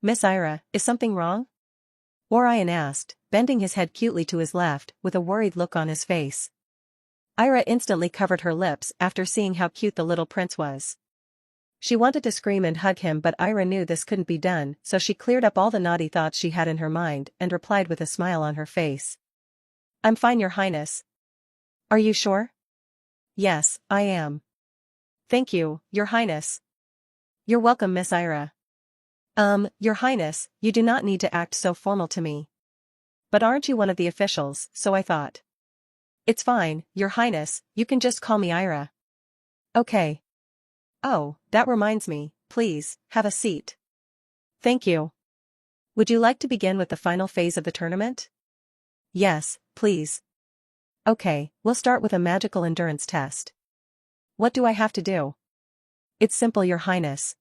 Miss Ira, is something wrong? Orion asked, bending his head cutely to his left, with a worried look on his face. Ira instantly covered her lips after seeing how cute the little prince was. She wanted to scream and hug him, but Ira knew this couldn't be done, so she cleared up all the naughty thoughts she had in her mind and replied with a smile on her face. I'm fine, Your Highness. Are you sure? Yes, I am. Thank you, Your Highness. You're welcome, Miss Ira. Your Highness, you do not need to act so formal to me. But aren't you one of the officials, so I thought. It's fine, Your Highness, you can just call me Ira. Okay. Oh, that reminds me, please, have a seat. Thank you. Would you like to begin with the final phase of the tournament? Yes, please. Okay, we'll start with a magical endurance test. What do I have to do? It's simple, Your Highness.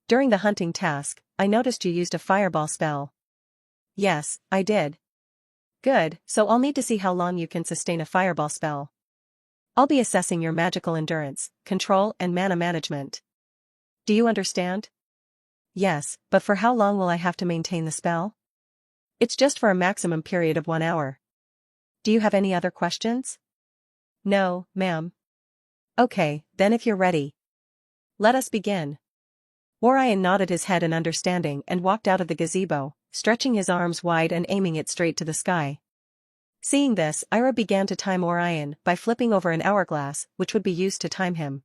During the hunting task, I noticed you used a fireball spell. Yes, I did. Good, so I'll need to see how long you can sustain a fireball spell. I'll be assessing your magical endurance, control and mana management. Do you understand? Yes, but for how long will I have to maintain the spell? It's just for a maximum period of 1 hour. Do you have any other questions? No, ma'am. Okay, then if you're ready. Let us begin. Orion nodded his head in understanding and walked out of the gazebo, stretching his arms wide and aiming it straight to the sky. Seeing this, Ira began to time Orion by flipping over an hourglass, which would be used to time him.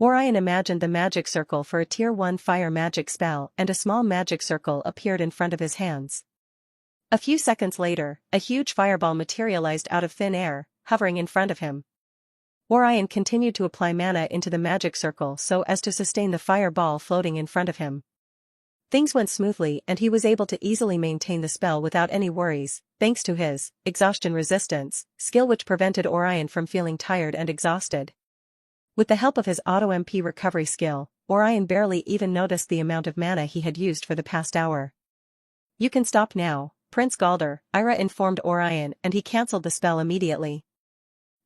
Orion imagined the magic circle for a Tier 1 fire magic spell, and a small magic circle appeared in front of his hands. A few seconds later, a huge fireball materialized out of thin air, hovering in front of him. Orion continued to apply mana into the magic circle so as to sustain the fireball floating in front of him. Things went smoothly and he was able to easily maintain the spell without any worries, thanks to his exhaustion resistance skill, which prevented Orion from feeling tired and exhausted. With the help of his auto MP recovery skill, Orion barely even noticed the amount of mana he had used for the past hour. You can stop now, Prince Galder, Ira informed Orion, and he cancelled the spell immediately.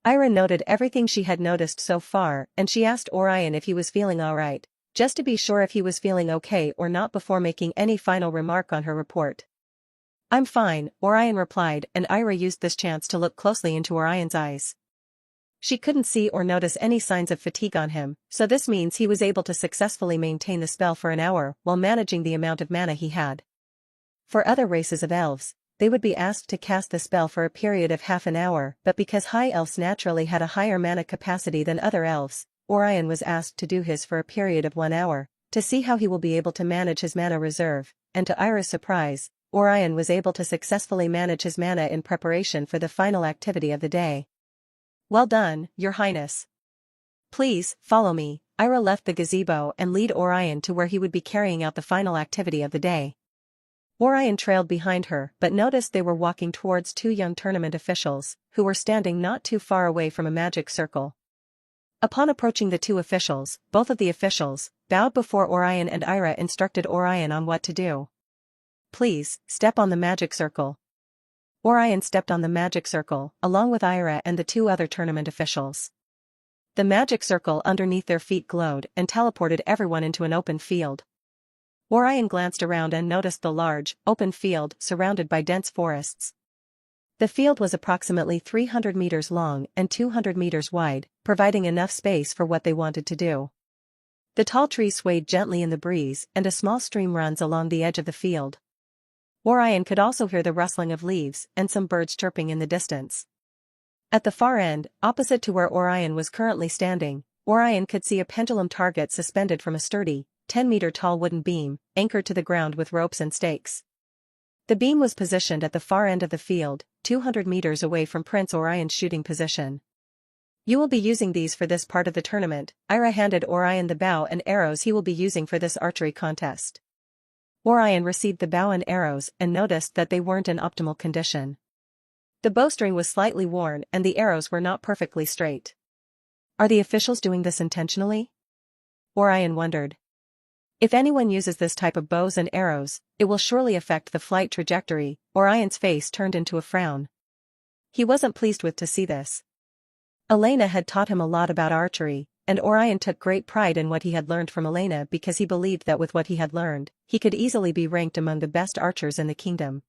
Ira noted everything she had noticed so far, and she asked Orion if he was feeling alright, just to be sure if he was feeling okay or not before making any final remark on her report. I'm fine, Orion replied, and Ira used this chance to look closely into Orion's eyes. She couldn't see or notice any signs of fatigue on him, so this means he was able to successfully maintain the spell for an hour while managing the amount of mana he had. For other races of elves, they would be asked to cast the spell for a period of half an hour, but because high elves naturally had a higher mana capacity than other elves, Orion was asked to do his for a period of 1 hour, to see how he will be able to manage his mana reserve, and to Ira's surprise, Orion was able to successfully manage his mana in preparation for the final activity of the day. Well done, Your Highness. Please, follow me. Ira left the gazebo and led Orion to where he would be carrying out the final activity of the day. Orion trailed behind her but noticed they were walking towards 2 young tournament officials, who were standing not too far away from a magic circle. Upon approaching the 2 officials, both of the officials bowed before Orion, and Ira instructed Orion on what to do. Please, step on the magic circle. Orion stepped on the magic circle, along with Ira and the 2 other tournament officials. The magic circle underneath their feet glowed and teleported everyone into an open field. Orion glanced around and noticed the large, open field surrounded by dense forests. The field was approximately 300 meters long and 200 meters wide, providing enough space for what they wanted to do. The tall trees swayed gently in the breeze, and a small stream runs along the edge of the field. Orion could also hear the rustling of leaves and some birds chirping in the distance. At the far end, opposite to where Orion was currently standing, Orion could see a pendulum target suspended from a sturdy, 10-meter-tall wooden beam, anchored to the ground with ropes and stakes. The beam was positioned at the far end of the field, 200 meters away from Prince Orion's shooting position. You will be using these for this part of the tournament. Ira handed Orion the bow and arrows he will be using for this archery contest. Orion received the bow and arrows and noticed that they weren't in optimal condition. The bowstring was slightly worn and the arrows were not perfectly straight. Are the officials doing this intentionally? Orion wondered. If anyone uses this type of bows and arrows, it will surely affect the flight trajectory. Orion's face turned into a frown. He wasn't pleased with to see this. Elena had taught him a lot about archery, and Orion took great pride in what he had learned from Elena because he believed that with what he had learned, he could easily be ranked among the best archers in the kingdom.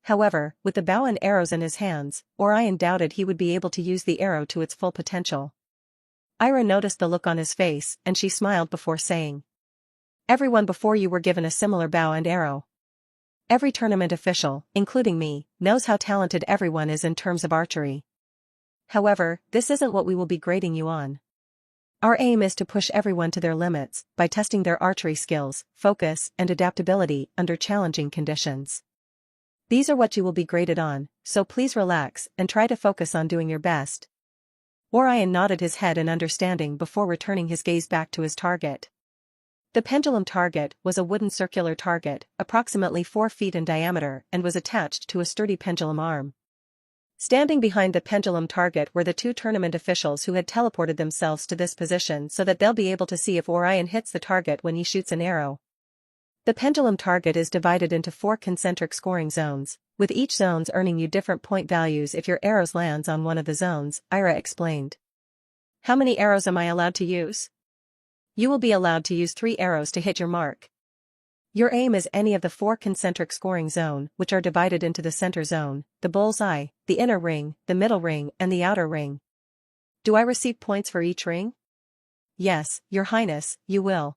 However, with the bow and arrows in his hands, Orion doubted he would be able to use the arrow to its full potential. Ira noticed the look on his face and she smiled before saying, "Everyone before you were given a similar bow and arrow. Every tournament official, including me, knows how talented everyone is in terms of archery. However, this isn't what we will be grading you on. Our aim is to push everyone to their limits by testing their archery skills, focus, and adaptability under challenging conditions. These are what you will be graded on, so please relax and try to focus on doing your best." Orion nodded his head in understanding before returning his gaze back to his target. The pendulum target was a wooden circular target, approximately 4 feet in diameter, and was attached to a sturdy pendulum arm. Standing behind the pendulum target were the 2 tournament officials who had teleported themselves to this position so that they'll be able to see if Orion hits the target when he shoots an arrow. The pendulum target is divided into 4 concentric scoring zones, with each zones earning you different point values if your arrows lands on one of the zones, Ira explained. "How many arrows am I allowed to use?" "You will be allowed to use 3 arrows to hit your mark. Your aim is any of the 4 concentric scoring zone, which are divided into the center zone, the bullseye, the inner ring, the middle ring, and the outer ring." "Do I receive points for each ring?" "Yes, Your Highness, you will.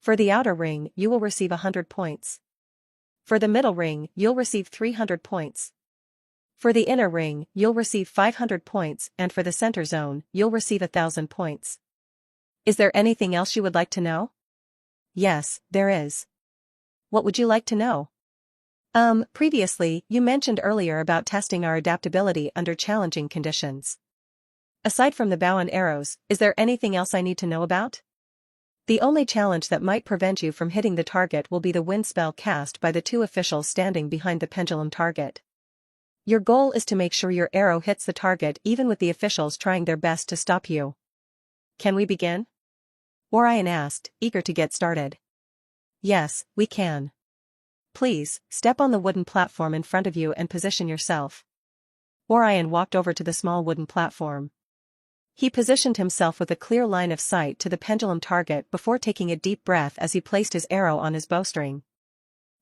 For the outer ring, you will receive 100 points. For the middle ring, you'll receive 300 points. For the inner ring, you'll receive 500 points, and for the center zone, you'll receive 1,000 points. Is there anything else you would like to know?" "Yes, there is." "What would you like to know?" Previously, you mentioned earlier about testing our adaptability under challenging conditions. Aside from the bow and arrows, is there anything else I need to know about?" "The only challenge that might prevent you from hitting the target will be the wind spell cast by the 2 officials standing behind the pendulum target. Your goal is to make sure your arrow hits the target even with the officials trying their best to stop you." "Can we begin?" Orion asked, eager to get started. "Yes, we can. Please, step on the wooden platform in front of you and position yourself." Orion walked over to the small wooden platform. He positioned himself with a clear line of sight to the pendulum target before taking a deep breath as he placed his arrow on his bowstring.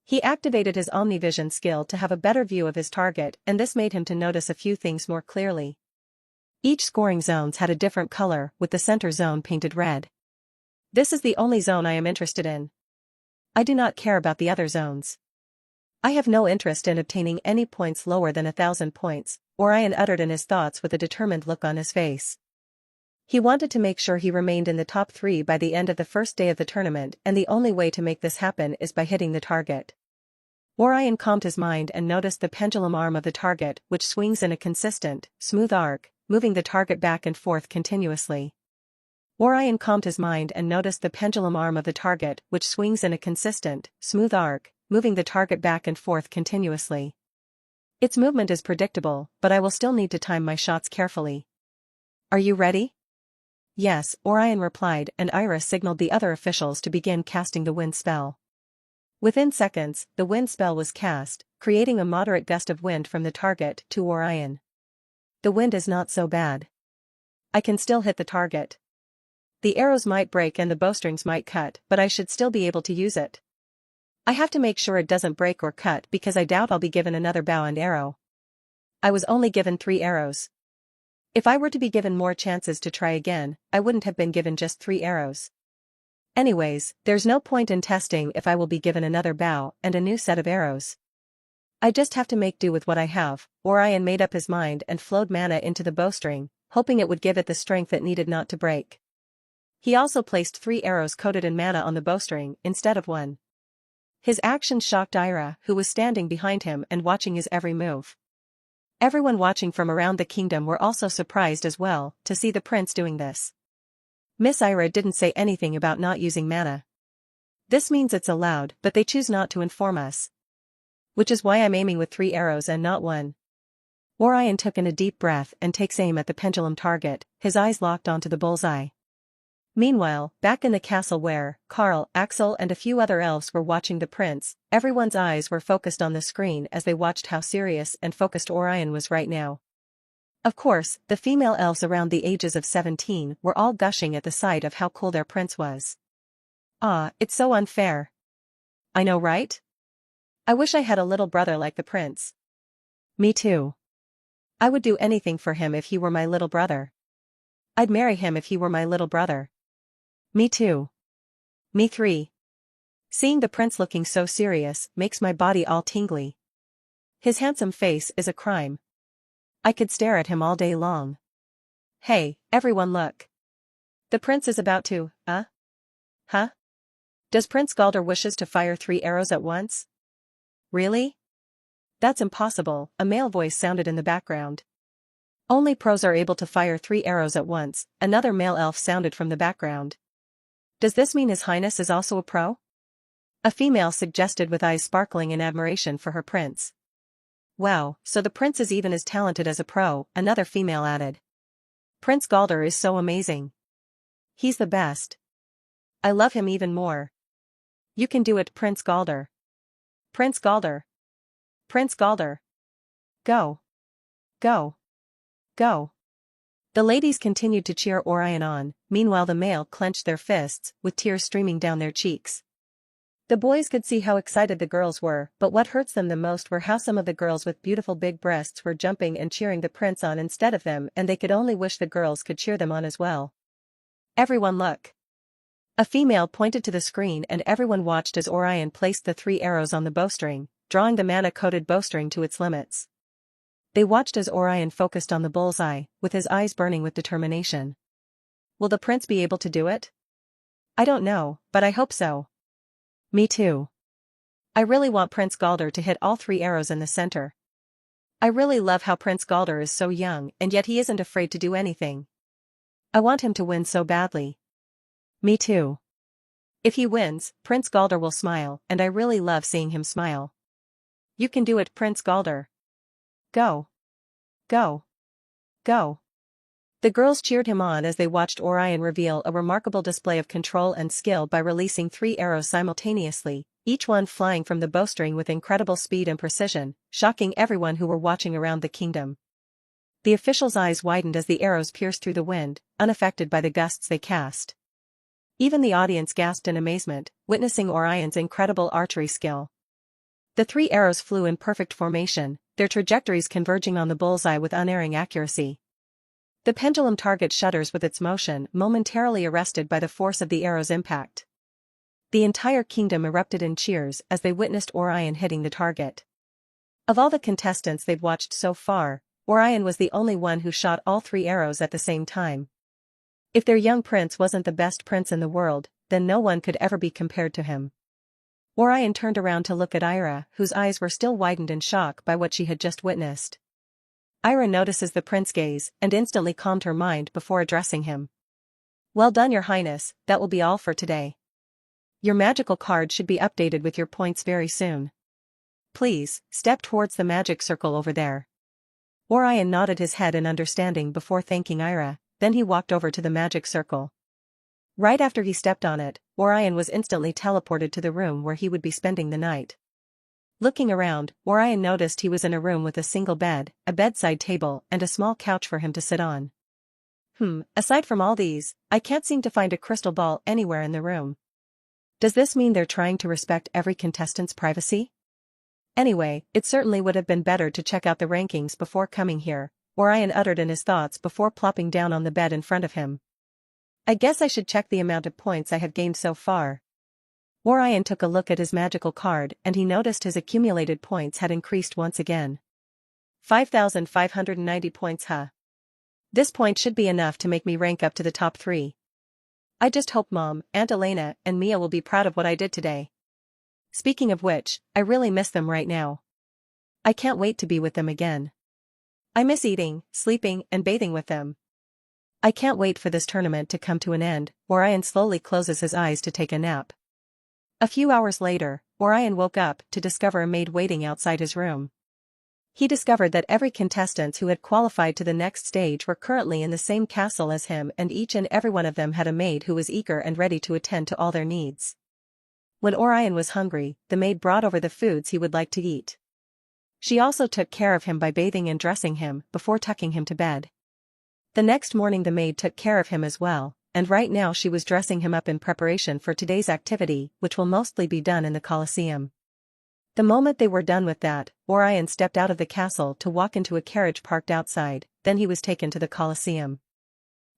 He activated his Omnivision skill to have a better view of his target, and this made him to notice a few things more clearly. Each scoring zones had a different color, with the center zone painted red. "This is the only zone I am interested in. I do not care about the other zones. I have no interest in obtaining any points lower than 1,000 points," Orion uttered in his thoughts with a determined look on his face. He wanted to make sure he remained in the top 3 by the end of the first day of the tournament, and the only way to make this happen is by hitting the target. Orion calmed his mind and noticed the pendulum arm of the target, which swings in a consistent, smooth arc, moving the target back and forth continuously. Orion calmed his mind and noticed the pendulum arm of the target, which swings in a consistent, smooth arc, moving the target back and forth continuously. Its movement is predictable, but I will still need to time my shots carefully. Are you ready? Yes, Orion replied, and Ira signaled the other officials to begin casting the wind spell. Within seconds, the wind spell was cast, creating a moderate gust of wind from the target to Orion. The wind is not so bad. I can still hit the target. The arrows might break and the bowstrings might cut, but I should still be able to use it. I have to make sure it doesn't break or cut because I doubt I'll be given another bow and arrow. I was only given 3 arrows. If I were to be given more chances to try again, I wouldn't have been given just 3 arrows. Anyways, there's no point in testing if I will be given another bow and a new set of arrows. I just have to make do with what I have." Orion made up his mind and flowed mana into the bowstring, hoping it would give it the strength it needed not to break. He also placed 3 arrows coated in mana on the bowstring instead of 1. His action shocked Ira, who was standing behind him and watching his every move. Everyone watching from around the kingdom were also surprised as well to see the prince doing this. Miss Ira didn't say anything about not using mana. This means it's allowed, but they choose not to inform us. Which is why I'm aiming with 3 arrows and not 1. Orion took in a deep breath and takes aim at the pendulum target, his eyes locked onto the bullseye. Meanwhile, back in the castle where Karl, Axel and a few other elves were watching the prince, everyone's eyes were focused on the screen as they watched how serious and focused Orion was right now. Of course, the female elves around the ages of 17 were all gushing at the sight of how cool their prince was. Ah, it's so unfair. I know, right? I wish I had a little brother like the prince. Me too. I would do anything for him if he were my little brother. I'd marry him if he were my little brother. Me too. Me three. Seeing the prince looking so serious makes my body all tingly. His handsome face is a crime. I could stare at him all day long. Hey, everyone look. The prince is about to, Huh? Does Prince Galder wishes to fire 3 arrows at once? Really? That's impossible, a male voice sounded in the background. Only pros are able to fire 3 arrows at once, another male elf sounded from the background. Does this mean His Highness is also a pro? A female suggested with eyes sparkling in admiration for her prince. Wow, so the prince is even as talented as a pro, another female added. Prince Galder is so amazing. He's the best. I love him even more. You can do it, Prince Galder. Prince Galder. Prince Galder. Go. Go. Go. The ladies continued to cheer Orion on, meanwhile the male clenched their fists, with tears streaming down their cheeks. The boys could see how excited the girls were, but what hurts them the most were how some of the girls with beautiful big breasts were jumping and cheering the prince on instead of them, and they could only wish the girls could cheer them on as well. Everyone look. A female pointed to the screen and everyone watched as Orion placed the 3 arrows on the bowstring, drawing the mana-coated bowstring to its limits. They watched as Orion focused on the bullseye, with his eyes burning with determination. Will the prince be able to do it? I don't know, but I hope so. Me too. I really want Prince Galder to hit all 3 arrows in the center. I really love how Prince Galder is so young and yet he isn't afraid to do anything. I want him to win so badly. Me too. If he wins, Prince Galder will smile, and I really love seeing him smile. You can do it, Prince Galder. Go. Go. Go. The girls cheered him on as they watched Orion reveal a remarkable display of control and skill by releasing 3 arrows simultaneously, each one flying from the bowstring with incredible speed and precision, shocking everyone who were watching around the kingdom. The officials' eyes widened as the arrows pierced through the wind, unaffected by the gusts they cast. Even the audience gasped in amazement, witnessing Orion's incredible archery skill. The 3 arrows flew in perfect formation, their trajectories converging on the bullseye with unerring accuracy. The pendulum target shudders with its motion, momentarily arrested by the force of the arrow's impact. The entire kingdom erupted in cheers as they witnessed Orion hitting the target. Of all the contestants they'd watched so far, Orion was the only one who shot all 3 arrows at the same time. If their young prince wasn't the best prince in the world, then no one could ever be compared to him. Orion turned around to look at Ira, whose eyes were still widened in shock by what she had just witnessed. Ira notices the prince's gaze and instantly calmed her mind before addressing him. Well done, Your Highness, that will be all for today. Your magical card should be updated with your points very soon. Please, step towards the magic circle over there. Orion nodded his head in understanding before thanking Ira, then he walked over to the magic circle. Right after he stepped on it, Orion was instantly teleported to the room where he would be spending the night. Looking around, Orion noticed he was in a room with a single bed, a bedside table, and a small couch for him to sit on. Aside from all these, I can't seem to find a crystal ball anywhere in the room. Does this mean they're trying to respect every contestant's privacy? Anyway, it certainly would have been better to check out the rankings before coming here, Orion uttered in his thoughts before plopping down on the bed in front of him. I guess I should check the amount of points I have gained so far. Orion took a look at his magical card and he noticed his accumulated points had increased once again. 5,590 points, This point should be enough to make me rank up to the top 3. I just hope Mom, Aunt Elena, and Mia will be proud of what I did today. Speaking of which, I really miss them right now. I can't wait to be with them again. I miss eating, sleeping, and bathing with them. I can't wait for this tournament to come to an end. Orion slowly closes his eyes to take a nap. A few hours later, Orion woke up to discover a maid waiting outside his room. He discovered that every contestant who had qualified to the next stage were currently in the same castle as him, and each and every one of them had a maid who was eager and ready to attend to all their needs. When Orion was hungry, the maid brought over the foods he would like to eat. She also took care of him by bathing and dressing him before tucking him to bed. The next morning the maid took care of him as well, and right now she was dressing him up in preparation for today's activity, which will mostly be done in the Colosseum. The moment they were done with that, Orion stepped out of the castle to walk into a carriage parked outside, then he was taken to the Colosseum.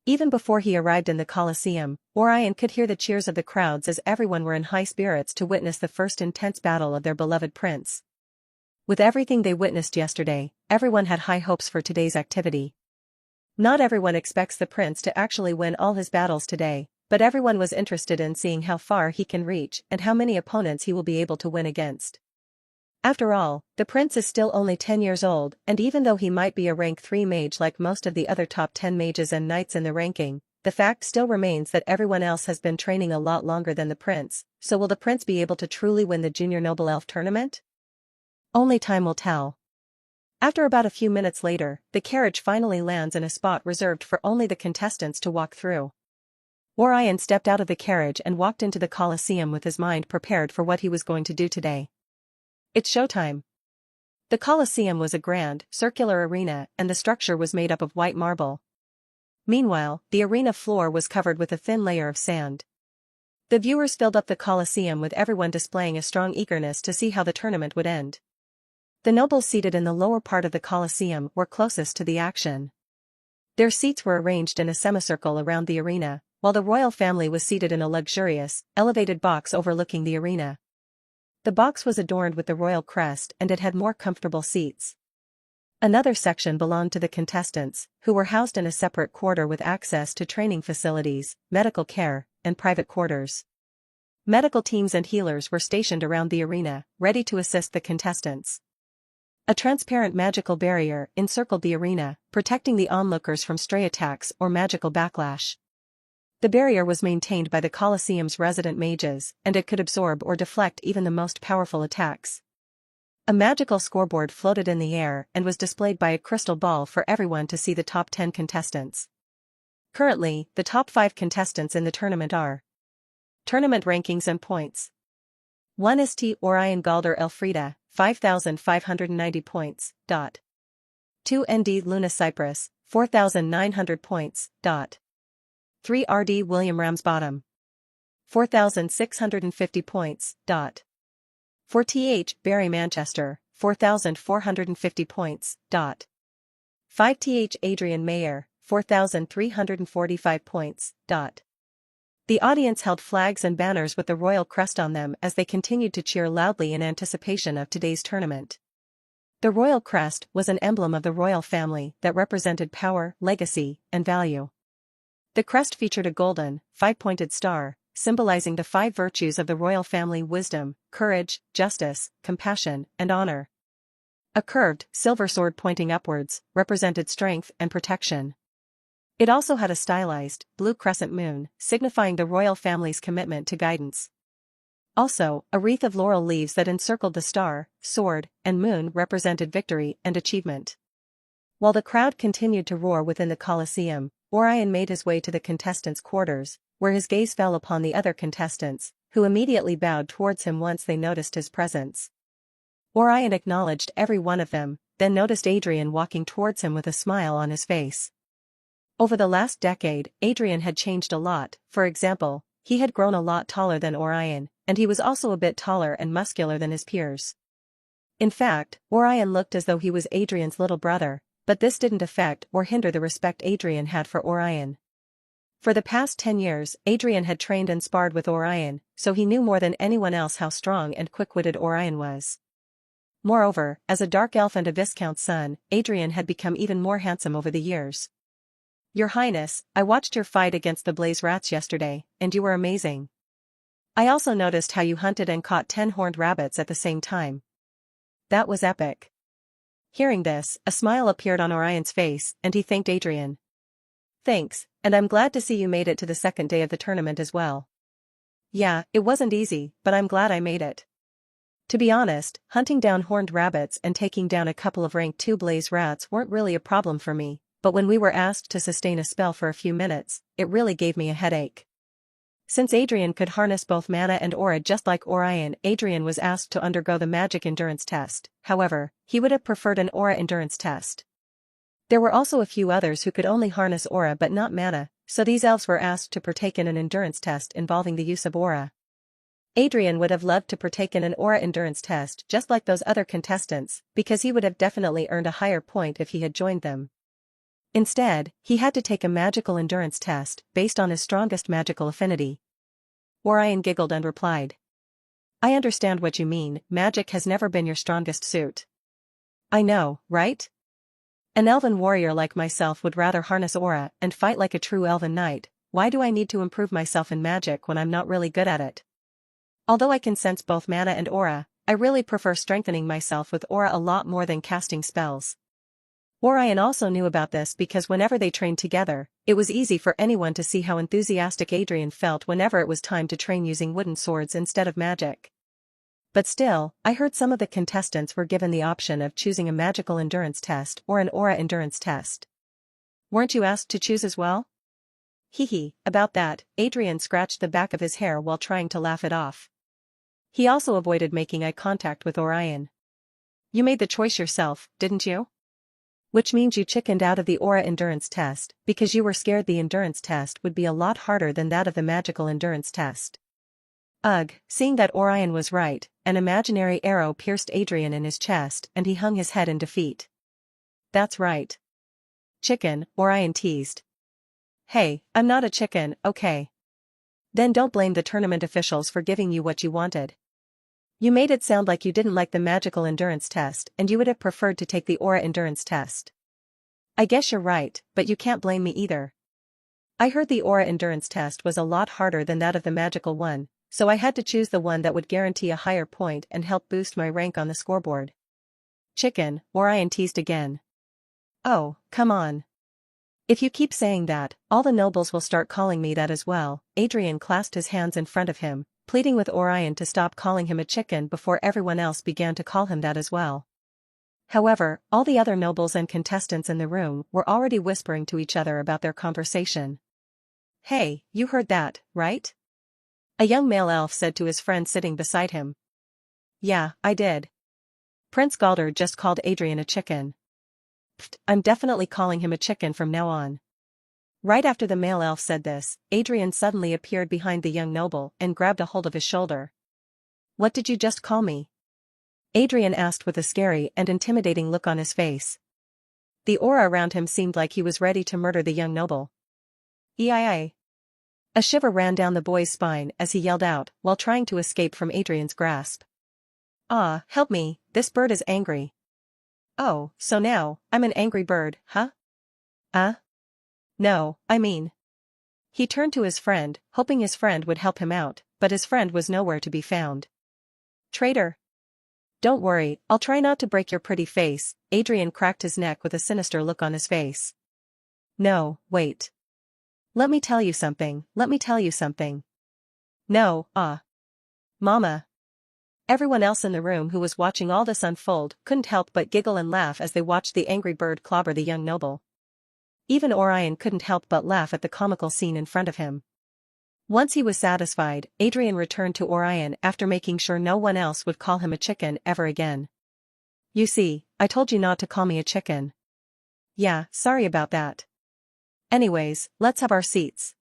Even before he arrived in the Colosseum, Orion could hear the cheers of the crowds as everyone were in high spirits to witness the first intense battle of their beloved prince. With everything they witnessed yesterday, everyone had high hopes for today's activity. Not everyone expects the prince to actually win all his battles today, but everyone was interested in seeing how far he can reach and how many opponents he will be able to win against. After all, the prince is still only 10 years old, and even though he might be a rank 3 mage like most of the other top 10 mages and knights in the ranking, the fact still remains that everyone else has been training a lot longer than the prince, so will the prince be able to truly win the Junior Noble Elf tournament? Only time will tell. After about a few minutes later, the carriage finally lands in a spot reserved for only the contestants to walk through. Orion stepped out of the carriage and walked into the Colosseum with his mind prepared for what he was going to do today. It's showtime. The Colosseum was a grand, circular arena and the structure was made up of white marble. Meanwhile, the arena floor was covered with a thin layer of sand. The viewers filled up the Colosseum with everyone displaying a strong eagerness to see how the tournament would end. The nobles seated in the lower part of the Colosseum were closest to the action. Their seats were arranged in a semicircle around the arena, while the royal family was seated in a luxurious, elevated box overlooking the arena. The box was adorned with the royal crest and it had more comfortable seats. Another section belonged to the contestants, who were housed in a separate quarter with access to training facilities, medical care, and private quarters. Medical teams and healers were stationed around the arena, ready to assist the contestants. A transparent magical barrier encircled the arena, protecting the onlookers from stray attacks or magical backlash. The barrier was maintained by the Colosseum's resident mages, and it could absorb or deflect even the most powerful attacks. A magical scoreboard floated in the air and was displayed by a crystal ball for everyone to see the top 10 contestants. Currently, the top 5 contestants in the tournament are: Tournament rankings and points. 1 St. Orion Galder Elfrida, 5,590 points. 2 ND Luna Cypress, 4,900 points. 3 RD William Ramsbottom, 4,650 points. 4 TH Barry Manchester, 4,450 points. 5 TH Adrian Mayer, 4,345 points. The audience held flags and banners with the royal crest on them as they continued to cheer loudly in anticipation of today's tournament. The royal crest was an emblem of the royal family that represented power, legacy, and value. The crest featured a golden, 5-pointed star, symbolizing the 5 virtues of the royal family: wisdom, courage, justice, compassion, and honor. A curved, silver sword pointing upwards represented strength and protection. It also had a stylized, blue crescent moon, signifying the royal family's commitment to guidance. Also, a wreath of laurel leaves that encircled the star, sword, and moon represented victory and achievement. While the crowd continued to roar within the Colosseum, Orion made his way to the contestants' quarters, where his gaze fell upon the other contestants, who immediately bowed towards him once they noticed his presence. Orion acknowledged every one of them, then noticed Adrian walking towards him with a smile on his face. Over the last decade, Adrian had changed a lot. For example, he had grown a lot taller than Orion, and he was also a bit taller and muscular than his peers. In fact, Orion looked as though he was Adrian's little brother, but this didn't affect or hinder the respect Adrian had for Orion. For the past 10 years, Adrian had trained and sparred with Orion, so he knew more than anyone else how strong and quick-witted Orion was. Moreover, as a dark elf and a viscount's son, Adrian had become even more handsome over the years. Your Highness, I watched your fight against the Blaze Rats yesterday, and you were amazing. I also noticed how you hunted and caught 10 horned rabbits at the same time. That was epic. Hearing this, a smile appeared on Orion's face, and he thanked Adrian. Thanks, and I'm glad to see you made it to the second day of the tournament as well. Yeah, it wasn't easy, but I'm glad I made it. To be honest, hunting down horned rabbits and taking down a couple of rank 2 blaze rats weren't really a problem for me, but when we were asked to sustain a spell for a few minutes, it really gave me a headache. Since Adrian could harness both mana and aura just like Orion, Adrian was asked to undergo the magic endurance test. However, he would have preferred an aura endurance test. There were also a few others who could only harness aura but not mana, so these elves were asked to partake in an endurance test involving the use of aura. Adrian would have loved to partake in an aura endurance test just like those other contestants, because he would have definitely earned a higher point if he had joined them. Instead, he had to take a magical endurance test based on his strongest magical affinity. Orion giggled and replied. I understand what you mean, magic has never been your strongest suit. I know, right? An elven warrior like myself would rather harness aura and fight like a true elven knight. Why do I need to improve myself in magic when I'm not really good at it? Although I can sense both mana and aura, I really prefer strengthening myself with aura a lot more than casting spells. Orion also knew about this because whenever they trained together, it was easy for anyone to see how enthusiastic Adrian felt whenever it was time to train using wooden swords instead of magic. But still, I heard some of the contestants were given the option of choosing a magical endurance test or an aura endurance test. Weren't you asked to choose as well? Hee, about that, Adrian scratched the back of his hair while trying to laugh it off. He also avoided making eye contact with Orion. You made the choice yourself, didn't you? Which means you chickened out of the aura endurance test, because you were scared the endurance test would be a lot harder than that of the magical endurance test. Ugh, seeing that Orion was right, an imaginary arrow pierced Adrian in his chest and he hung his head in defeat. That's right. Chicken, Orion teased. Hey, I'm not a chicken, okay? Then don't blame the tournament officials for giving you what you wanted. You made it sound like you didn't like the magical endurance test and you would have preferred to take the aura endurance test. I guess you're right, but you can't blame me either. I heard the aura endurance test was a lot harder than that of the magical one, so I had to choose the one that would guarantee a higher point and help boost my rank on the scoreboard. Chicken, Orion teased again. Oh, come on. If you keep saying that, all the nobles will start calling me that as well. Adrian clasped his hands in front of him, pleading with Orion to stop calling him a chicken before everyone else began to call him that as well. However, all the other nobles and contestants in the room were already whispering to each other about their conversation. Hey, you heard that, right? A young male elf said to his friend sitting beside him. Yeah, I did. Prince Galder just called Adrian a chicken. Pfft, I'm definitely calling him a chicken from now on. Right after the male elf said this, Adrian suddenly appeared behind the young noble and grabbed a hold of his shoulder. What did you just call me? Adrian asked with a scary and intimidating look on his face. The aura around him seemed like he was ready to murder the young noble. Ei. A shiver ran down the boy's spine as he yelled out while trying to escape from Adrian's grasp. Ah, help me, this bird is angry. Oh, so now, I'm an angry bird, huh? No, I mean. He turned to his friend, hoping his friend would help him out, but his friend was nowhere to be found. Traitor. Don't worry, I'll try not to break your pretty face. Adrian cracked his neck with a sinister look on his face. No, wait. Let me tell you something. No, Mama. Everyone else in the room who was watching all this unfold couldn't help but giggle and laugh as they watched the angry bird clobber the young noble. Even Orion couldn't help but laugh at the comical scene in front of him. Once he was satisfied, Adrian returned to Orion after making sure no one else would call him a chicken ever again. You see, I told you not to call me a chicken. Yeah, sorry about that. Anyways, let's have our seats.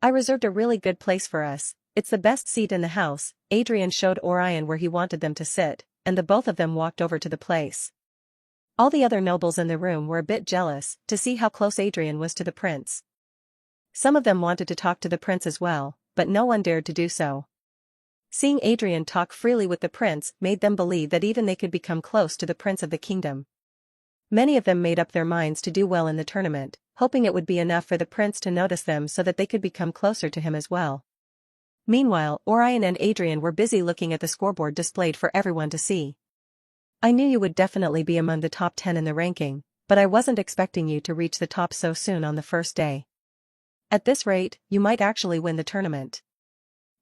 I reserved a really good place for us. It's the best seat in the house. Adrian showed Orion where he wanted them to sit, and the both of them walked over to the place. All the other nobles in the room were a bit jealous to see how close Adrian was to the prince. Some of them wanted to talk to the prince as well, but no one dared to do so. Seeing Adrian talk freely with the prince made them believe that even they could become close to the prince of the kingdom. Many of them made up their minds to do well in the tournament, hoping it would be enough for the prince to notice them so that they could become closer to him as well. Meanwhile, Orion and Adrian were busy looking at the scoreboard displayed for everyone to see. I knew you would definitely be among the top 10 in the ranking, but I wasn't expecting you to reach the top so soon on the first day. At this rate, you might actually win the tournament.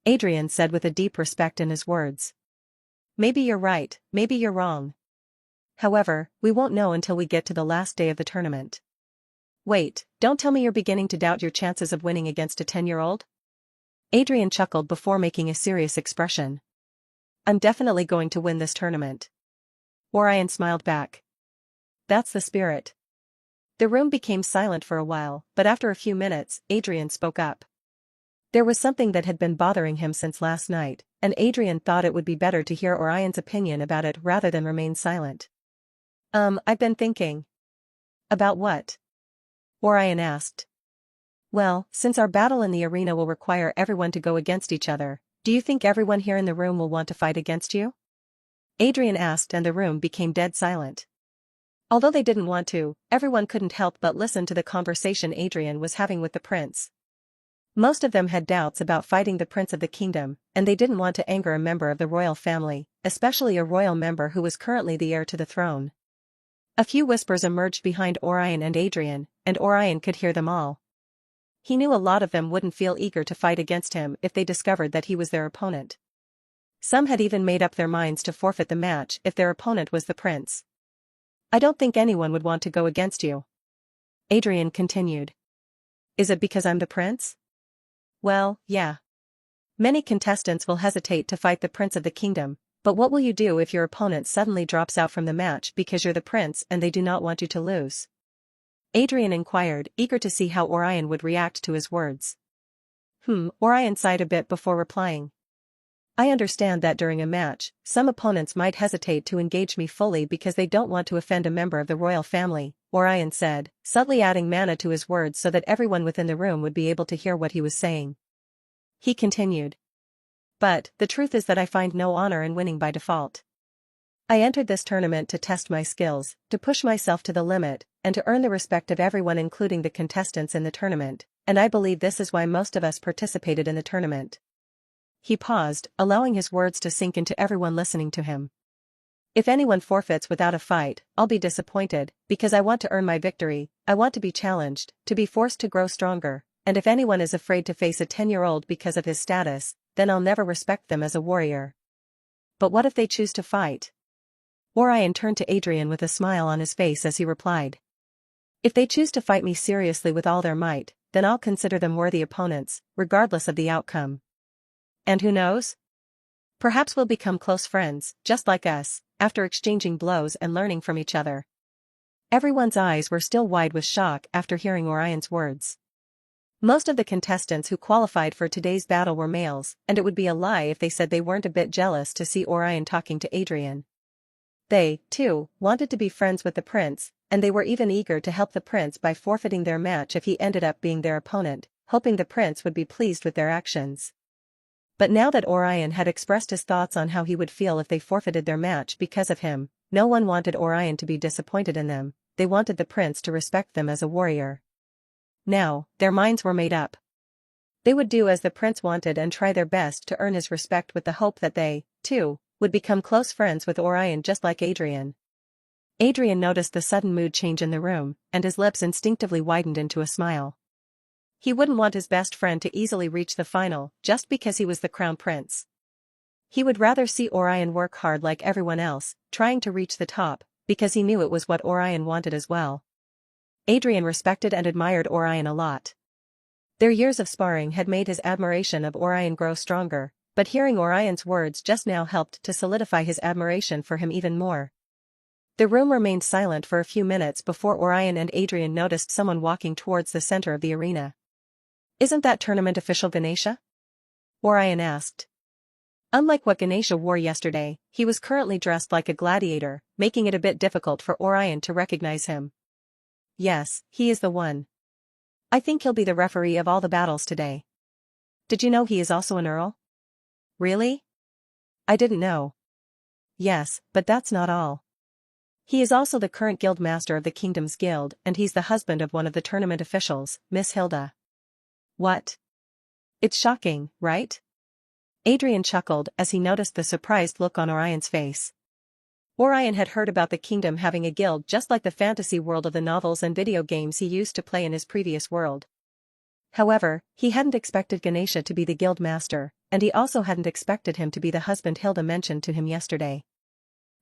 Adrian said with a deep respect in his words. Maybe you're right, maybe you're wrong. However, we won't know until we get to the last day of the tournament. Wait, don't tell me you're beginning to doubt your chances of winning against a 10-year-old? Adrian chuckled before making a serious expression. I'm definitely going to win this tournament. Orion smiled back. That's the spirit. The room became silent for a while, but after a few minutes, Adrian spoke up. There was something that had been bothering him since last night, and Adrian thought it would be better to hear Orion's opinion about it rather than remain silent. I've been thinking. About what? Orion asked. Well, since our battle in the arena will require everyone to go against each other, do you think everyone here in the room will want to fight against you? Adrian asked, and the room became dead silent. Although they didn't want to, everyone couldn't help but listen to the conversation Adrian was having with the prince. Most of them had doubts about fighting the Prince of the Kingdom, and they didn't want to anger a member of the royal family, especially a royal member who was currently the heir to the throne. A few whispers emerged behind Orion and Orion could hear them all. He knew a lot of them wouldn't feel eager to fight against him if they discovered that he was their opponent. Some had even made up their minds to forfeit the match if their opponent was the prince. I don't think anyone would want to go against you. Adrian continued. Is it because I'm the prince? Well, yeah. Many contestants will hesitate to fight the Prince of the Kingdom, but what will you do if your opponent suddenly drops out from the match because you're the prince and they do not want you to lose? Adrian inquired, eager to see how Orion would react to his words. Orion sighed a bit before replying. I understand that during a match, some opponents might hesitate to engage me fully because they don't want to offend a member of the royal family, Orion said, subtly adding mana to his words so that everyone within the room would be able to hear what he was saying. He continued. But, the truth is that I find no honor in winning by default. I entered this tournament to test my skills, to push myself to the limit, and to earn the respect of everyone including the contestants in the tournament, and I believe this is why most of us participated in the tournament. He paused, allowing his words to sink into everyone listening to him. If anyone forfeits without a fight, I'll be disappointed, because I want to earn my victory, I want to be challenged, to be forced to grow stronger, and if anyone is afraid to face a 10-year-old because of his status, then I'll never respect them as a warrior. But what if they choose to fight? Orion turned to Adrian with a smile on his face as he replied. If they choose to fight me seriously with all their might, then I'll consider them worthy opponents, regardless of the outcome. And who knows? Perhaps we'll become close friends, just like us, after exchanging blows and learning from each other. Everyone's eyes were still wide with shock after hearing Orion's words. Most of the contestants who qualified for today's battle were males, and it would be a lie if they said they weren't a bit jealous to see Orion talking to Adrian. They, too, wanted to be friends with the prince, and they were even eager to help the prince by forfeiting their match if he ended up being their opponent, hoping the prince would be pleased with their actions. But now that Orion had expressed his thoughts on how he would feel if they forfeited their match because of him, no one wanted Orion to be disappointed in them, they wanted the prince to respect them as a warrior. Now, their minds were made up. They would do as the prince wanted and try their best to earn his respect with the hope that they, too, would become close friends with Orion just like Adrian. Adrian noticed the sudden mood change in the room, and his lips instinctively widened into a smile. He wouldn't want his best friend to easily reach the final, just because he was the crown prince. He would rather see Orion work hard like everyone else, trying to reach the top, because he knew it was what Orion wanted as well. Adrian respected and admired Orion a lot. Their years of sparring had made his admiration of Orion grow stronger, but hearing Orion's words just now helped to solidify his admiration for him even more. The room remained silent for a few minutes before Orion and Adrian noticed someone walking towards the center of the arena. Isn't that tournament official Ganesha? Orion asked. Unlike what Ganesha wore yesterday, he was currently dressed like a gladiator, making it a bit difficult for Orion to recognize him. Yes, he is the one. I think he'll be the referee of all the battles today. Did you know he is also an earl? Really? I didn't know. Yes, but that's not all. He is also the current guild master of the Kingdom's Guild, and he's the husband of one of the tournament officials, Miss Hilda. What? It's shocking, right? Adrian chuckled as he noticed the surprised look on Orion's face. Orion had heard about the kingdom having a guild just like the fantasy world of the novels and video games he used to play in his previous world. However, he hadn't expected Ganesha to be the guild master, and he also hadn't expected him to be the husband Hilda mentioned to him yesterday.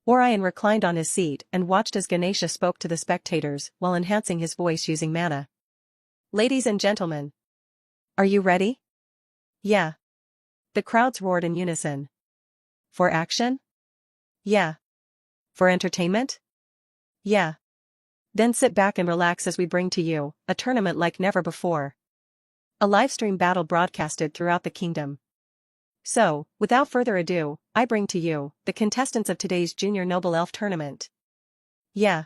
Orion reclined on his seat and watched as Ganesha spoke to the spectators while enhancing his voice using mana. Ladies and gentlemen. Are you ready? Yeah. The crowds roared in unison. For action? Yeah. For entertainment? Yeah. Then sit back and relax as we bring to you a tournament like never before. A livestream battle broadcasted throughout the kingdom. So, without further ado, I bring to you the contestants of today's Junior Noble Elf Tournament. Yeah.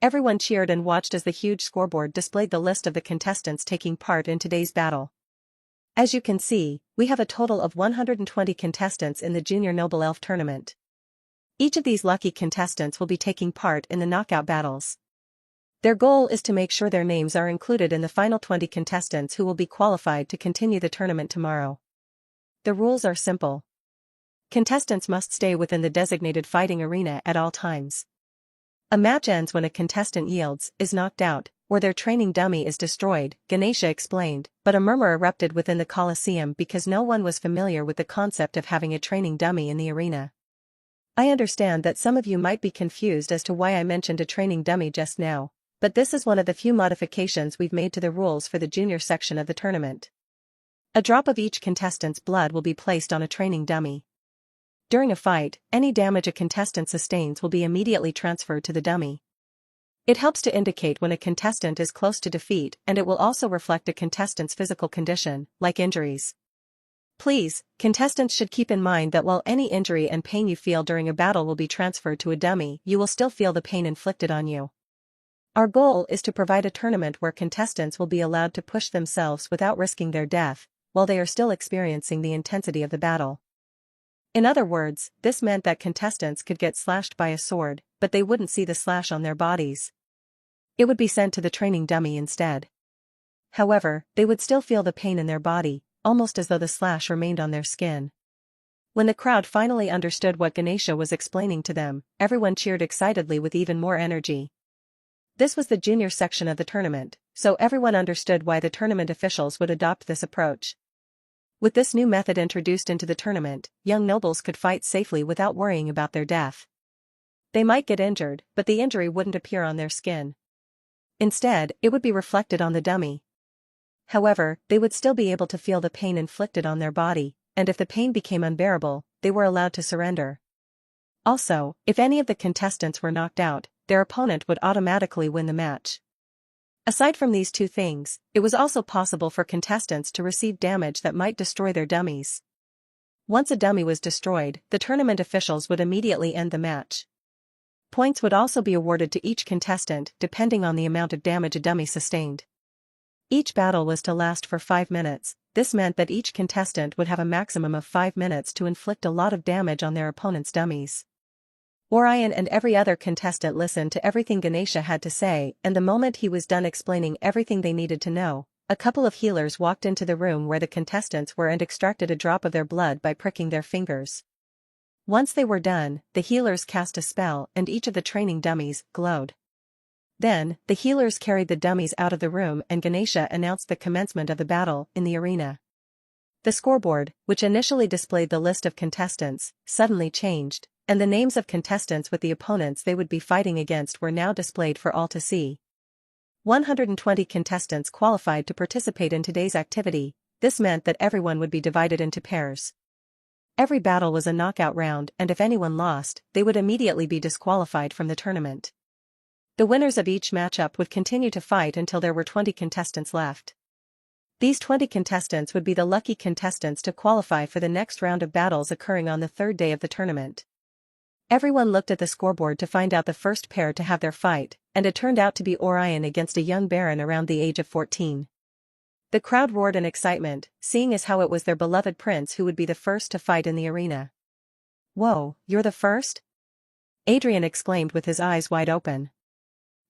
Everyone cheered and watched as the huge scoreboard displayed the list of the contestants taking part in today's battle. As you can see, we have a total of 120 contestants in the Junior Noble Elf Tournament. Each of these lucky contestants will be taking part in the knockout battles. Their goal is to make sure their names are included in the final 20 contestants who will be qualified to continue the tournament tomorrow. The rules are simple. Contestants must stay within the designated fighting arena at all times. A match ends when a contestant yields, is knocked out, or their training dummy is destroyed, Ganesha explained, but a murmur erupted within the Colosseum because no one was familiar with the concept of having a training dummy in the arena. I understand that some of you might be confused as to why I mentioned a training dummy just now, but this is one of the few modifications we've made to the rules for the junior section of the tournament. A drop of each contestant's blood will be placed on a training dummy. During a fight, any damage a contestant sustains will be immediately transferred to the dummy. It helps to indicate when a contestant is close to defeat, and it will also reflect a contestant's physical condition, like injuries. Please, contestants should keep in mind that while any injury and pain you feel during a battle will be transferred to a dummy, you will still feel the pain inflicted on you. Our goal is to provide a tournament where contestants will be allowed to push themselves without risking their death, while they are still experiencing the intensity of the battle. In other words, this meant that contestants could get slashed by a sword, but they wouldn't see the slash on their bodies. It would be sent to the training dummy instead. However, they would still feel the pain in their body, almost as though the slash remained on their skin. When the crowd finally understood what Ganesha was explaining to them, everyone cheered excitedly with even more energy. This was the junior section of the tournament, so everyone understood why the tournament officials would adopt this approach. With this new method introduced into the tournament, young nobles could fight safely without worrying about their death. They might get injured, but the injury wouldn't appear on their skin. Instead, it would be reflected on the dummy. However, they would still be able to feel the pain inflicted on their body, and if the pain became unbearable, they were allowed to surrender. Also, if any of the contestants were knocked out, their opponent would automatically win the match. Aside from these two things, it was also possible for contestants to receive damage that might destroy their dummies. Once a dummy was destroyed, the tournament officials would immediately end the match. Points would also be awarded to each contestant depending on the amount of damage a dummy sustained. Each battle was to last for 5 minutes. This meant that each contestant would have a maximum of 5 minutes to inflict a lot of damage on their opponent's dummies. Orion and every other contestant listened to everything Ganesha had to say, and the moment he was done explaining everything they needed to know, a couple of healers walked into the room where the contestants were and extracted a drop of their blood by pricking their fingers. Once they were done, the healers cast a spell and each of the training dummies glowed. Then, the healers carried the dummies out of the room and Ganesha announced the commencement of the battle in the arena. The scoreboard, which initially displayed the list of contestants, suddenly changed, and the names of contestants with the opponents they would be fighting against were now displayed for all to see. 120 contestants qualified to participate in today's activity. This meant that everyone would be divided into pairs. Every battle was a knockout round, and if anyone lost, they would immediately be disqualified from the tournament. The winners of each matchup would continue to fight until there were 20 contestants left. These 20 contestants would be the lucky contestants to qualify for the next round of battles occurring on the third day of the tournament. Everyone looked at the scoreboard to find out the first pair to have their fight, and it turned out to be Orion against a young baron around the age of 14. The crowd roared in excitement, seeing as how it was their beloved prince who would be the first to fight in the arena. "Whoa, you're the first?" Adrian exclaimed with his eyes wide open.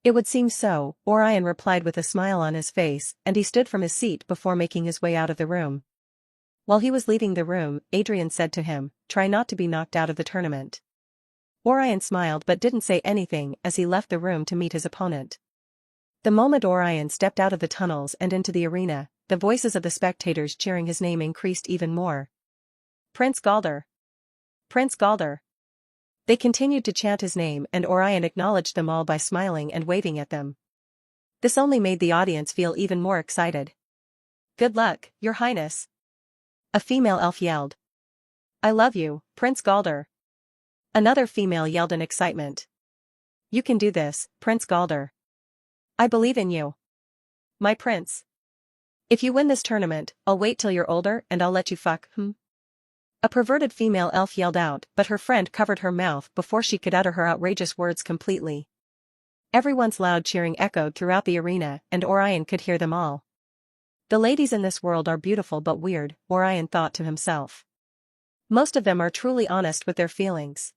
"It would seem so," Orion replied with a smile on his face, and he stood from his seat before making his way out of the room. While he was leaving the room, Adrian said to him, "Try not to be knocked out of the tournament." Orion smiled but didn't say anything as he left the room to meet his opponent. The moment Orion stepped out of the tunnels and into the arena, the voices of the spectators cheering his name increased even more. "Prince Galder! Prince Galder!" They continued to chant his name and Orion acknowledged them all by smiling and waving at them. This only made the audience feel even more excited. "Good luck, Your Highness!" A female elf yelled. I love you, Prince Galder. Another female yelled in excitement. You can do this, Prince Galder. I believe in you. My prince. If you win this tournament, I'll wait till you're older and I'll let you fuck, A perverted female elf yelled out, but her friend covered her mouth before she could utter her outrageous words completely. Everyone's loud cheering echoed throughout the arena, and Orion could hear them all. The ladies in this world are beautiful but weird, Orion thought to himself. Most of them are truly honest with their feelings.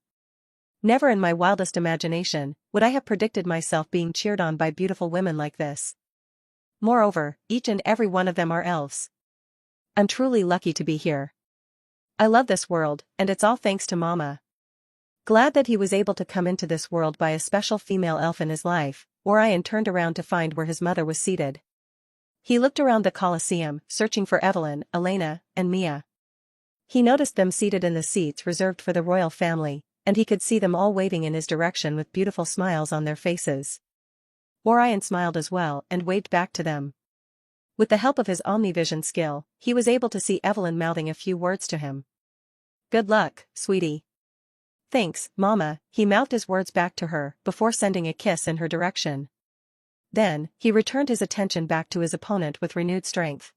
Never in my wildest imagination would I have predicted myself being cheered on by beautiful women like this. Moreover, each and every one of them are elves. I'm truly lucky to be here. I love this world, and it's all thanks to Mama. Glad that he was able to come into this world by a special female elf in his life, Orion turned around to find where his mother was seated. He looked around the Colosseum, searching for Evelyn, Elena, and Mia. He noticed them seated in the seats reserved for the royal family, and he could see them all waving in his direction with beautiful smiles on their faces. Orion smiled as well and waved back to them. With the help of his omnivision skill, he was able to see Evelyn mouthing a few words to him. Good luck, sweetie. Thanks, Mama, he mouthed his words back to her before sending a kiss in her direction. Then, he returned his attention back to his opponent with renewed strength.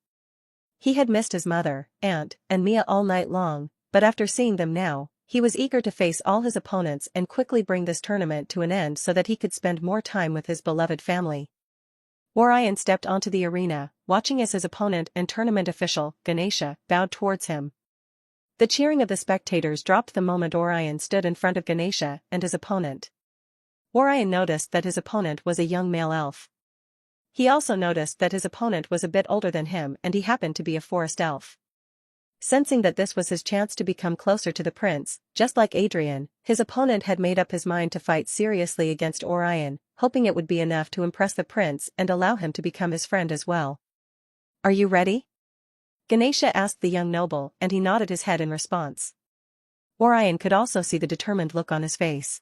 He had missed his mother, aunt, and Mia all night long, but after seeing them now, he was eager to face all his opponents and quickly bring this tournament to an end so that he could spend more time with his beloved family. Orion stepped onto the arena, watching as his opponent and tournament official, Ganesha, bowed towards him. The cheering of the spectators dropped the moment Orion stood in front of Ganesha and his opponent. Orion noticed that his opponent was a young male elf. He also noticed that his opponent was a bit older than him and he happened to be a forest elf. Sensing that this was his chance to become closer to the prince, just like Adrian, his opponent had made up his mind to fight seriously against Orion, hoping it would be enough to impress the prince and allow him to become his friend as well. Are you ready? Ganesha asked the young noble and he nodded his head in response. Orion could also see the determined look on his face.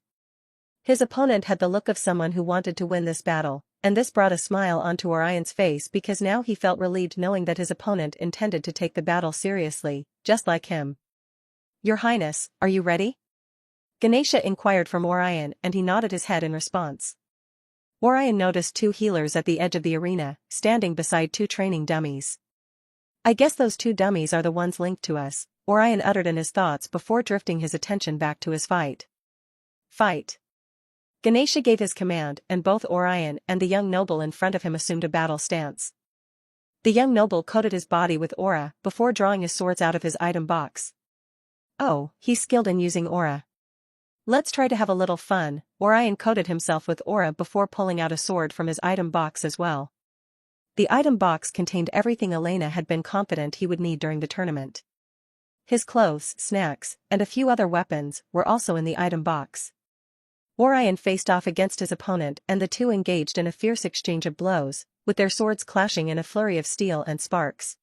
His opponent had the look of someone who wanted to win this battle, and this brought a smile onto Orion's face because now he felt relieved knowing that his opponent intended to take the battle seriously, just like him. Your Highness, are you ready? Ganesha inquired from Orion and he nodded his head in response. Orion noticed two healers at the edge of the arena, standing beside two training dummies. I guess those two dummies are the ones linked to us, Orion uttered in his thoughts before drifting his attention back to his fight. Fight! Ganesha gave his command and both Orion and the young noble in front of him assumed a battle stance. The young noble coated his body with aura before drawing his swords out of his item box. Oh, he's skilled in using aura. Let's try to have a little fun, Orion coated himself with aura before pulling out a sword from his item box as well. The item box contained everything Elena had been confident he would need during the tournament. His clothes, snacks, and a few other weapons were also in the item box. Orion faced off against his opponent and the two engaged in a fierce exchange of blows, with their swords clashing in a flurry of steel and sparks.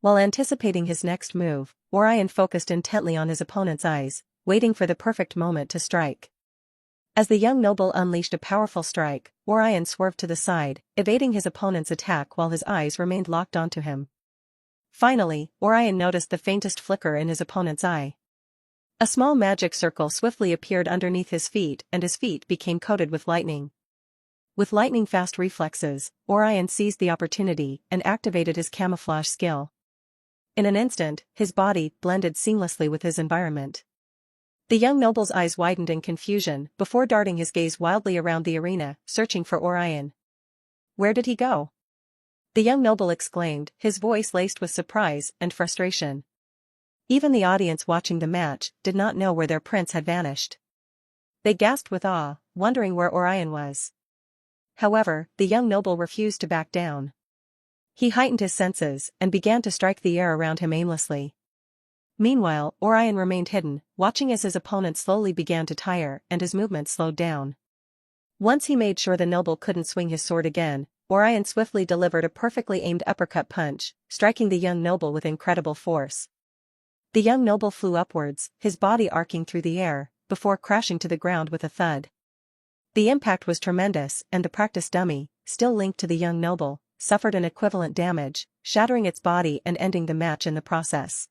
While anticipating his next move, Orion focused intently on his opponent's eyes, waiting for the perfect moment to strike. As the young noble unleashed a powerful strike, Orion swerved to the side, evading his opponent's attack while his eyes remained locked onto him. Finally, Orion noticed the faintest flicker in his opponent's eye. A small magic circle swiftly appeared underneath his feet and his feet became coated with lightning. With lightning-fast reflexes, Orion seized the opportunity and activated his camouflage skill. In an instant, his body blended seamlessly with his environment. The young noble's eyes widened in confusion before darting his gaze wildly around the arena, searching for Orion. Where did he go? The young noble exclaimed, his voice laced with surprise and frustration. Even the audience watching the match did not know where their prince had vanished. They gasped with awe, wondering where Orion was. However, the young noble refused to back down. He heightened his senses and began to strike the air around him aimlessly. Meanwhile, Orion remained hidden, watching as his opponent slowly began to tire and his movement slowed down. Once he made sure the noble couldn't swing his sword again, Orion swiftly delivered a perfectly aimed uppercut punch, striking the young noble with incredible force. The young noble flew upwards, his body arcing through the air, before crashing to the ground with a thud. The impact was tremendous and the practiced dummy, still linked to the young noble, suffered an equivalent damage, shattering its body and ending the match in the process.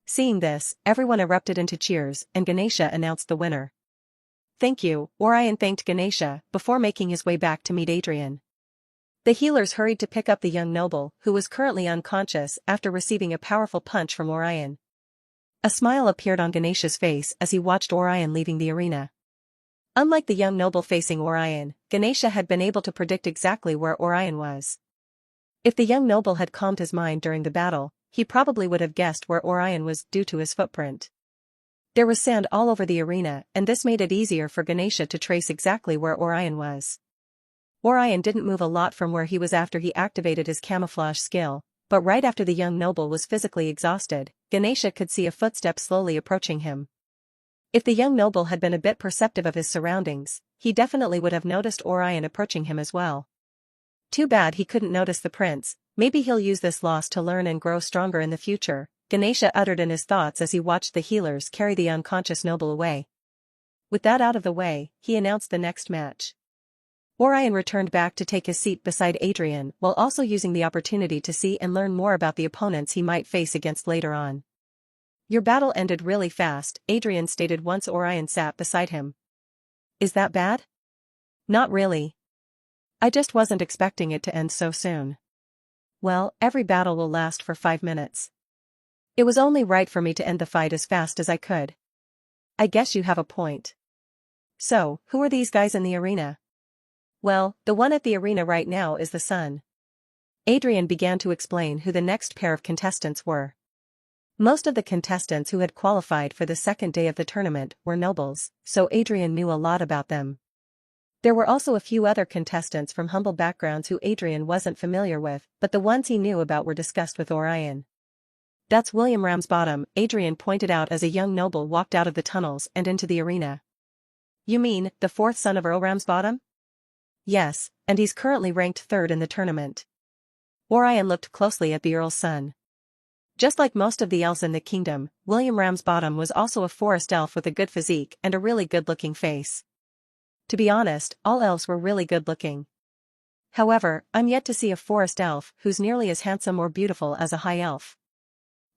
Seeing this, everyone erupted into cheers and Ganesha announced the winner. "Thank you," Orion thanked Ganesha before making his way back to meet Adrian. The healers hurried to pick up the young noble who was currently unconscious after receiving a powerful punch from Orion. A smile appeared on Ganesha's face as he watched Orion leaving the arena. Unlike the young noble facing Orion, Ganesha had been able to predict exactly where Orion was. If the young noble had calmed his mind during the battle, he probably would have guessed where Orion was due to his footprint. There was sand all over the arena and this made it easier for Ganesha to trace exactly where Orion was. Orion didn't move a lot from where he was after he activated his camouflage skill, but right after the young noble was physically exhausted, Ganesha could see a footstep slowly approaching him. If the young noble had been a bit perceptive of his surroundings, he definitely would have noticed Orion approaching him as well. Too bad he couldn't notice the prince. Maybe he'll use this loss to learn and grow stronger in the future, Ganesha uttered in his thoughts as he watched the healers carry the unconscious noble away. With that out of the way, he announced the next match. Orion returned back to take his seat beside Adrian while also using the opportunity to see and learn more about the opponents he might face against later on. "Your battle ended really fast," Adrian stated once Orion sat beside him. "Is that bad?" "Not really. I just wasn't expecting it to end so soon." "Well, every battle will last for 5 minutes. It was only right for me to end the fight as fast as I could." "I guess you have a point. So, who are these guys in the arena?" "Well, the one at the arena right now is the sun." Adrian began to explain who the next pair of contestants were. Most of the contestants who had qualified for the second day of the tournament were nobles, so Adrian knew a lot about them. There were also a few other contestants from humble backgrounds who Adrian wasn't familiar with, but the ones he knew about were discussed with Orion. "That's William Ramsbottom," Adrian pointed out as a young noble walked out of the tunnels and into the arena. "You mean, the fourth son of Earl Ramsbottom?" "Yes, and he's currently ranked third in the tournament." Orion looked closely at the Earl's son. Just like most of the elves in the kingdom, William Ramsbottom was also a forest elf with a good physique and a really good-looking face. To be honest, all elves were really good-looking. However, I'm yet to see a forest elf who's nearly as handsome or beautiful as a high elf.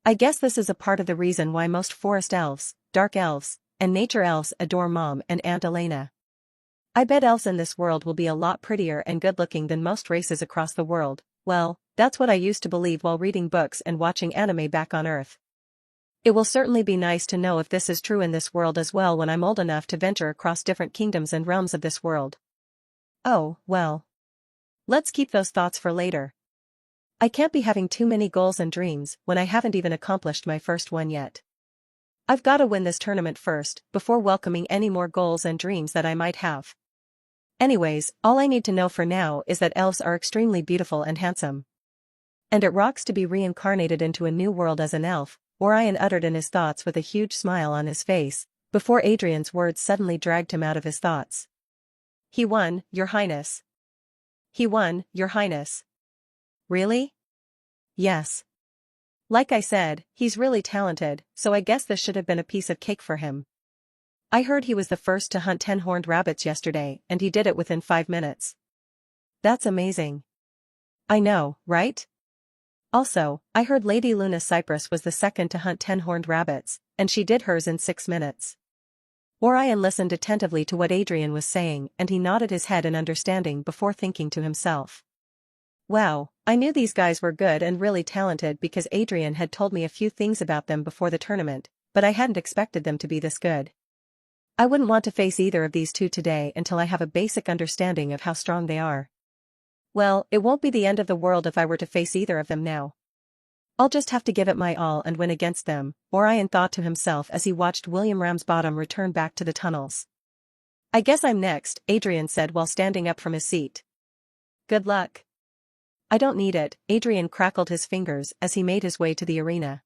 I guess this is a part of the reason why most forest elves, dark elves, and nature elves adore Mom and Aunt Elena. I bet elves in this world will be a lot prettier and good-looking than most races across the world. Well, that's what I used to believe while reading books and watching anime back on Earth. It will certainly be nice to know if this is true in this world as well when I'm old enough to venture across different kingdoms and realms of this world. Oh, well. Let's keep those thoughts for later. I can't be having too many goals and dreams when I haven't even accomplished my first one yet. I've got to win this tournament first before welcoming any more goals and dreams that I might have. Anyways, all I need to know for now is that elves are extremely beautiful and handsome. And it rocks to be reincarnated into a new world as an elf, Orion uttered in his thoughts with a huge smile on his face, before Adrian's words suddenly dragged him out of his thoughts. "He won, Your Highness." "He won, Your Highness." "Really?" "Yes. Like I said, he's really talented, so I guess this should have been a piece of cake for him. I heard he was the first to hunt 10 horned rabbits yesterday and he did it within 5 minutes. That's amazing. I know, right? Also, I heard Lady Luna Cypress was the second to hunt 10 horned rabbits, and she did hers in 6 minutes. Orion listened attentively to what Adrian was saying and he nodded his head in understanding before thinking to himself. Wow, I knew these guys were good and really talented because Adrian had told me a few things about them before the tournament, but I hadn't expected them to be this good. I wouldn't want to face either of these two today until I have a basic understanding of how strong they are. Well, it won't be the end of the world if I were to face either of them now. I'll just have to give it my all and win against them, Orion thought to himself as he watched William Ramsbottom return back to the tunnels. I guess I'm next, Adrian said while standing up from his seat. Good luck. I don't need it, Adrian crackled his fingers as he made his way to the arena.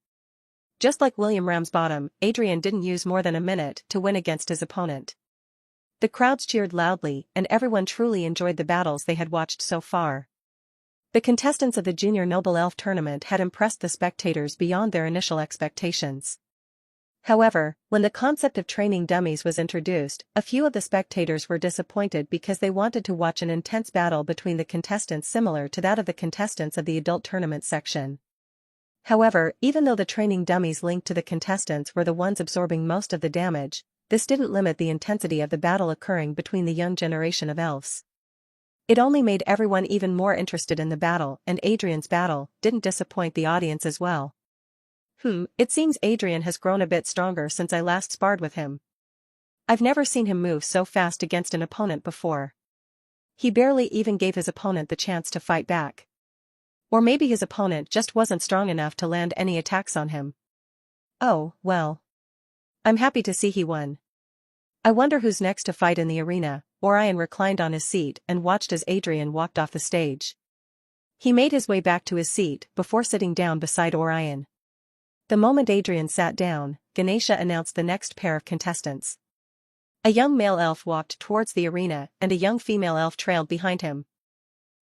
Just like William Ramsbottom, Adrian didn't use more than a minute to win against his opponent. The crowds cheered loudly and everyone truly enjoyed the battles they had watched so far. The contestants of the Junior Noble Elf Tournament had impressed the spectators beyond their initial expectations. However, when the concept of training dummies was introduced, a few of the spectators were disappointed because they wanted to watch an intense battle between the contestants similar to that of the contestants of the adult tournament section. However, even though the training dummies linked to the contestants were the ones absorbing most of the damage, this didn't limit the intensity of the battle occurring between the young generation of elves. It only made everyone even more interested in the battle, and Adrian's battle didn't disappoint the audience as well. It seems Adrian has grown a bit stronger since I last sparred with him. I've never seen him move so fast against an opponent before. He barely even gave his opponent the chance to fight back. Or maybe his opponent just wasn't strong enough to land any attacks on him. Oh, well. I'm happy to see he won. I wonder who's next to fight in the arena. Orion reclined on his seat and watched as Adrian walked off the stage. He made his way back to his seat before sitting down beside Orion. The moment Adrian sat down, Ganesha announced the next pair of contestants. A young male elf walked towards the arena and a young female elf trailed behind him.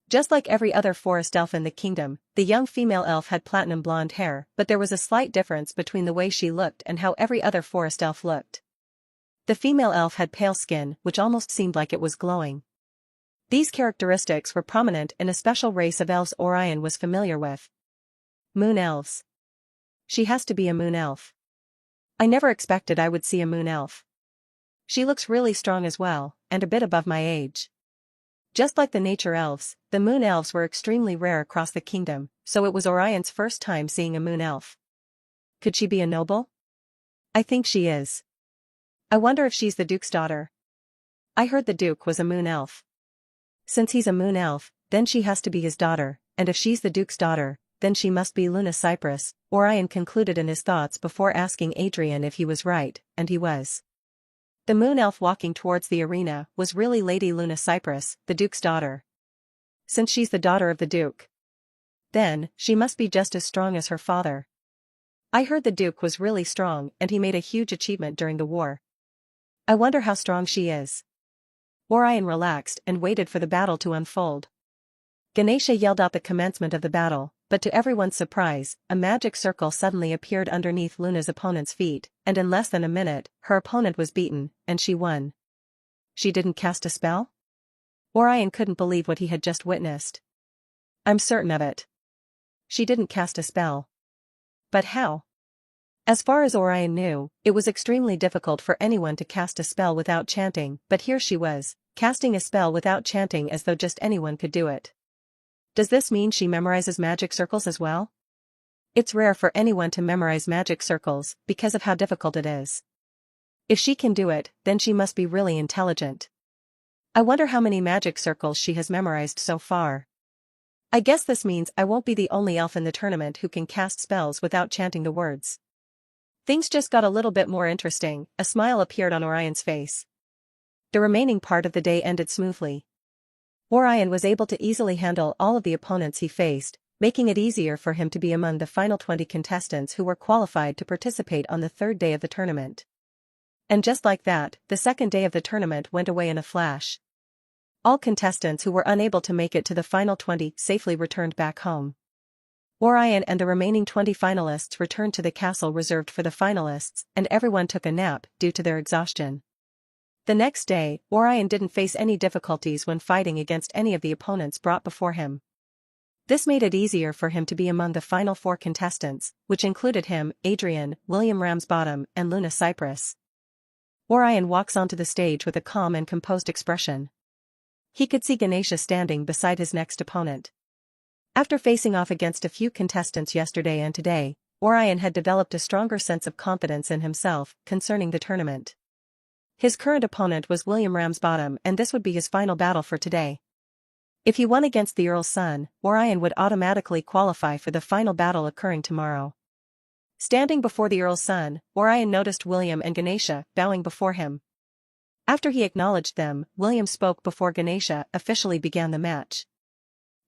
Just like every other forest elf in the kingdom, the young female elf had platinum blonde hair, but there was a slight difference between the way she looked and how every other forest elf looked. The female elf had pale skin, which almost seemed like it was glowing. These characteristics were prominent in a special race of elves Orion was familiar with. Moon elves. She has to be a moon elf. I never expected I would see a moon elf. She looks really strong as well, and a bit above my age. Just like the nature elves, the moon elves were extremely rare across the kingdom, so it was Orion's first time seeing a moon elf. Could she be a noble? I think she is. I wonder if she's the Duke's daughter. I heard the Duke was a moon elf. Since he's a moon elf, then she has to be his daughter, and if she's the Duke's daughter, then she must be Luna Cypress, Orion concluded in his thoughts before asking Adrian if he was right, and he was. The moon elf walking towards the arena was really Lady Luna Cypress, the Duke's daughter. Since she's the daughter of the Duke, then she must be just as strong as her father. I heard the Duke was really strong and he made a huge achievement during the war. I wonder how strong she is. Orion relaxed and waited for the battle to unfold. Ganesha yelled out the commencement of the battle, but to everyone's surprise, a magic circle suddenly appeared underneath Luna's opponent's feet, and in less than a minute, her opponent was beaten, and she won. She didn't cast a spell? Orion couldn't believe what he had just witnessed. I'm certain of it. She didn't cast a spell. But how? As far as Orion knew, it was extremely difficult for anyone to cast a spell without chanting, but here she was, casting a spell without chanting as though just anyone could do it. Does this mean she memorizes magic circles as well? It's rare for anyone to memorize magic circles because of how difficult it is. If she can do it, then she must be really intelligent. I wonder how many magic circles she has memorized so far. I guess this means I won't be the only elf in the tournament who can cast spells without chanting the words. Things just got a little bit more interesting. A smile appeared on Orion's face. The remaining part of the day ended smoothly. Orion was able to easily handle all of the opponents he faced, making it easier for him to be among the final 20 contestants who were qualified to participate on the third day of the tournament. And just like that, the second day of the tournament went away in a flash. All contestants who were unable to make it to the final 20 safely returned back home. Orion and the remaining 20 finalists returned to the castle reserved for the finalists, and everyone took a nap due to their exhaustion. The next day, Orion didn't face any difficulties when fighting against any of the opponents brought before him. This made it easier for him to be among the final 4 contestants, which included him, Adrian, William Ramsbottom, and Luna Cypress. Orion walks onto the stage with a calm and composed expression. He could see Ganesha standing beside his next opponent. After facing off against a few contestants yesterday and today, Orion had developed a stronger sense of confidence in himself concerning the tournament. His current opponent was William Ramsbottom, and this would be his final battle for today. If he won against the Earl's son, Orion would automatically qualify for the final battle occurring tomorrow. Standing before the Earl's son, Orion noticed William and Ganesha bowing before him. After he acknowledged them, William spoke before Ganesha officially began the match.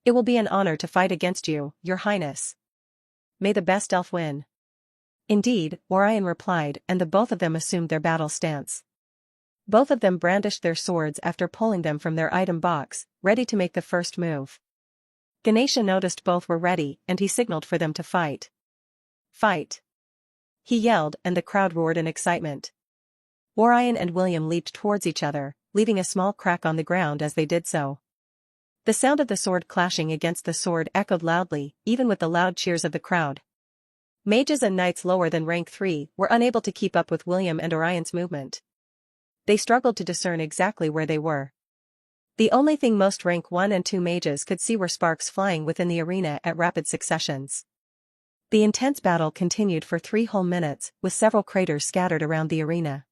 It will be an honor to fight against you, Your Highness. May the best elf win. Indeed, Orion replied, and the both of them assumed their battle stance. Both of them brandished their swords after pulling them from their item box, ready to make the first move. Ganesha noticed both were ready and he signaled for them to fight. Fight. he yelled, and the crowd roared in excitement. Orion and William leaped towards each other, leaving a small crack on the ground as they did so. The sound of the sword clashing against the sword echoed loudly, even with the loud cheers of the crowd. Mages and knights lower than rank 3 were unable to keep up with William and Orion's movement. They struggled to discern exactly where they were. The only thing most rank 1 and 2 mages could see were sparks flying within the arena at rapid successions. The intense battle continued for 3 whole minutes, with several craters scattered around the arena.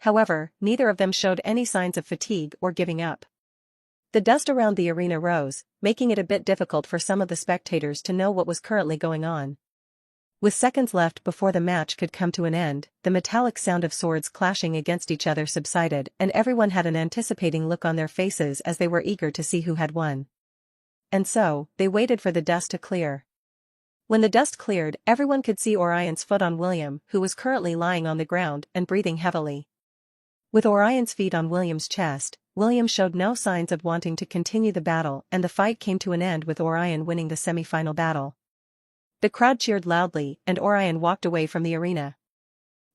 However, neither of them showed any signs of fatigue or giving up. The dust around the arena rose, making it a bit difficult for some of the spectators to know what was currently going on. With seconds left before the match could come to an end, the metallic sound of swords clashing against each other subsided, and everyone had an anticipating look on their faces as they were eager to see who had won. And so, they waited for the dust to clear. When the dust cleared, everyone could see Orion's foot on William, who was currently lying on the ground and breathing heavily. With Orion's feet on William's chest, William showed no signs of wanting to continue the battle, and the fight came to an end with Orion winning the semi-final battle. The crowd cheered loudly, and Orion walked away from the arena.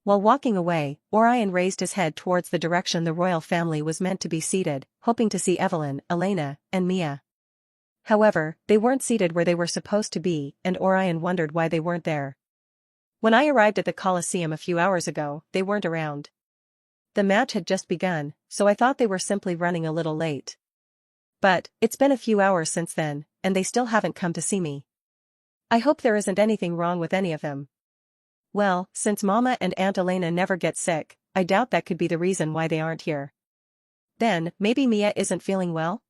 While walking away, Orion raised his head towards the direction the royal family was meant to be seated, hoping to see Evelyn, Elena, and Mia. However, they weren't seated where they were supposed to be, and Orion wondered why they weren't there. When I arrived at the Colosseum a few hours ago, they weren't around. The match had just begun, so I thought they were simply running a little late. But, it's been a few hours since then, and they still haven't come to see me. I hope there isn't anything wrong with any of them. Well, since Mama and Aunt Elena never get sick, I doubt that could be the reason why they aren't here. Then, maybe Mia isn't feeling well?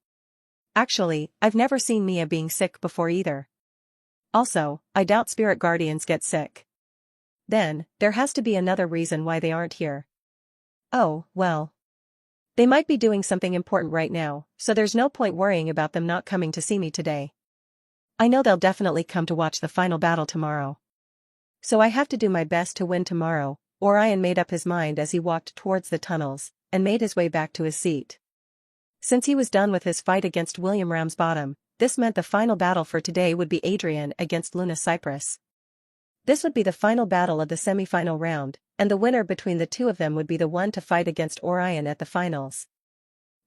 Actually, I've never seen Mia being sick before either. Also, I doubt spirit guardians get sick. Then, there has to be another reason why they aren't here. Oh, well. They might be doing something important right now, so there's no point worrying about them not coming to see me today. I know they'll definitely come to watch the final battle tomorrow. So I have to do my best to win tomorrow. Orion made up his mind as he walked towards the tunnels, and made his way back to his seat. Since he was done with his fight against William Ramsbottom, this meant the final battle for today would be Adrian against Luna Cypress. This would be the final battle of the semi-final round, and the winner between the two of them would be the one to fight against Orion at the finals.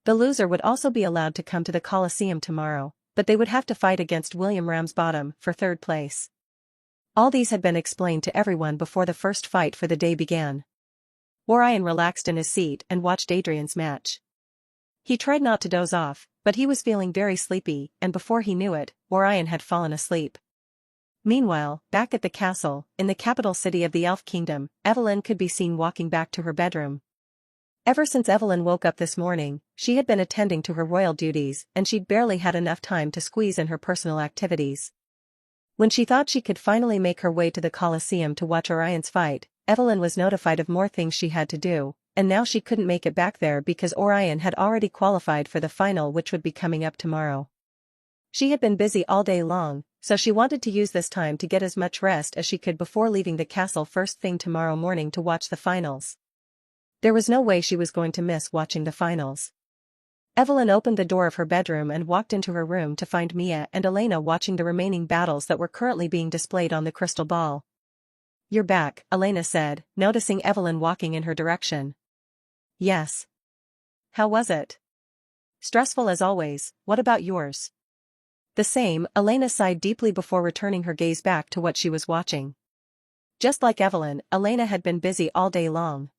The loser would also be allowed to come to the Colosseum tomorrow, but they would have to fight against William Ramsbottom for third place. All these had been explained to everyone before the first fight for the day began. Orion relaxed in his seat and watched Adrian's match. He tried not to doze off, but he was feeling very sleepy, and before he knew it, Orion had fallen asleep. Meanwhile, back at the castle, in the capital city of the Elf Kingdom, Evelyn could be seen walking back to her bedroom. Ever since Evelyn woke up this morning, she had been attending to her royal duties, and she'd barely had enough time to squeeze in her personal activities. When she thought she could finally make her way to the Colosseum to watch Orion's fight, Evelyn was notified of more things she had to do, and now she couldn't make it back there because Orion had already qualified for the final, which would be coming up tomorrow. She had been busy all day long, so she wanted to use this time to get as much rest as she could before leaving the castle first thing tomorrow morning to watch the finals. There was no way she was going to miss watching the finals. Evelyn opened the door of her bedroom and walked into her room to find Mia and Elena watching the remaining battles that were currently being displayed on the crystal ball. "You're back," Elena said, noticing Evelyn walking in her direction. "Yes. How was it?" "Stressful as always. What about yours?" "The same," Elena sighed deeply before returning her gaze back to what she was watching. Just like Evelyn, Elena had been busy all day long.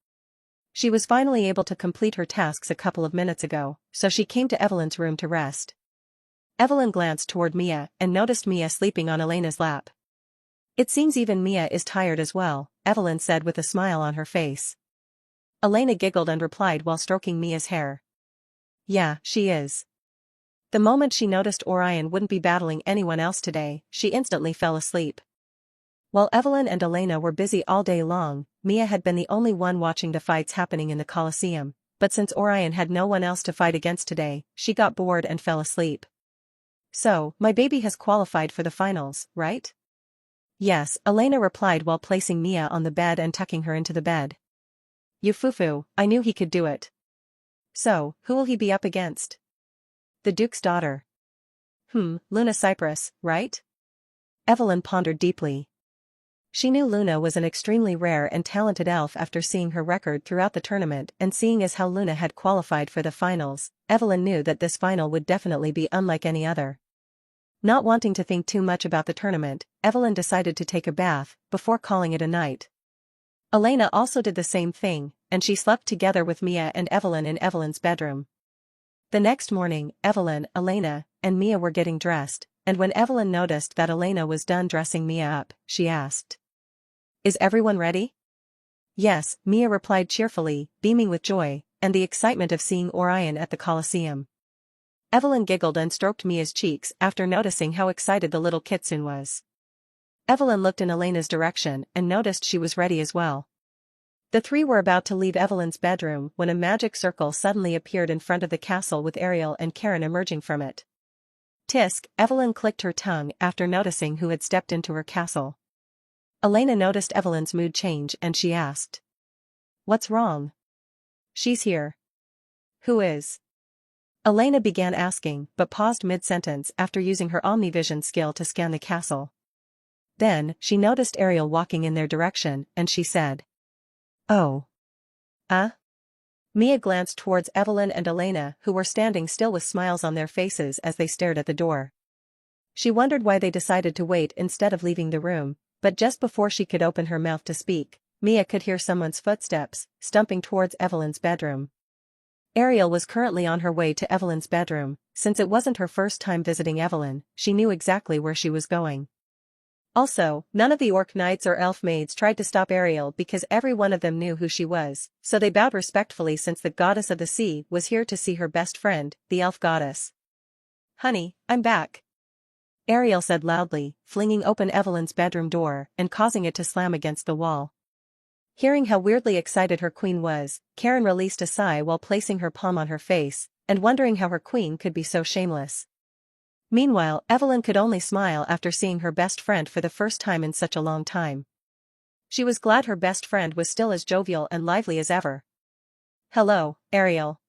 She was finally able to complete her tasks a couple of minutes ago, so she came to Evelyn's room to rest. Evelyn glanced toward Mia and noticed Mia sleeping on Elena's lap. "It seems even Mia is tired as well," Evelyn said with a smile on her face. Elena giggled and replied while stroking Mia's hair. "Yeah, she is." The moment she noticed Orion wouldn't be battling anyone else today, she instantly fell asleep. While Evelyn and Elena were busy all day long, Mia had been the only one watching the fights happening in the Colosseum, but since Orion had no one else to fight against today, she got bored and fell asleep. "So, my baby has qualified for the finals, right?" "Yes," Elena replied while placing Mia on the bed and tucking her into the bed. "You foo-foo, I knew he could do it." "So, who will he be up against?" "The Duke's daughter." Luna Cypress, right?" Evelyn pondered deeply. She knew Luna was an extremely rare and talented elf after seeing her record throughout the tournament and seeing as how Luna had qualified for the finals. Evelyn knew that this final would definitely be unlike any other. Not wanting to think too much about the tournament, Evelyn decided to take a bath before calling it a night. Elena also did the same thing, and she slept together with Mia and Evelyn in Evelyn's bedroom. The next morning, Evelyn, Elena, and Mia were getting dressed, and when Evelyn noticed that Elena was done dressing Mia up, she asked, "Is everyone ready?" "Yes," Mia replied cheerfully, beaming with joy and the excitement of seeing Orion at the Colosseum. Evelyn giggled and stroked Mia's cheeks after noticing how excited the little kitsune was. Evelyn looked in Elena's direction and noticed she was ready as well. The three were about to leave Evelyn's bedroom when a magic circle suddenly appeared in front of the castle with Ariel and Karen emerging from it. Tisk, Evelyn clicked her tongue after noticing who had stepped into her castle. Elena noticed Evelyn's mood change and she asked, "What's wrong?" "She's here." "Who is?" Elena began asking but paused mid-sentence after using her Omnivision skill to scan the castle. Then, she noticed Ariel walking in their direction and she said, "Oh. Mia glanced towards Evelyn and Elena who were standing still with smiles on their faces as they stared at the door. She wondered why they decided to wait instead of leaving the room, but just before she could open her mouth to speak, Mia could hear someone's footsteps, stumping towards Evelyn's bedroom. Ariel was currently on her way to Evelyn's bedroom. Since it wasn't her first time visiting Evelyn, she knew exactly where she was going. Also, none of the orc knights or elf maids tried to stop Ariel because every one of them knew who she was, so they bowed respectfully since the goddess of the sea was here to see her best friend, the elf goddess. "Honey, I'm back," Ariel said loudly, flinging open Evelyn's bedroom door and causing it to slam against the wall. Hearing how weirdly excited her queen was, Karen released a sigh while placing her palm on her face, and wondering how her queen could be so shameless. Meanwhile, Evelyn could only smile after seeing her best friend for the first time in such a long time. She was glad her best friend was still as jovial and lively as ever. "Hello, Ariel."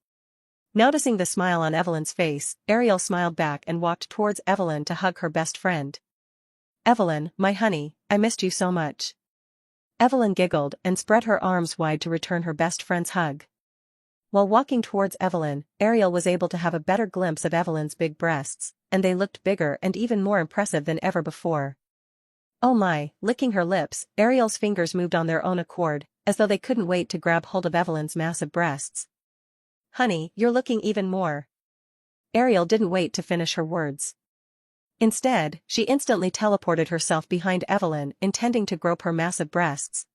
Noticing the smile on Evelyn's face, Ariel smiled back and walked towards Evelyn to hug her best friend. "Evelyn, my honey, I missed you so much." Evelyn giggled and spread her arms wide to return her best friend's hug. While walking towards Evelyn, Ariel was able to have a better glimpse of Evelyn's big breasts, and they looked bigger and even more impressive than ever before. Oh my, licking her lips, Ariel's fingers moved on their own accord, as though they couldn't wait to grab hold of Evelyn's massive breasts. "Honey, you're looking even more." Ariel didn't wait to finish her words. Instead, she instantly teleported herself behind Evelyn, intending to grope her massive breasts.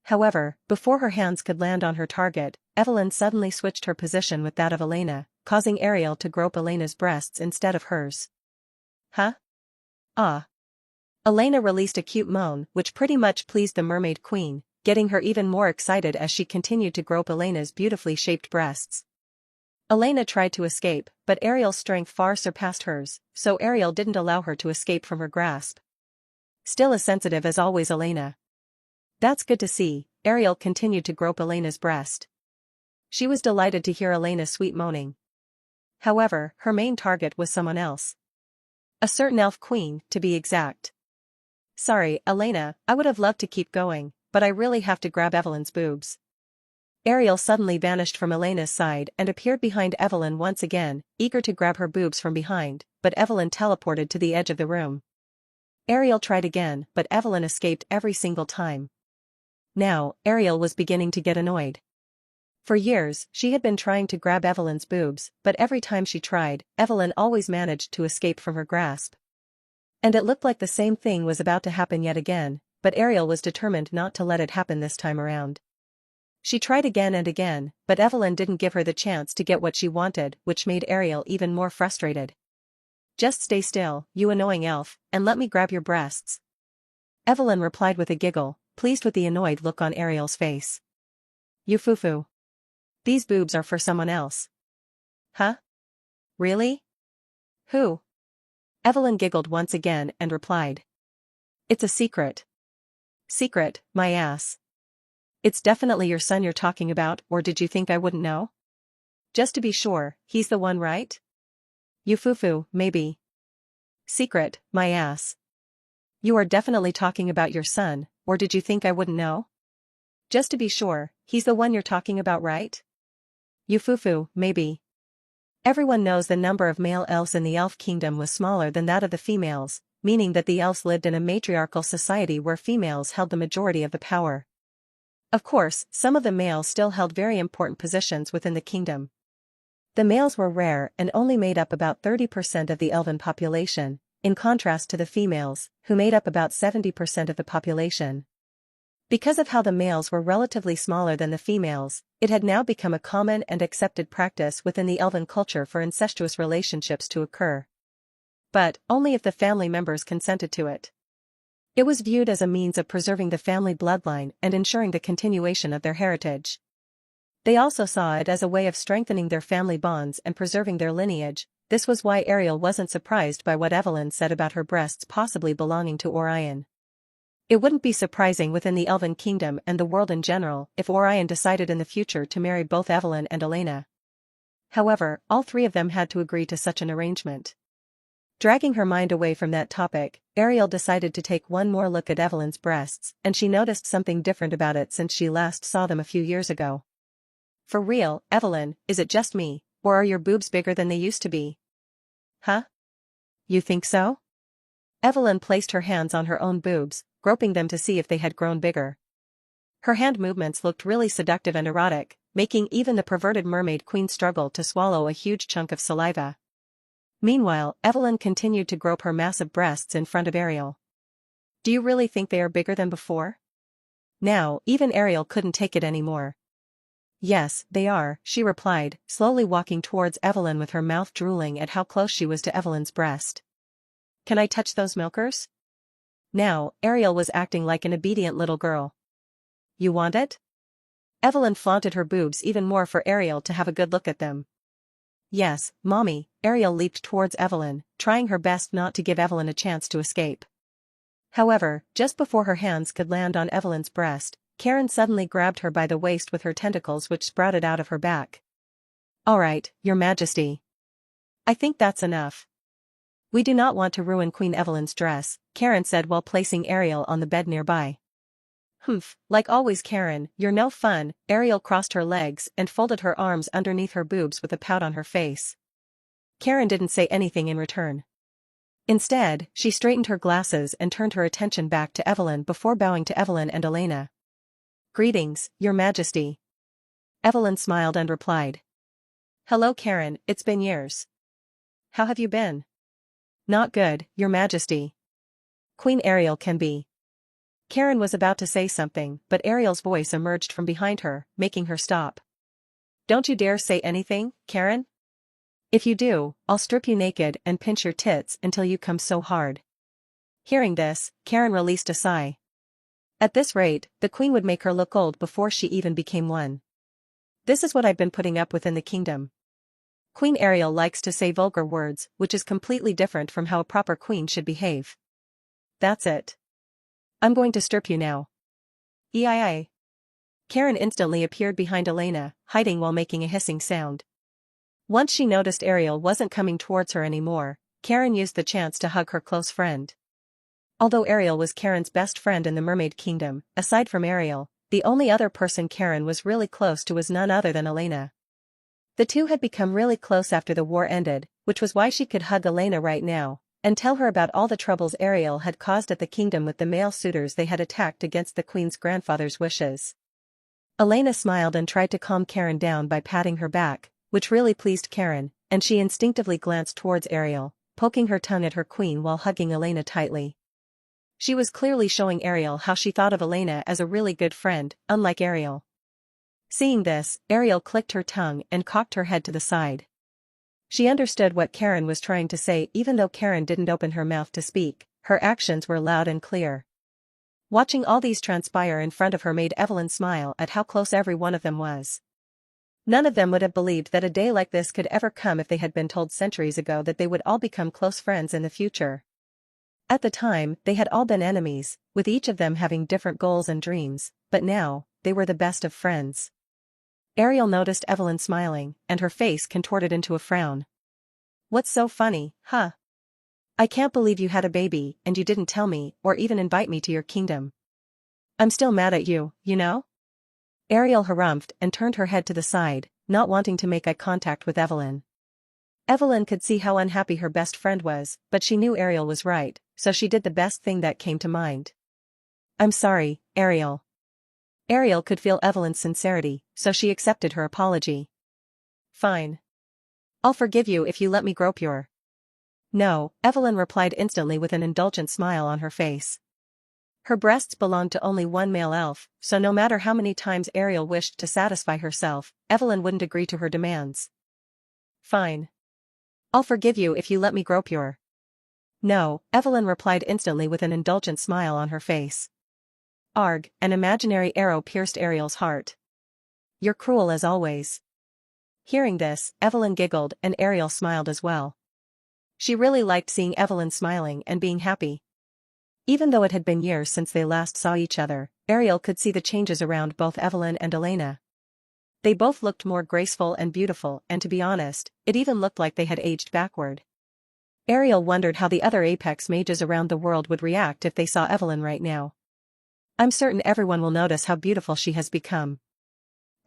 However, before her hands could land on her target, Evelyn suddenly switched her position with that of Elena, causing Ariel to grope Elena's breasts instead of hers. "Huh? Ah." Elena released a cute moan which pretty much pleased the mermaid queen, getting her even more excited as she continued to grope Elena's beautifully shaped breasts. Elena tried to escape, but Ariel's strength far surpassed hers, so Ariel didn't allow her to escape from her grasp. Still as sensitive as always, Elena. "That's good to see," Ariel continued to grope Elena's breast. She was delighted to hear Elena's sweet moaning. However, her main target was someone else. A certain elf queen, to be exact. "Sorry, Elena, I would have loved to keep going, but I really have to grab Evelyn's boobs." Ariel suddenly vanished from Elena's side and appeared behind Evelyn once again, eager to grab her boobs from behind, but Evelyn teleported to the edge of the room. Ariel tried again, but Evelyn escaped every single time. Now, Ariel was beginning to get annoyed. For years, she had been trying to grab Evelyn's boobs, but every time she tried, Evelyn always managed to escape from her grasp. And it looked like the same thing was about to happen yet again, but Ariel was determined not to let it happen this time around. She tried again and again, but Evelyn didn't give her the chance to get what she wanted, which made Ariel even more frustrated. "Just stay still, you annoying elf, and let me grab your breasts," Evelyn replied with a giggle, pleased with the annoyed look on Ariel's face. "You foo-foo. These boobs are for someone else." "Huh? Really? Who?" Evelyn giggled once again and replied. "It's a secret." "Secret, my ass. It's definitely your son you're talking about, or did you think I wouldn't know? Just to be sure, he's the one, right? You foo-foo, maybe." "Secret, my ass. You are definitely talking about your son, or did you think I wouldn't know? Just to be sure, he's the one you're talking about, right? Yufufu, maybe. Everyone knows the number of male elves in the elf kingdom was smaller than that of the females, meaning that the elves lived in a matriarchal society where females held the majority of the power. Of course, some of the males still held very important positions within the kingdom. The males were rare and only made up about 30% of the elven population, in contrast to the females, who made up about 70% of the population. Because of how the males were relatively smaller than the females, it had now become a common and accepted practice within the elven culture for incestuous relationships to occur. But only if the family members consented to it. It was viewed as a means of preserving the family bloodline and ensuring the continuation of their heritage. They also saw it as a way of strengthening their family bonds and preserving their lineage. This was why Ariel wasn't surprised by what Evelyn said about her breasts possibly belonging to Orion. It wouldn't be surprising within the Elven Kingdom and the world in general if Orion decided in the future to marry both Evelyn and Elena. However, all three of them had to agree to such an arrangement. Dragging her mind away from that topic, Ariel decided to take one more look at Evelyn's breasts, and she noticed something different about it since she last saw them a few years ago. For real, Evelyn, is it just me, or are your boobs bigger than they used to be? Huh? You think so? Evelyn placed her hands on her own boobs, groping them to see if they had grown bigger. Her hand movements looked really seductive and erotic, making even the perverted mermaid queen struggle to swallow a huge chunk of saliva. Meanwhile, Evelyn continued to grope her massive breasts in front of Ariel. Do you really think they are bigger than before? Now, even Ariel couldn't take it anymore. Yes, they are, she replied, slowly walking towards Evelyn with her mouth drooling at how close she was to Evelyn's breast. Can I touch those milkers? Now, Ariel was acting like an obedient little girl. You want it? Evelyn flaunted her boobs even more for Ariel to have a good look at them. Yes, Mommy, Ariel leaped towards Evelyn, trying her best not to give Evelyn a chance to escape. However, just before her hands could land on Evelyn's breast, Karen suddenly grabbed her by the waist with her tentacles which sprouted out of her back. All right, Your Majesty. I think that's enough. We do not want to ruin Queen Evelyn's dress, Karen said while placing Ariel on the bed nearby. Humph, like always Karen, you're no fun. Ariel crossed her legs and folded her arms underneath her boobs with a pout on her face. Karen didn't say anything in return. Instead, she straightened her glasses and turned her attention back to Evelyn before bowing to Evelyn and Elena. Greetings, Your Majesty. Evelyn smiled and replied. Hello Karen, it's been years. How have you been? Not good, Your Majesty. Queen Ariel can be. Karen was about to say something, but Ariel's voice emerged from behind her, making her stop. Don't you dare say anything, Karen? If you do, I'll strip you naked and pinch your tits until you come so hard. Hearing this, Karen released a sigh. At this rate, the queen would make her look old before she even became one. This is what I've been putting up with in the kingdom. Queen Ariel likes to say vulgar words, which is completely different from how a proper queen should behave. That's it. I'm going to strip you now. Ei. Karen instantly appeared behind Elena, hiding while making a hissing sound. Once she noticed Ariel wasn't coming towards her anymore, Karen used the chance to hug her close friend. Although Ariel was Karen's best friend in the Mermaid Kingdom, aside from Ariel, the only other person Karen was really close to was none other than Elena. The two had become really close after the war ended, which was why she could hug Elena right now, and tell her about all the troubles Ariel had caused at the kingdom with the male suitors they had attacked against the queen's grandfather's wishes. Elena smiled and tried to calm Karen down by patting her back, which really pleased Karen, and she instinctively glanced towards Ariel, poking her tongue at her queen while hugging Elena tightly. She was clearly showing Ariel how she thought of Elena as a really good friend, unlike Ariel. Seeing this, Ariel clicked her tongue and cocked her head to the side. She understood what Karen was trying to say even though Karen didn't open her mouth to speak, her actions were loud and clear. Watching all these transpire in front of her made Evelyn smile at how close every one of them was. None of them would have believed that a day like this could ever come if they had been told centuries ago that they would all become close friends in the future. At the time, they had all been enemies, with each of them having different goals and dreams, but now, they were the best of friends. Ariel noticed Evelyn smiling, and her face contorted into a frown. What's so funny, huh? I can't believe you had a baby and you didn't tell me or even invite me to your kingdom. I'm still mad at you, you know? Ariel harumphed and turned her head to the side, not wanting to make eye contact with Evelyn. Evelyn could see how unhappy her best friend was, but she knew Ariel was right, so she did the best thing that came to mind. I'm sorry, Ariel. Ariel could feel Evelyn's sincerity, so she accepted her apology. Fine. I'll forgive you if you let me grope your. No, Evelyn replied instantly with an indulgent smile on her face. Her breasts belonged to only one male elf, so no matter how many times Ariel wished to satisfy herself, Evelyn wouldn't agree to her demands. Fine. I'll forgive you if you let me grope your. No, Evelyn replied instantly with an indulgent smile on her face. Arg, an imaginary arrow pierced Ariel's heart. You're cruel as always. Hearing this, Evelyn giggled and Ariel smiled as well. She really liked seeing Evelyn smiling and being happy. Even though it had been years since they last saw each other, Ariel could see the changes around both Evelyn and Elena. They both looked more graceful and beautiful, and to be honest, it even looked like they had aged backward. Ariel wondered how the other Apex mages around the world would react if they saw Evelyn right now. I'm certain everyone will notice how beautiful she has become.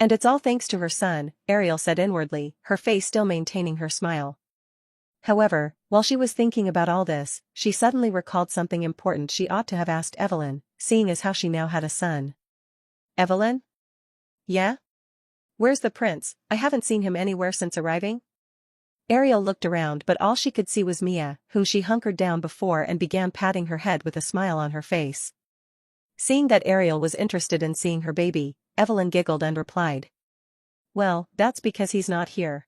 And it's all thanks to her son, Ariel said inwardly, her face still maintaining her smile. However, while she was thinking about all this, she suddenly recalled something important she ought to have asked Evelyn, seeing as how she now had a son. Evelyn? Yeah? Where's the prince? I haven't seen him anywhere since arriving. Ariel looked around but all she could see was Mia, whom she hunkered down before and began patting her head with a smile on her face. Seeing that Ariel was interested in seeing her baby, Evelyn giggled and replied. Well, that's because he's not here.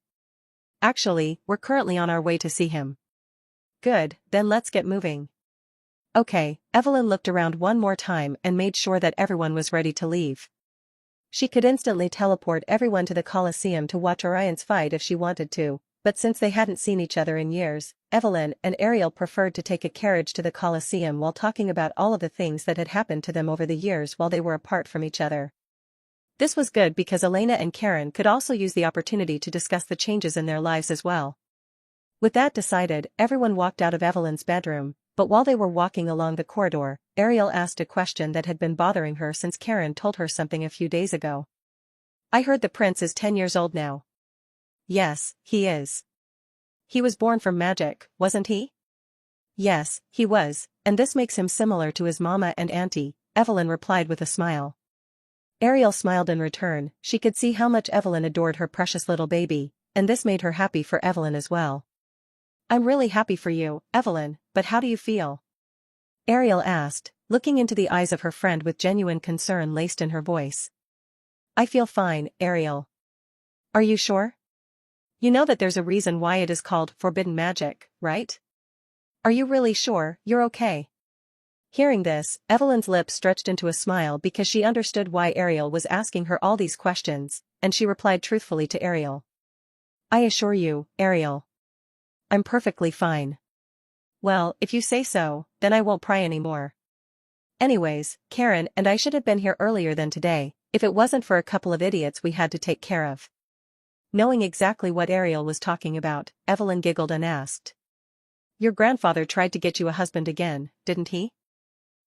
Actually, we're currently on our way to see him. Good, then let's get moving. Okay, Evelyn looked around one more time and made sure that everyone was ready to leave. She could instantly teleport everyone to the Colosseum to watch Orion's fight if she wanted to, but since they hadn't seen each other in years, Evelyn and Ariel preferred to take a carriage to the Colosseum while talking about all of the things that had happened to them over the years while they were apart from each other. This was good because Elena and Karen could also use the opportunity to discuss the changes in their lives as well. With that decided, everyone walked out of Evelyn's bedroom, but while they were walking along the corridor, Ariel asked a question that had been bothering her since Karen told her something a few days ago. I heard the prince is 10 years old now. Yes, he is. He was born from magic, wasn't he? Yes, he was, and this makes him similar to his mama and auntie, Evelyn replied with a smile. Ariel smiled in return, she could see how much Evelyn adored her precious little baby, and this made her happy for Evelyn as well. I'm really happy for you, Evelyn, but how do you feel? Ariel asked, looking into the eyes of her friend with genuine concern laced in her voice. I feel fine, Ariel. Are you sure? You know that there's a reason why it is called forbidden magic, right? Are you really sure you're okay? Hearing this, Evelyn's lips stretched into a smile because she understood why Ariel was asking her all these questions, and she replied truthfully to Ariel. I assure you, Ariel. I'm perfectly fine. Well, if you say so, then I won't pry anymore. Anyways, Karen and I should have been here earlier than today, if it wasn't for a couple of idiots we had to take care of. Knowing exactly what Ariel was talking about, Evelyn giggled and asked. Your grandfather tried to get you a husband again, didn't he?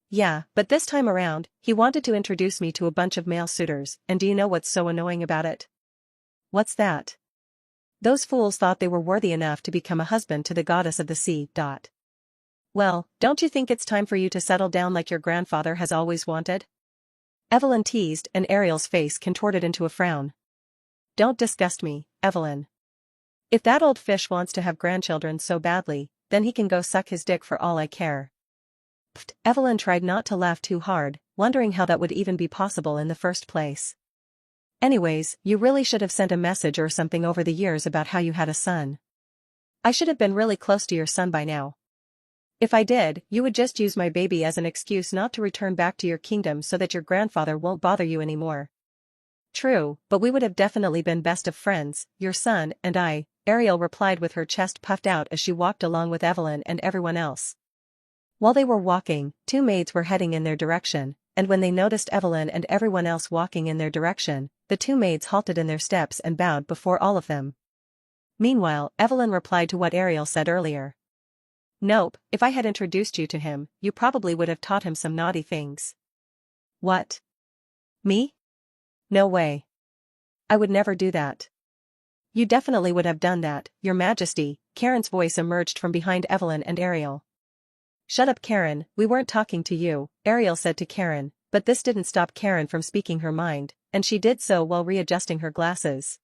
Yeah, but this time around, he wanted to introduce me to a bunch of male suitors, and do you know what's so annoying about it? What's that? Those fools thought they were worthy enough to become a husband to the goddess of the sea. Well, don't you think it's time for you to settle down like your grandfather has always wanted? Evelyn teased and Ariel's face contorted into a frown. Don't disgust me, Evelyn. If that old fish wants to have grandchildren so badly, then he can go suck his dick for all I care. Pfft, Evelyn tried not to laugh too hard, wondering how that would even be possible in the first place. Anyways, you really should have sent a message or something over the years about how you had a son. I should have been really close to your son by now. If I did, you would just use my baby as an excuse not to return back to your kingdom so that your grandfather won't bother you anymore. True, but we would have definitely been best of friends, your son and I, Ariel replied with her chest puffed out as she walked along with Evelyn and everyone else. While they were walking, two maids were heading in their direction, and when they noticed Evelyn and everyone else walking in their direction, the two maids halted in their steps and bowed before all of them. Meanwhile, Evelyn replied to what Ariel said earlier. Nope, if I had introduced you to him, you probably would have taught him some naughty things. What? Me? No way. I would never do that. You definitely would have done that, Your Majesty. Karen's voice emerged from behind Evelyn and Ariel. Shut up, Karen, we weren't talking to you, Ariel said to Karen, but this didn't stop Karen from speaking her mind, and she did so while readjusting her glasses.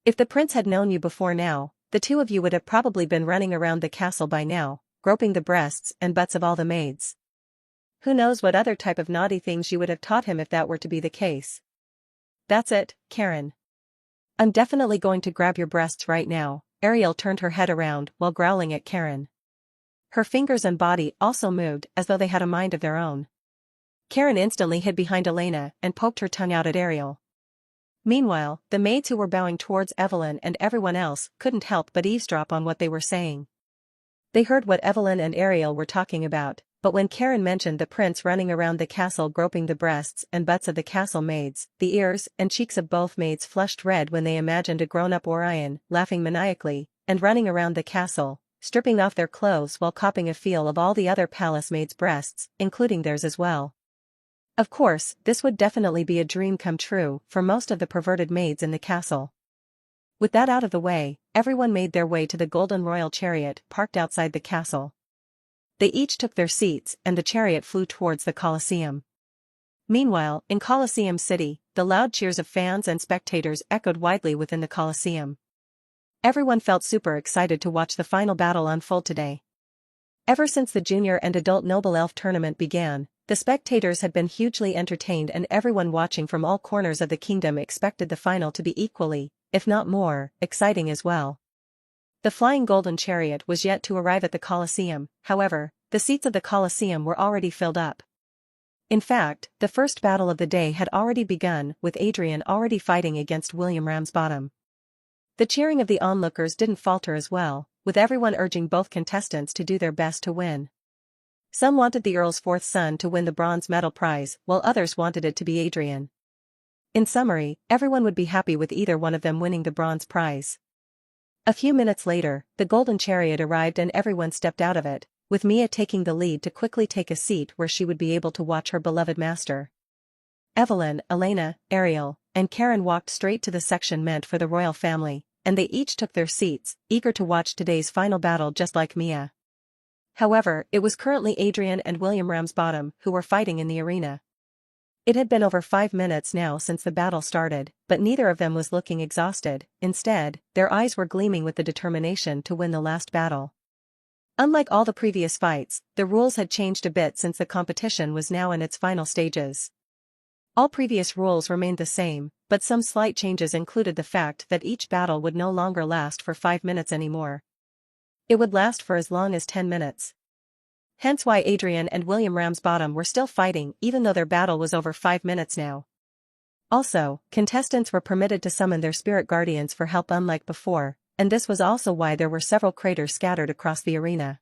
If the prince had known you before now, the two of you would have probably been running around the castle by now, groping the breasts and butts of all the maids. Who knows what other type of naughty things you would have taught him if that were to be the case. That's it, Karen. I'm definitely going to grab your breasts right now. Ariel turned her head around while growling at Karen. Her fingers and body also moved as though they had a mind of their own. Karen instantly hid behind Elena and poked her tongue out at Ariel. Meanwhile, the maids who were bowing towards Evelyn and everyone else couldn't help but eavesdrop on what they were saying. They heard what Evelyn and Ariel were talking about, but when Karen mentioned the prince running around the castle groping the breasts and butts of the castle maids, the ears and cheeks of both maids flushed red when they imagined a grown-up Orion laughing maniacally and running around the castle, stripping off their clothes while copping a feel of all the other palace maids' breasts, including theirs as well. Of course, this would definitely be a dream come true for most of the perverted maids in the castle. With that out of the way, everyone made their way to the golden royal chariot parked outside the castle. They each took their seats and the chariot flew towards the Colosseum. Meanwhile, in Colosseum City, the loud cheers of fans and spectators echoed widely within the Colosseum. Everyone felt super excited to watch the final battle unfold today. Ever since the junior and adult Noble Elf tournament began, the spectators had been hugely entertained and everyone watching from all corners of the kingdom expected the final to be equally, if not more, exciting as well. The flying golden chariot was yet to arrive at the Colosseum, however, the seats of the Colosseum were already filled up. In fact, the first battle of the day had already begun with Adrian already fighting against William Ramsbottom. The cheering of the onlookers didn't falter as well, with everyone urging both contestants to do their best to win. Some wanted the Earl's fourth son to win the bronze medal prize while others wanted it to be Adrian. In summary, everyone would be happy with either one of them winning the bronze prize. A few minutes later, the golden chariot arrived and everyone stepped out of it, with Mia taking the lead to quickly take a seat where she would be able to watch her beloved master. Evelyn, Elena, Ariel, and Karen walked straight to the section meant for the royal family, and they each took their seats, eager to watch today's final battle just like Mia. However, it was currently Adrian and William Ramsbottom who were fighting in the arena. It had been over 5 minutes now since the battle started, but neither of them was looking exhausted. Instead, their eyes were gleaming with the determination to win the last battle. Unlike all the previous fights, the rules had changed a bit since the competition was now in its final stages. All previous rules remained the same, but some slight changes included the fact that each battle would no longer last for 5 minutes anymore. It would last for as long as 10 minutes. Hence why Adrian and William Ramsbottom were still fighting even though their battle was over 5 minutes now. Also, contestants were permitted to summon their spirit guardians for help unlike before, and this was also why there were several craters scattered across the arena.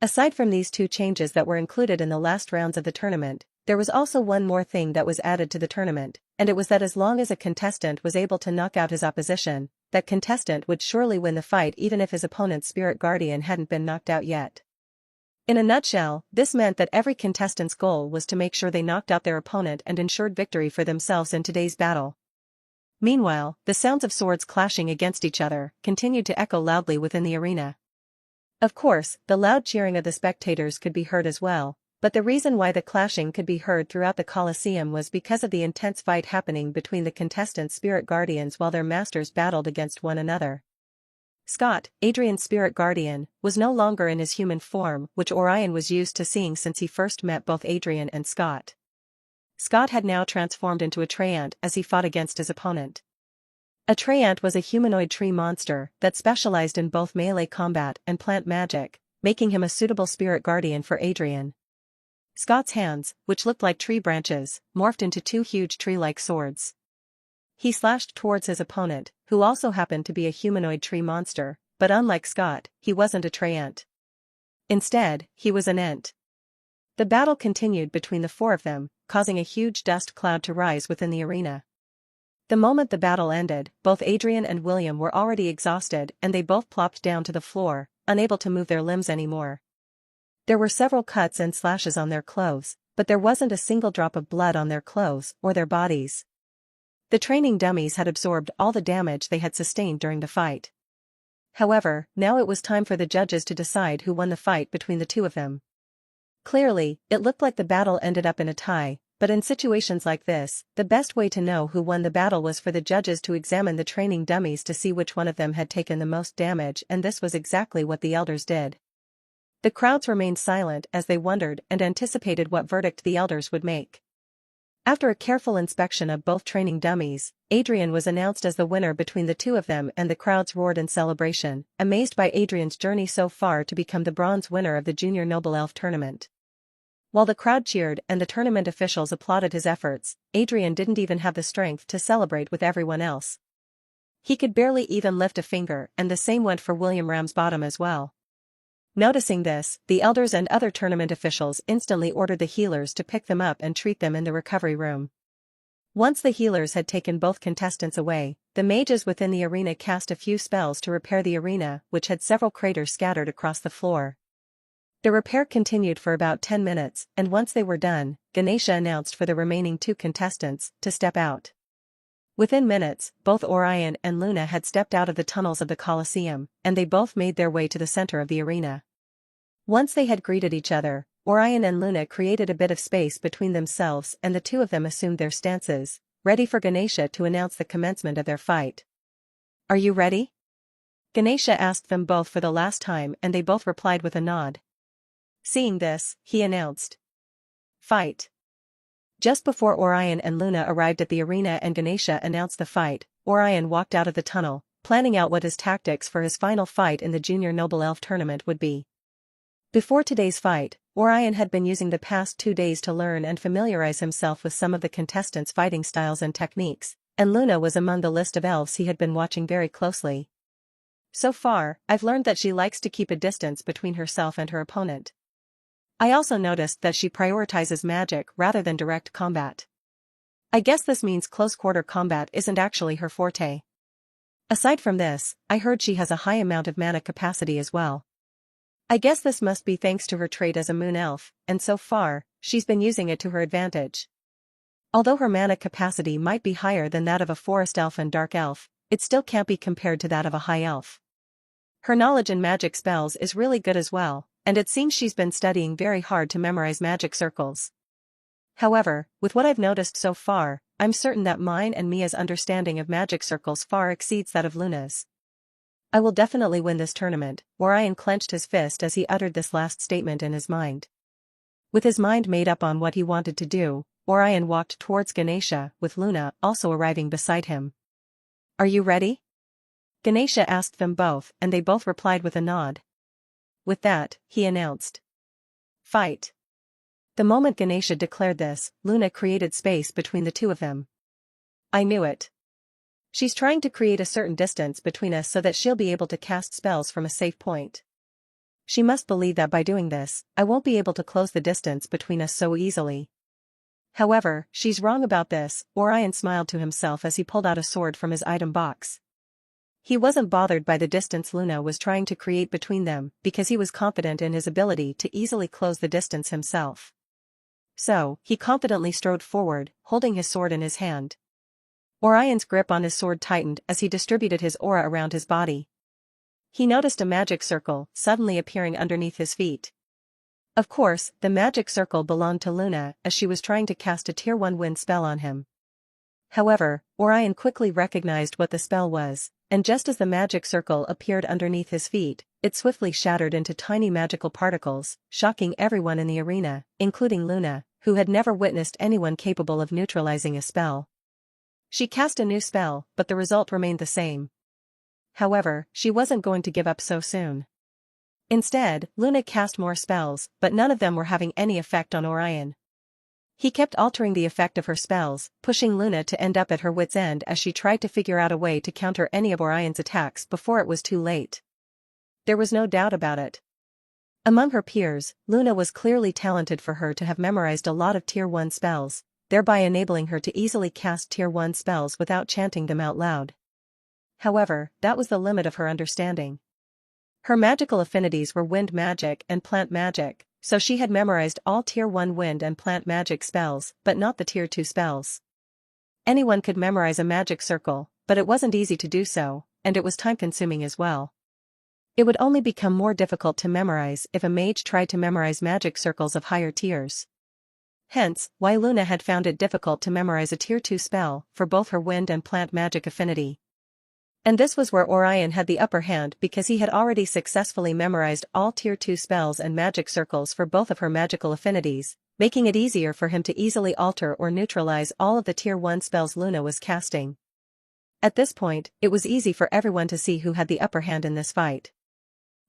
Aside from these two changes that were included in the last rounds of the tournament, there was also one more thing that was added to the tournament, and it was that as long as a contestant was able to knock out his opposition, that contestant would surely win the fight even if his opponent's spirit guardian hadn't been knocked out yet. In a nutshell, this meant that every contestant's goal was to make sure they knocked out their opponent and ensured victory for themselves in today's battle. Meanwhile, the sounds of swords clashing against each other continued to echo loudly within the arena. Of course, the loud cheering of the spectators could be heard as well, but the reason why the clashing could be heard throughout the Colosseum was because of the intense fight happening between the contestants' spirit guardians while their masters battled against one another. Scott, Adrian's spirit guardian, was no longer in his human form, which Orion was used to seeing since he first met both Adrian and Scott. Scott had now transformed into a treant as he fought against his opponent. A treant was a humanoid tree monster that specialized in both melee combat and plant magic, making him a suitable spirit guardian for Adrian. Scott's hands, which looked like tree branches, morphed into two huge tree-like swords. He slashed towards his opponent, who also happened to be a humanoid tree monster, but unlike Scott, he wasn't a treant. Instead, he was an ent. The battle continued between the four of them, causing a huge dust cloud to rise within the arena. The moment the battle ended, both Adrian and William were already exhausted and they both plopped down to the floor, unable to move their limbs anymore. There were several cuts and slashes on their clothes, but there wasn't a single drop of blood on their clothes or their bodies. The training dummies had absorbed all the damage they had sustained during the fight. However, now it was time for the judges to decide who won the fight between the two of them. Clearly, it looked like the battle ended up in a tie, but in situations like this, the best way to know who won the battle was for the judges to examine the training dummies to see which one of them had taken the most damage, and this was exactly what the elders did. The crowds remained silent as they wondered and anticipated what verdict the elders would make. After a careful inspection of both training dummies, Adrian was announced as the winner between the two of them, and the crowds roared in celebration, amazed by Adrian's journey so far to become the bronze winner of the Junior Noble Elf tournament. While the crowd cheered and the tournament officials applauded his efforts, Adrian didn't even have the strength to celebrate with everyone else. He could barely even lift a finger, and the same went for William Ramsbottom as well. Noticing this, the elders and other tournament officials instantly ordered the healers to pick them up and treat them in the recovery room. Once the healers had taken both contestants away, the mages within the arena cast a few spells to repair the arena, which had several craters scattered across the floor. The repair continued for about 10 minutes, and once they were done, Ganesha announced for the remaining 2 contestants to step out. Within minutes, both Orion and Luna had stepped out of the tunnels of the Colosseum, and they both made their way to the center of the arena. Once they had greeted each other, Orion and Luna created a bit of space between themselves, and the two of them assumed their stances, ready for Ganesha to announce the commencement of their fight. "Are you ready?" Ganesha asked them both for the last time, and they both replied with a nod. Seeing this, he announced, "Fight." Just before Orion and Luna arrived at the arena and Ganesha announced the fight, Orion walked out of the tunnel, planning out what his tactics for his final fight in the Junior Noble Elf tournament would be. Before today's fight, Orion had been using the past 2 days to learn and familiarize himself with some of the contestants' fighting styles and techniques, and Luna was among the list of elves he had been watching very closely. "So far, I've learned that she likes to keep a distance between herself and her opponent. I also noticed that she prioritizes magic rather than direct combat. I guess this means close-quarter combat isn't actually her forte. Aside from this, I heard she has a high amount of mana capacity as well. I guess this must be thanks to her trait as a moon elf, and so far, she's been using it to her advantage. Although her mana capacity might be higher than that of a forest elf and dark elf, it still can't be compared to that of a high elf. Her knowledge in magic spells is really good as well, and it seems she's been studying very hard to memorize magic circles. However, with what I've noticed so far, I'm certain that mine and Mia's understanding of magic circles far exceeds that of Luna's. I will definitely win this tournament." Orion clenched his fist as he uttered this last statement in his mind. With his mind made up on what he wanted to do, Orion walked towards Ganesha, with Luna also arriving beside him. "Are you ready?" Ganesha asked them both, and they both replied with a nod. With that, he announced, "Fight." The moment Ganesha declared this, Luna created space between the two of them. "I knew it. She's trying to create a certain distance between us so that she'll be able to cast spells from a safe point. She must believe that by doing this, I won't be able to close the distance between us so easily. However, she's wrong about this." Orion smiled to himself as he pulled out a sword from his item box. He wasn't bothered by the distance Luna was trying to create between them because he was confident in his ability to easily close the distance himself. So, he confidently strode forward, holding his sword in his hand. Orion's grip on his sword tightened as he distributed his aura around his body. He noticed a magic circle suddenly appearing underneath his feet. Of course, the magic circle belonged to Luna as she was trying to cast a Tier 1 wind spell on him. However, Orion quickly recognized what the spell was, and just as the magic circle appeared underneath his feet, it swiftly shattered into tiny magical particles, shocking everyone in the arena, including Luna, who had never witnessed anyone capable of neutralizing a spell. She cast a new spell, but the result remained the same. However, she wasn't going to give up so soon. Instead, Luna cast more spells, but none of them were having any effect on Orion. He kept altering the effect of her spells, pushing Luna to end up at her wit's end as she tried to figure out a way to counter any of Orion's attacks before it was too late. There was no doubt about it. Among her peers, Luna was clearly talented for her to have memorized a lot of Tier 1 spells, thereby enabling her to easily cast Tier 1 spells without chanting them out loud. However, that was the limit of her understanding. Her magical affinities were wind magic and plant magic, so she had memorized all Tier 1 wind and plant magic spells, but not the Tier 2 spells. Anyone could memorize a magic circle, but it wasn't easy to do so, and it was time-consuming as well. It would only become more difficult to memorize if a mage tried to memorize magic circles of higher tiers. Hence, why Luna had found it difficult to memorize a Tier 2 spell for both her wind and plant magic affinity. And this was where Orion had the upper hand because he had already successfully memorized all Tier 2 spells and magic circles for both of her magical affinities, making it easier for him to easily alter or neutralize all of the Tier 1 spells Luna was casting. At this point, it was easy for everyone to see who had the upper hand in this fight.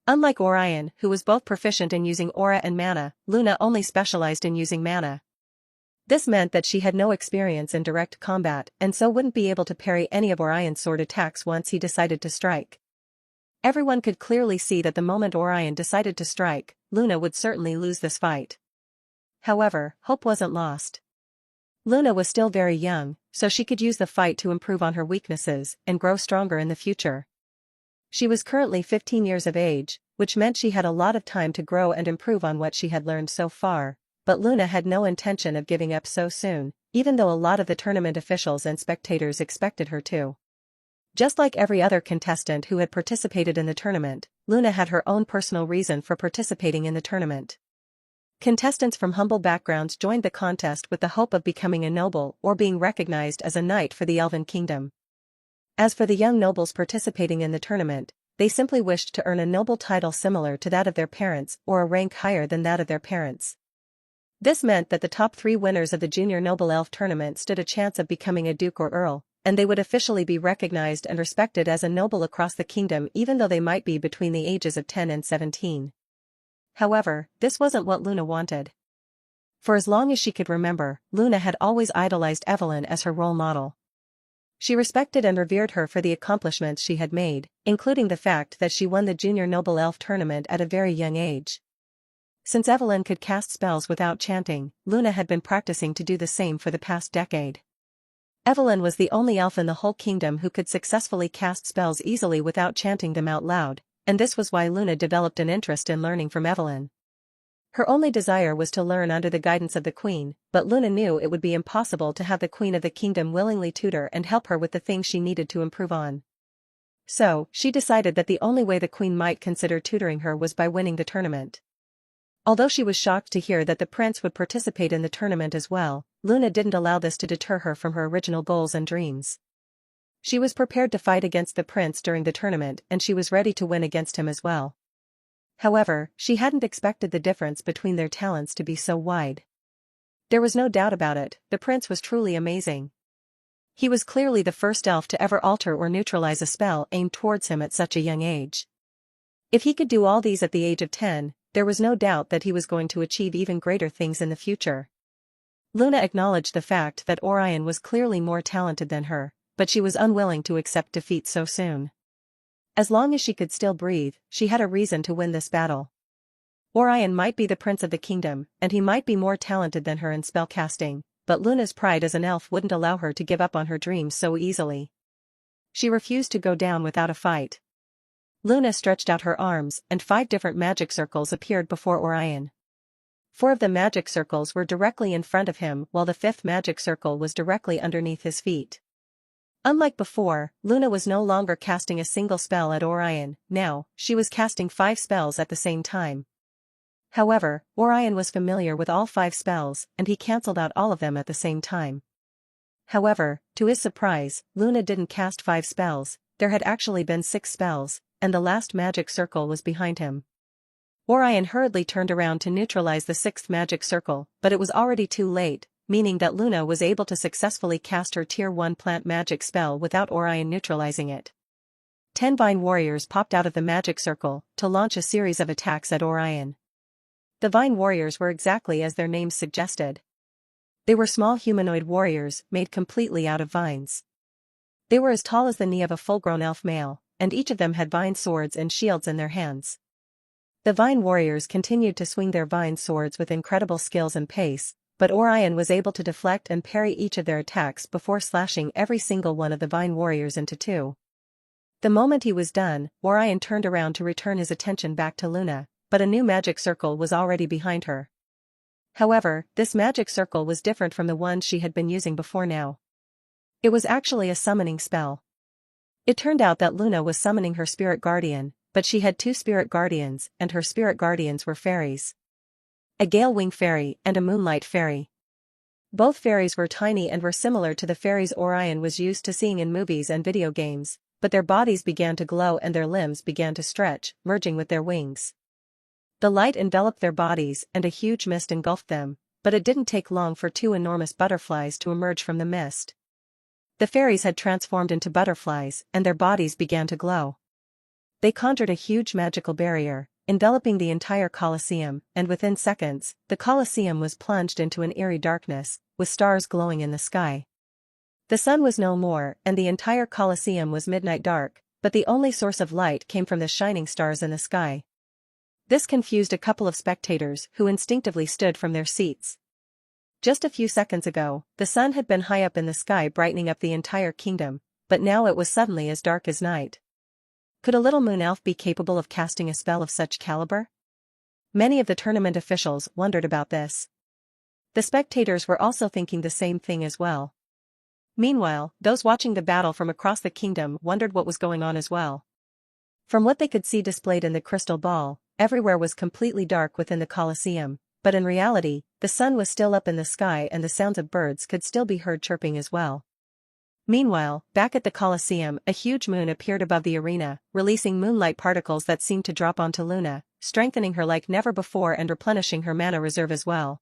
Unlike Orion, who was both proficient in using aura and mana, Luna only specialized in using mana. This meant that she had no experience in direct combat and so wouldn't be able to parry any of Orion's sword attacks once he decided to strike. Everyone could clearly see that the moment Orion decided to strike, Luna would certainly lose this fight. However, hope wasn't lost. Luna was still very young, so she could use the fight to improve on her weaknesses and grow stronger in the future. She was currently 15 years of age, which meant she had a lot of time to grow and improve on what she had learned so far. But Luna had no intention of giving up so soon, even though a lot of the tournament officials and spectators expected her to. Just like every other contestant who had participated in the tournament, Luna had her own personal reason for participating in the tournament. Contestants from humble backgrounds joined the contest with the hope of becoming a noble or being recognized as a knight for the Elven Kingdom. As for the young nobles participating in the tournament, they simply wished to earn a noble title similar to that of their parents or a rank higher than that of their parents. This meant that the top 3 winners of the Junior Noble Elf tournament stood a chance of becoming a duke or earl, and they would officially be recognized and respected as a noble across the kingdom even though they might be between the ages of 10 and 17. However, this wasn't what Luna wanted. For as long as she could remember, Luna had always idolized Evelyn as her role model. She respected and revered her for the accomplishments she had made, including the fact that she won the Junior Noble Elf tournament at a very young age. Since Evelyn could cast spells without chanting, Luna had been practicing to do the same for the past decade. Evelyn was the only elf in the whole kingdom who could successfully cast spells easily without chanting them out loud, and this was why Luna developed an interest in learning from Evelyn. Her only desire was to learn under the guidance of the queen, but Luna knew it would be impossible to have the queen of the kingdom willingly tutor and help her with the things she needed to improve on. So, she decided that the only way the queen might consider tutoring her was by winning the tournament. Although she was shocked to hear that the prince would participate in the tournament as well, Luna didn't allow this to deter her from her original goals and dreams. She was prepared to fight against the prince during the tournament and she was ready to win against him as well. However, she hadn't expected the difference between their talents to be so wide. There was no doubt about it, the prince was truly amazing. He was clearly the first elf to ever alter or neutralize a spell aimed towards him at such a young age. If he could do all these at the age of 10, there was no doubt that he was going to achieve even greater things in the future. Luna acknowledged the fact that Orion was clearly more talented than her, but she was unwilling to accept defeat so soon. As long as she could still breathe, she had a reason to win this battle. Orion might be the prince of the kingdom, and he might be more talented than her in spellcasting, but Luna's pride as an elf wouldn't allow her to give up on her dreams so easily. She refused to go down without a fight. Luna stretched out her arms, and 5 different magic circles appeared before Orion. 4 of the magic circles were directly in front of him while the 5th magic circle was directly underneath his feet. Unlike before, Luna was no longer casting a single spell at Orion, now, she was casting 5 spells at the same time. However, Orion was familiar with all 5 spells, and he cancelled out all of them at the same time. However, to his surprise, Luna didn't cast 5 spells, there had actually been 6 spells, and the last magic circle was behind him. Orion hurriedly turned around to neutralize the 6th magic circle, but it was already too late, meaning that Luna was able to successfully cast her Tier 1 plant magic spell without Orion neutralizing it. 10 vine warriors popped out of the magic circle to launch a series of attacks at Orion. The vine warriors were exactly as their names suggested. They were small humanoid warriors made completely out of vines. They were as tall as the knee of a full-grown elf male, and each of them had vine swords and shields in their hands. The vine warriors continued to swing their vine swords with incredible skills and pace, but Orion was able to deflect and parry each of their attacks before slashing every single one of the vine warriors into 2. The moment he was done, Orion turned around to return his attention back to Luna, but a new magic circle was already behind her. However, this magic circle was different from the ones she had been using before now. It was actually a summoning spell. It turned out that Luna was summoning her spirit guardian, but she had two spirit guardians, and her spirit guardians were fairies. A Gale Wing Fairy and a Moonlight Fairy. Both fairies were tiny and were similar to the fairies Orion was used to seeing in movies and video games, but their bodies began to glow and their limbs began to stretch, merging with their wings. The light enveloped their bodies and a huge mist engulfed them, but it didn't take long for two enormous butterflies to emerge from the mist. The fairies had transformed into butterflies and their bodies began to glow. They conjured a huge magical barrier, enveloping the entire Colosseum, and within seconds, the Colosseum was plunged into an eerie darkness, with stars glowing in the sky. The sun was no more, and the entire Colosseum was midnight dark, but the only source of light came from the shining stars in the sky. This confused a couple of spectators who instinctively stood from their seats. Just a few seconds ago, the sun had been high up in the sky brightening up the entire kingdom, but now it was suddenly as dark as night. Could a little moon elf be capable of casting a spell of such caliber? Many of the tournament officials wondered about this. The spectators were also thinking the same thing as well. Meanwhile, those watching the battle from across the kingdom wondered what was going on as well. From what they could see displayed in the crystal ball, everywhere was completely dark within the Colosseum, but in reality, the sun was still up in the sky and the sounds of birds could still be heard chirping as well. Meanwhile, back at the Colosseum, a huge moon appeared above the arena, releasing moonlight particles that seemed to drop onto Luna, strengthening her like never before and replenishing her mana reserve as well.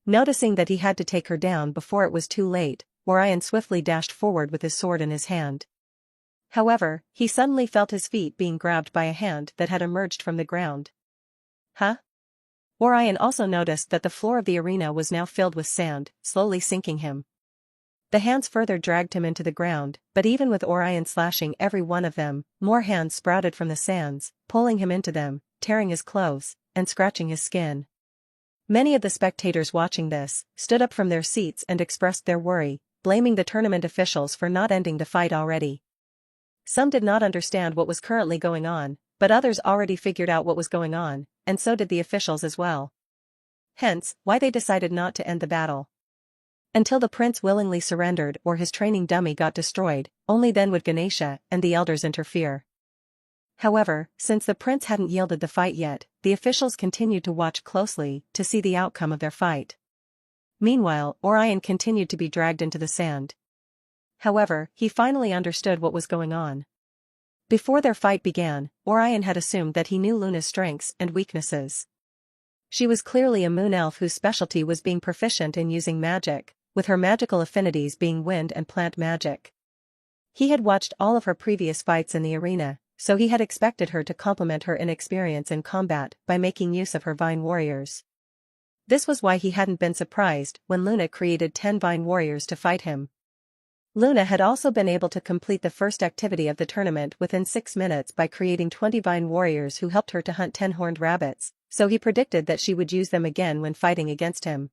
Noticing that he had to take her down before it was too late, Orion swiftly dashed forward with his sword in his hand. However, he suddenly felt his feet being grabbed by a hand that had emerged from the ground. Huh? Orion also noticed that the floor of the arena was now filled with sand, slowly sinking him. The hands further dragged him into the ground, but even with Orion slashing every one of them, more hands sprouted from the sands, pulling him into them, tearing his clothes, and scratching his skin. Many of the spectators watching this stood up from their seats and expressed their worry, blaming the tournament officials for not ending the fight already. Some did not understand what was currently going on, but others already figured out what was going on, and so did the officials as well. Hence, why they decided not to end the battle. Until the prince willingly surrendered or his training dummy got destroyed, only then would Ganesha and the elders interfere. However, since the prince hadn't yielded the fight yet, the officials continued to watch closely to see the outcome of their fight. Meanwhile, Orion continued to be dragged into the sand. However, he finally understood what was going on. Before their fight began, Orion had assumed that he knew Luna's strengths and weaknesses. She was clearly a moon elf whose specialty was being proficient in using magic, with her magical affinities being wind and plant magic. He had watched all of her previous fights in the arena, so he had expected her to complement her inexperience in combat by making use of her Vine Warriors. This was why he hadn't been surprised when Luna created 10 Vine Warriors to fight him. Luna had also been able to complete the first activity of the tournament within 6 minutes by creating 20 Vine Warriors who helped her to hunt 10 horned rabbits, so he predicted that she would use them again when fighting against him.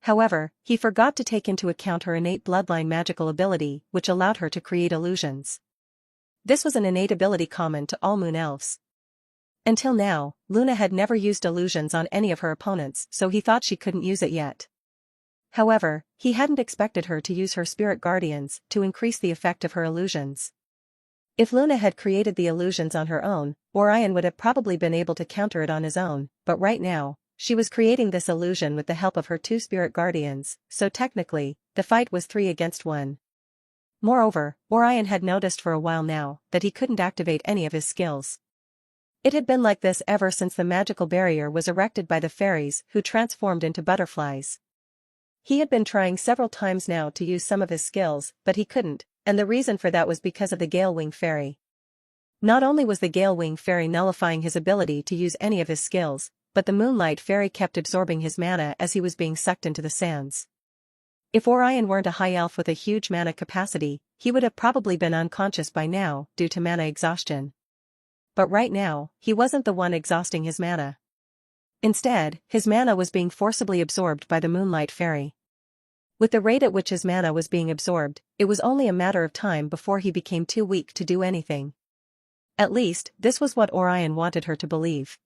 However, he forgot to take into account her innate bloodline magical ability, which allowed her to create illusions. This was an innate ability common to all moon elves. Until now, Luna had never used illusions on any of her opponents, so he thought she couldn't use it yet. However, he hadn't expected her to use her spirit guardians to increase the effect of her illusions. If Luna had created the illusions on her own, Orion would have probably been able to counter it on his own, but right now, she was creating this illusion with the help of her 2 spirit guardians, so technically, the fight was 3 against 1. Moreover, Orion had noticed for a while now that he couldn't activate any of his skills. It had been like this ever since the magical barrier was erected by the fairies who transformed into butterflies. He had been trying several times now to use some of his skills, but he couldn't, and the reason for that was because of the Gale Wing Fairy. Not only was the Gale Wing Fairy nullifying his ability to use any of his skills, but the Moonlight Fairy kept absorbing his mana as he was being sucked into the sands. If Orion weren't a high elf with a huge mana capacity, he would have probably been unconscious by now due to mana exhaustion. But right now, he wasn't the one exhausting his mana. Instead, his mana was being forcibly absorbed by the Moonlight Fairy. With the rate at which his mana was being absorbed, it was only a matter of time before he became too weak to do anything. At least, this was what Orion wanted her to believe.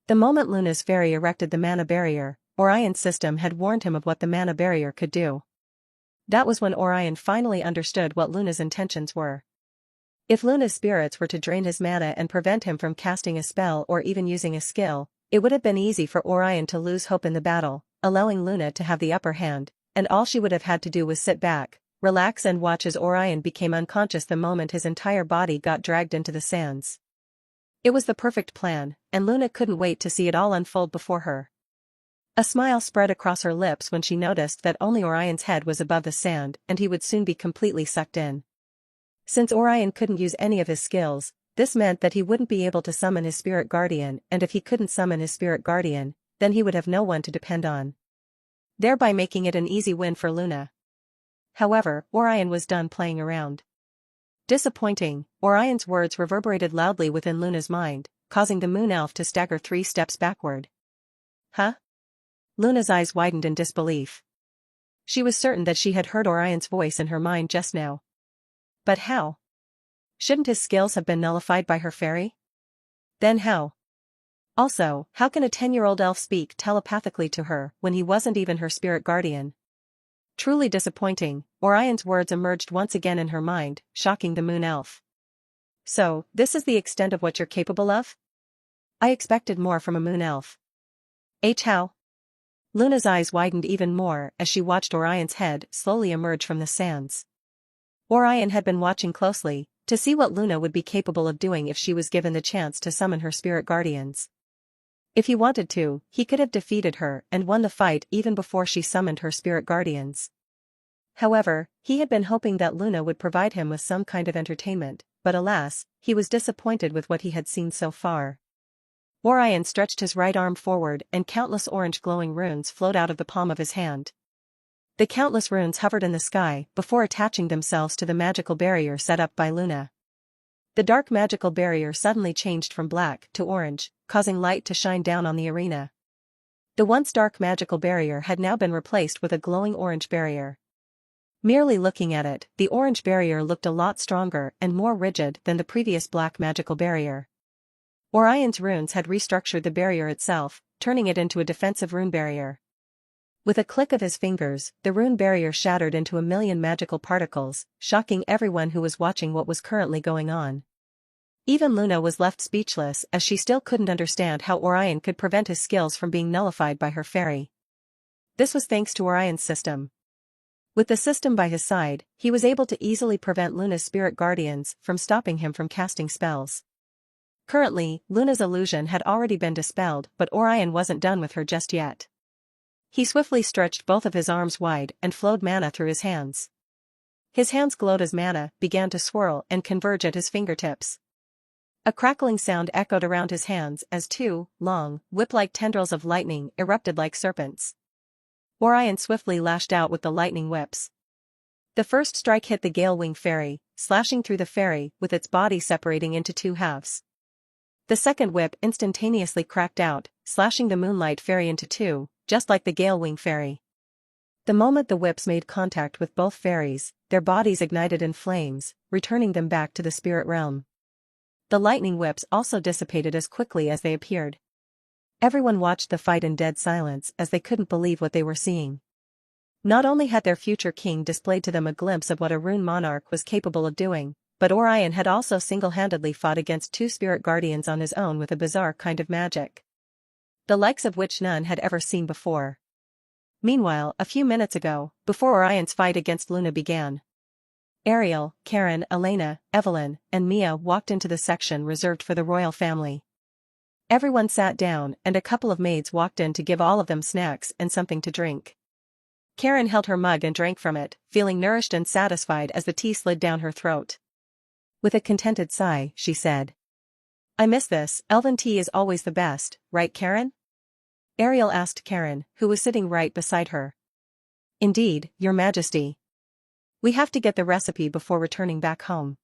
The moment Luna's fairy erected the mana barrier, Orion's system had warned him of what the mana barrier could do. That was when Orion finally understood what Luna's intentions were. If Luna's spirits were to drain his mana and prevent him from casting a spell or even using a skill, it would have been easy for Orion to lose hope in the battle, allowing Luna to have the upper hand, and all she would have had to do was sit back, relax and watch as Orion became unconscious the moment his entire body got dragged into the sands. It was the perfect plan, and Luna couldn't wait to see it all unfold before her. A smile spread across her lips when she noticed that only Orion's head was above the sand and he would soon be completely sucked in. Since Orion couldn't use any of his skills, this meant that he wouldn't be able to summon his spirit guardian, and if he couldn't summon his spirit guardian, then he would have no one to depend on, thereby making it an easy win for Luna. However, Orion was done playing around. Disappointing, Orion's words reverberated loudly within Luna's mind, causing the moon elf to stagger 3 steps backward. Huh? Luna's eyes widened in disbelief. She was certain that she had heard Orion's voice in her mind just now. But how? Shouldn't his skills have been nullified by her fairy? Then how? Also, how can a 10-year-old elf speak telepathically to her when he wasn't even her spirit guardian? Truly disappointing, Orion's words emerged once again in her mind, shocking the moon elf. So, this is the extent of what you're capable of? I expected more from a moon elf. How? Luna's eyes widened even more as she watched Orion's head slowly emerge from the sands. Orion had been watching closely, to see what Luna would be capable of doing if she was given the chance to summon her spirit guardians. If he wanted to, he could have defeated her and won the fight even before she summoned her spirit guardians. However, he had been hoping that Luna would provide him with some kind of entertainment, but alas, he was disappointed with what he had seen so far. Orion stretched his right arm forward and countless orange glowing runes flowed out of the palm of his hand. The countless runes hovered in the sky before attaching themselves to the magical barrier set up by Luna. The dark magical barrier suddenly changed from black to orange, causing light to shine down on the arena. The once dark magical barrier had now been replaced with a glowing orange barrier. Merely looking at it, the orange barrier looked a lot stronger and more rigid than the previous black magical barrier. Orion's runes had restructured the barrier itself, turning it into a defensive rune barrier. With a click of his fingers, the rune barrier shattered into a million magical particles, shocking everyone who was watching what was currently going on. Even Luna was left speechless as she still couldn't understand how Orion could prevent his skills from being nullified by her fairy. This was thanks to Orion's system. With the system by his side, he was able to easily prevent Luna's spirit guardians from stopping him from casting spells. Currently, Luna's illusion had already been dispelled, but Orion wasn't done with her just yet. He swiftly stretched both of his arms wide and flowed mana through his hands. His hands glowed as mana began to swirl and converge at his fingertips. A crackling sound echoed around his hands as 2 long, whip-like tendrils of lightning erupted like serpents. Orion swiftly lashed out with the lightning whips. The first strike hit the Gale-Wing Fairy, slashing through the fairy with its body separating into 2 halves. The second whip instantaneously cracked out, slashing the Moonlight Fairy into 2, just like the Gale-Wing Fairy. The moment the whips made contact with both fairies, their bodies ignited in flames, returning them back to the spirit realm. The lightning whips also dissipated as quickly as they appeared. Everyone watched the fight in dead silence as they couldn't believe what they were seeing. Not only had their future king displayed to them a glimpse of what a rune monarch was capable of doing, but Orion had also single-handedly fought against 2 spirit guardians on his own with a bizarre kind of magic, the likes of which none had ever seen before. Meanwhile, a few minutes ago, before Orion's fight against Luna began, Ariel, Karen, Elena, Evelyn, and Mia walked into the section reserved for the royal family. Everyone sat down and a couple of maids walked in to give all of them snacks and something to drink. Karen held her mug and drank from it, feeling nourished and satisfied as the tea slid down her throat. With a contented sigh, she said, "I miss this, elven tea is always the best, right Karen?" Ariel asked Karen, who was sitting right beside her. "Indeed, Your Majesty. We have to get the recipe before returning back home."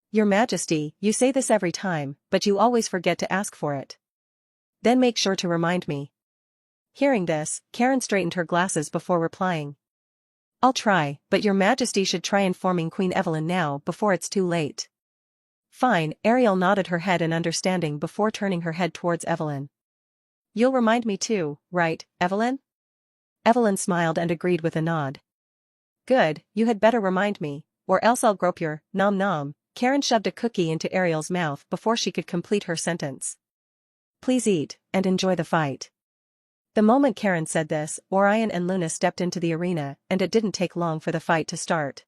"Your Majesty, you say this every time, but you always forget to ask for it. Then make sure to remind me." Hearing this, Karen straightened her glasses before replying. I'll try, but your majesty should try informing Queen Evelyn now before it's too late. Fine, Ariel nodded her head in understanding before turning her head towards Evelyn. You'll remind me too, right, Evelyn? Evelyn smiled and agreed with a nod. Good, you had better remind me, or else I'll grope your nom nom. Karen shoved a cookie into Ariel's mouth before she could complete her sentence. Please eat, and enjoy the fight. The moment Karen said this, Orion and Luna stepped into the arena, and it didn't take long for the fight to start.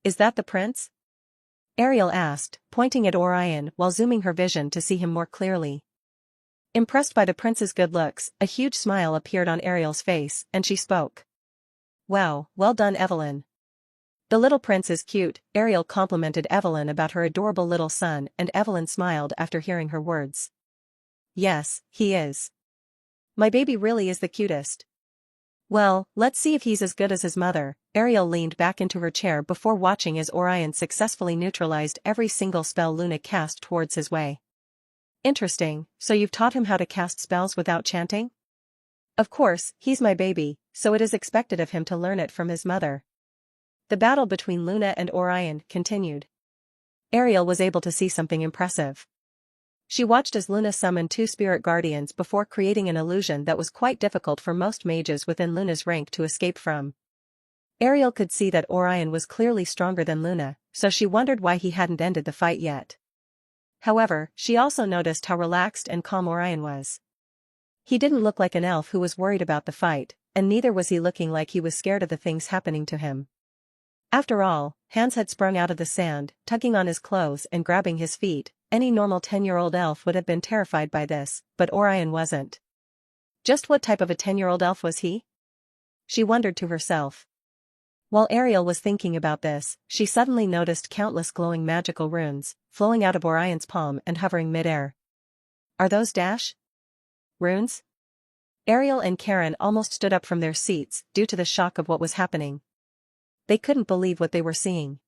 Is that the prince? Ariel asked, pointing at Orion while zooming her vision to see him more clearly. Impressed by the prince's good looks, a huge smile appeared on Ariel's face, and she spoke. Wow, well done, Evelyn. The little prince is cute, Ariel complimented Evelyn about her adorable little son, and Evelyn smiled after hearing her words. Yes, he is. My baby really is the cutest. Well, let's see if he's as good as his mother. Ariel leaned back into her chair before watching as Orion successfully neutralized every single spell Luna cast towards his way. Interesting, so you've taught him how to cast spells without chanting? Of course, he's my baby, so it is expected of him to learn it from his mother. The battle between Luna and Orion continued. Ariel was able to see something impressive. She watched as Luna summoned 2 spirit guardians before creating an illusion that was quite difficult for most mages within Luna's rank to escape from. Ariel could see that Orion was clearly stronger than Luna, so she wondered why he hadn't ended the fight yet. However, she also noticed how relaxed and calm Orion was. He didn't look like an elf who was worried about the fight, and neither was he looking like he was scared of the things happening to him. After all, hands had sprung out of the sand, tugging on his clothes and grabbing his feet. Any normal 10-year-old elf would have been terrified by this, but Orion wasn't. Just what type of a 10-year-old elf was he? She wondered to herself. While Ariel was thinking about this, she suddenly noticed countless glowing magical runes, flowing out of Orion's palm and hovering mid-air. Are those dash runes? Ariel and Karen almost stood up from their seats due to the shock of what was happening. They couldn't believe what they were seeing.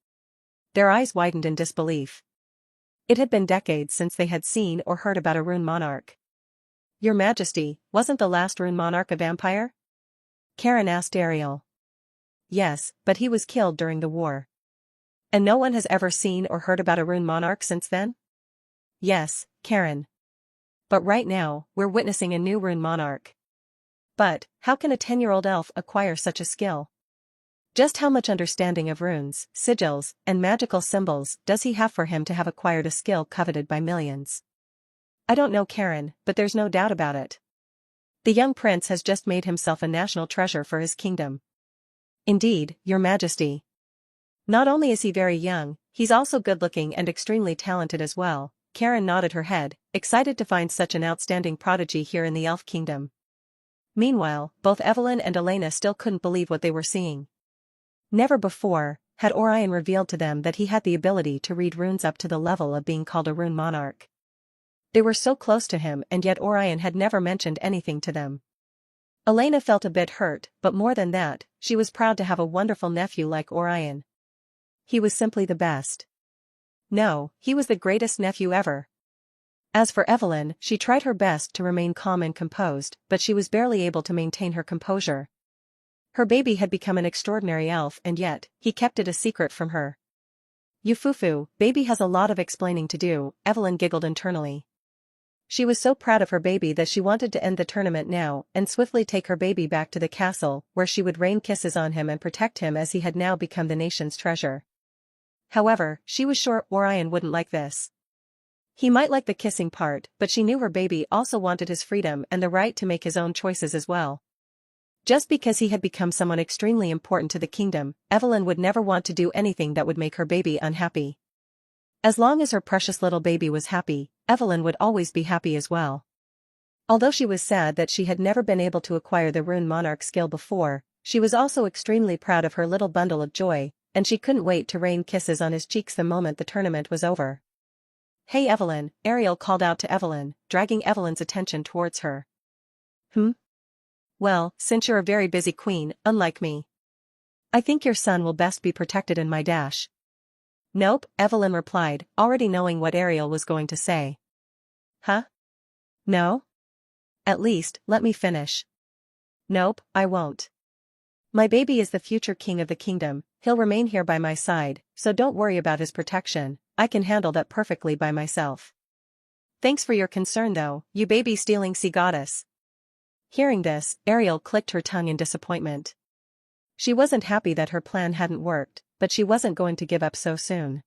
Their eyes widened in disbelief. It had been decades since they had seen or heard about a rune monarch. Your Majesty, wasn't the last rune monarch a vampire? Karen asked Ariel. Yes, but he was killed during the war. And no one has ever seen or heard about a rune monarch since then? Yes, Karen. But right now, we're witnessing a new rune monarch. But, how can a 10-year-old elf acquire such a skill? Just how much understanding of runes, sigils, and magical symbols does he have for him to have acquired a skill coveted by millions? I don't know, Karen, but there's no doubt about it. The young prince has just made himself a national treasure for his kingdom. Indeed, Your Majesty. Not only is he very young, he's also good-looking and extremely talented as well. Karen nodded her head, excited to find such an outstanding prodigy here in the Elf Kingdom. Meanwhile, both Evelyn and Elena still couldn't believe what they were seeing. Never before had Orion revealed to them that he had the ability to read runes up to the level of being called a rune monarch. They were so close to him, and yet Orion had never mentioned anything to them. Elena felt a bit hurt, but more than that, she was proud to have a wonderful nephew like Orion. He was simply the best. No, he was the greatest nephew ever. As for Evelyn, she tried her best to remain calm and composed, but she was barely able to maintain her composure. Her baby had become an extraordinary elf, and yet, he kept it a secret from her. You foo-foo, baby has a lot of explaining to do, Evelyn giggled internally. She was so proud of her baby that she wanted to end the tournament now and swiftly take her baby back to the castle, where she would rain kisses on him and protect him as he had now become the nation's treasure. However, she was sure Orion wouldn't like this. He might like the kissing part, but she knew her baby also wanted his freedom and the right to make his own choices as well. Just because he had become someone extremely important to the kingdom, Evelyn would never want to do anything that would make her baby unhappy. As long as her precious little baby was happy, Evelyn would always be happy as well. Although she was sad that she had never been able to acquire the rune monarch skill before, she was also extremely proud of her little bundle of joy, and she couldn't wait to rain kisses on his cheeks the moment the tournament was over. Hey Evelyn, Ariel called out to Evelyn, dragging Evelyn's attention towards her. Well, since you're a very busy queen, unlike me, I think your son will best be protected in my dash. Nope, Evelyn replied, already knowing what Ariel was going to say. Huh? No? At least, let me finish. Nope, I won't. My baby is the future king of the kingdom, he'll remain here by my side, so don't worry about his protection, I can handle that perfectly by myself. Thanks for your concern though, you baby-stealing sea goddess. Hearing this, Ariel clicked her tongue in disappointment. She wasn't happy that her plan hadn't worked, but she wasn't going to give up so soon.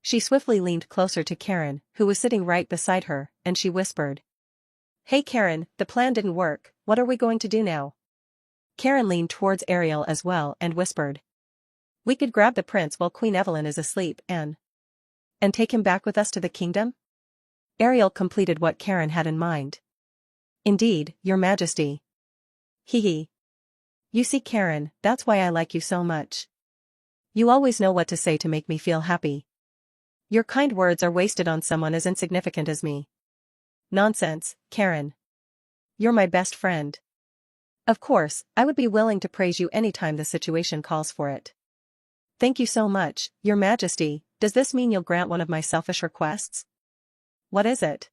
She swiftly leaned closer to Karen, who was sitting right beside her, and she whispered. Hey Karen, the plan didn't work, what are we going to do now? Karen leaned towards Ariel as well and whispered. We could grab the prince while Queen Evelyn is asleep and take him back with us to the kingdom? Ariel completed what Karen had in mind. Indeed, your majesty. Hee hee. You see Karen, that's why I like you so much. You always know what to say to make me feel happy. Your kind words are wasted on someone as insignificant as me. Nonsense, Karen. You're my best friend. Of course, I would be willing to praise you anytime the situation calls for it. Thank you so much, your majesty. Does this mean you'll grant one of my selfish requests? What is it?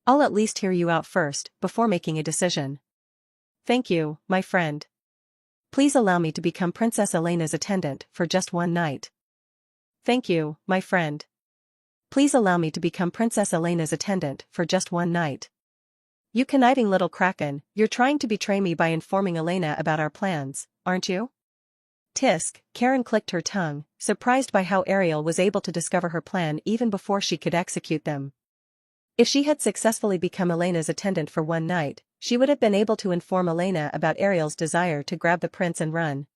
I'll at least hear you out first, before making a decision. Thank you, my friend. Please allow me to become Princess Elena's attendant for just one night. Thank you, my friend. Please allow me to become Princess Elena's attendant for just one night. You conniving little kraken, you're trying to betray me by informing Elena about our plans, aren't you? Tisk, Karen clicked her tongue, surprised by how Ariel was able to discover her plan even before she could execute them. If she had successfully become Elena's attendant for one night, she would have been able to inform Elena about Ariel's desire to grab the prince and run.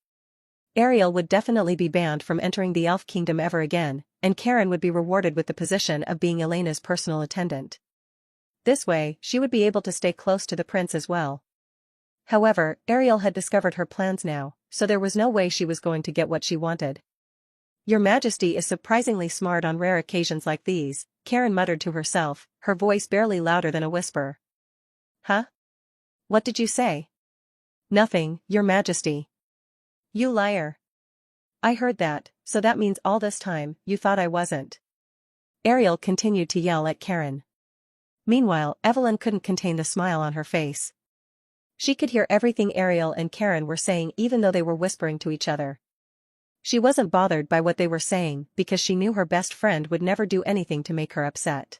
Ariel would definitely be banned from entering the Elf Kingdom ever again, and Karen would be rewarded with the position of being Elena's personal attendant. This way, she would be able to stay close to the prince as well. However, Ariel had discovered her plans now, so there was no way she was going to get what she wanted. Your Majesty is surprisingly smart on rare occasions like these, Karen muttered to herself, her voice barely louder than a whisper. Huh? What did you say? Nothing, Your Majesty. You liar. I heard that, so that means all this time, you thought I wasn't. Ariel continued to yell at Karen. Meanwhile, Evelyn couldn't contain the smile on her face. She could hear everything Ariel and Karen were saying even though they were whispering to each other. She wasn't bothered by what they were saying because she knew her best friend would never do anything to make her upset.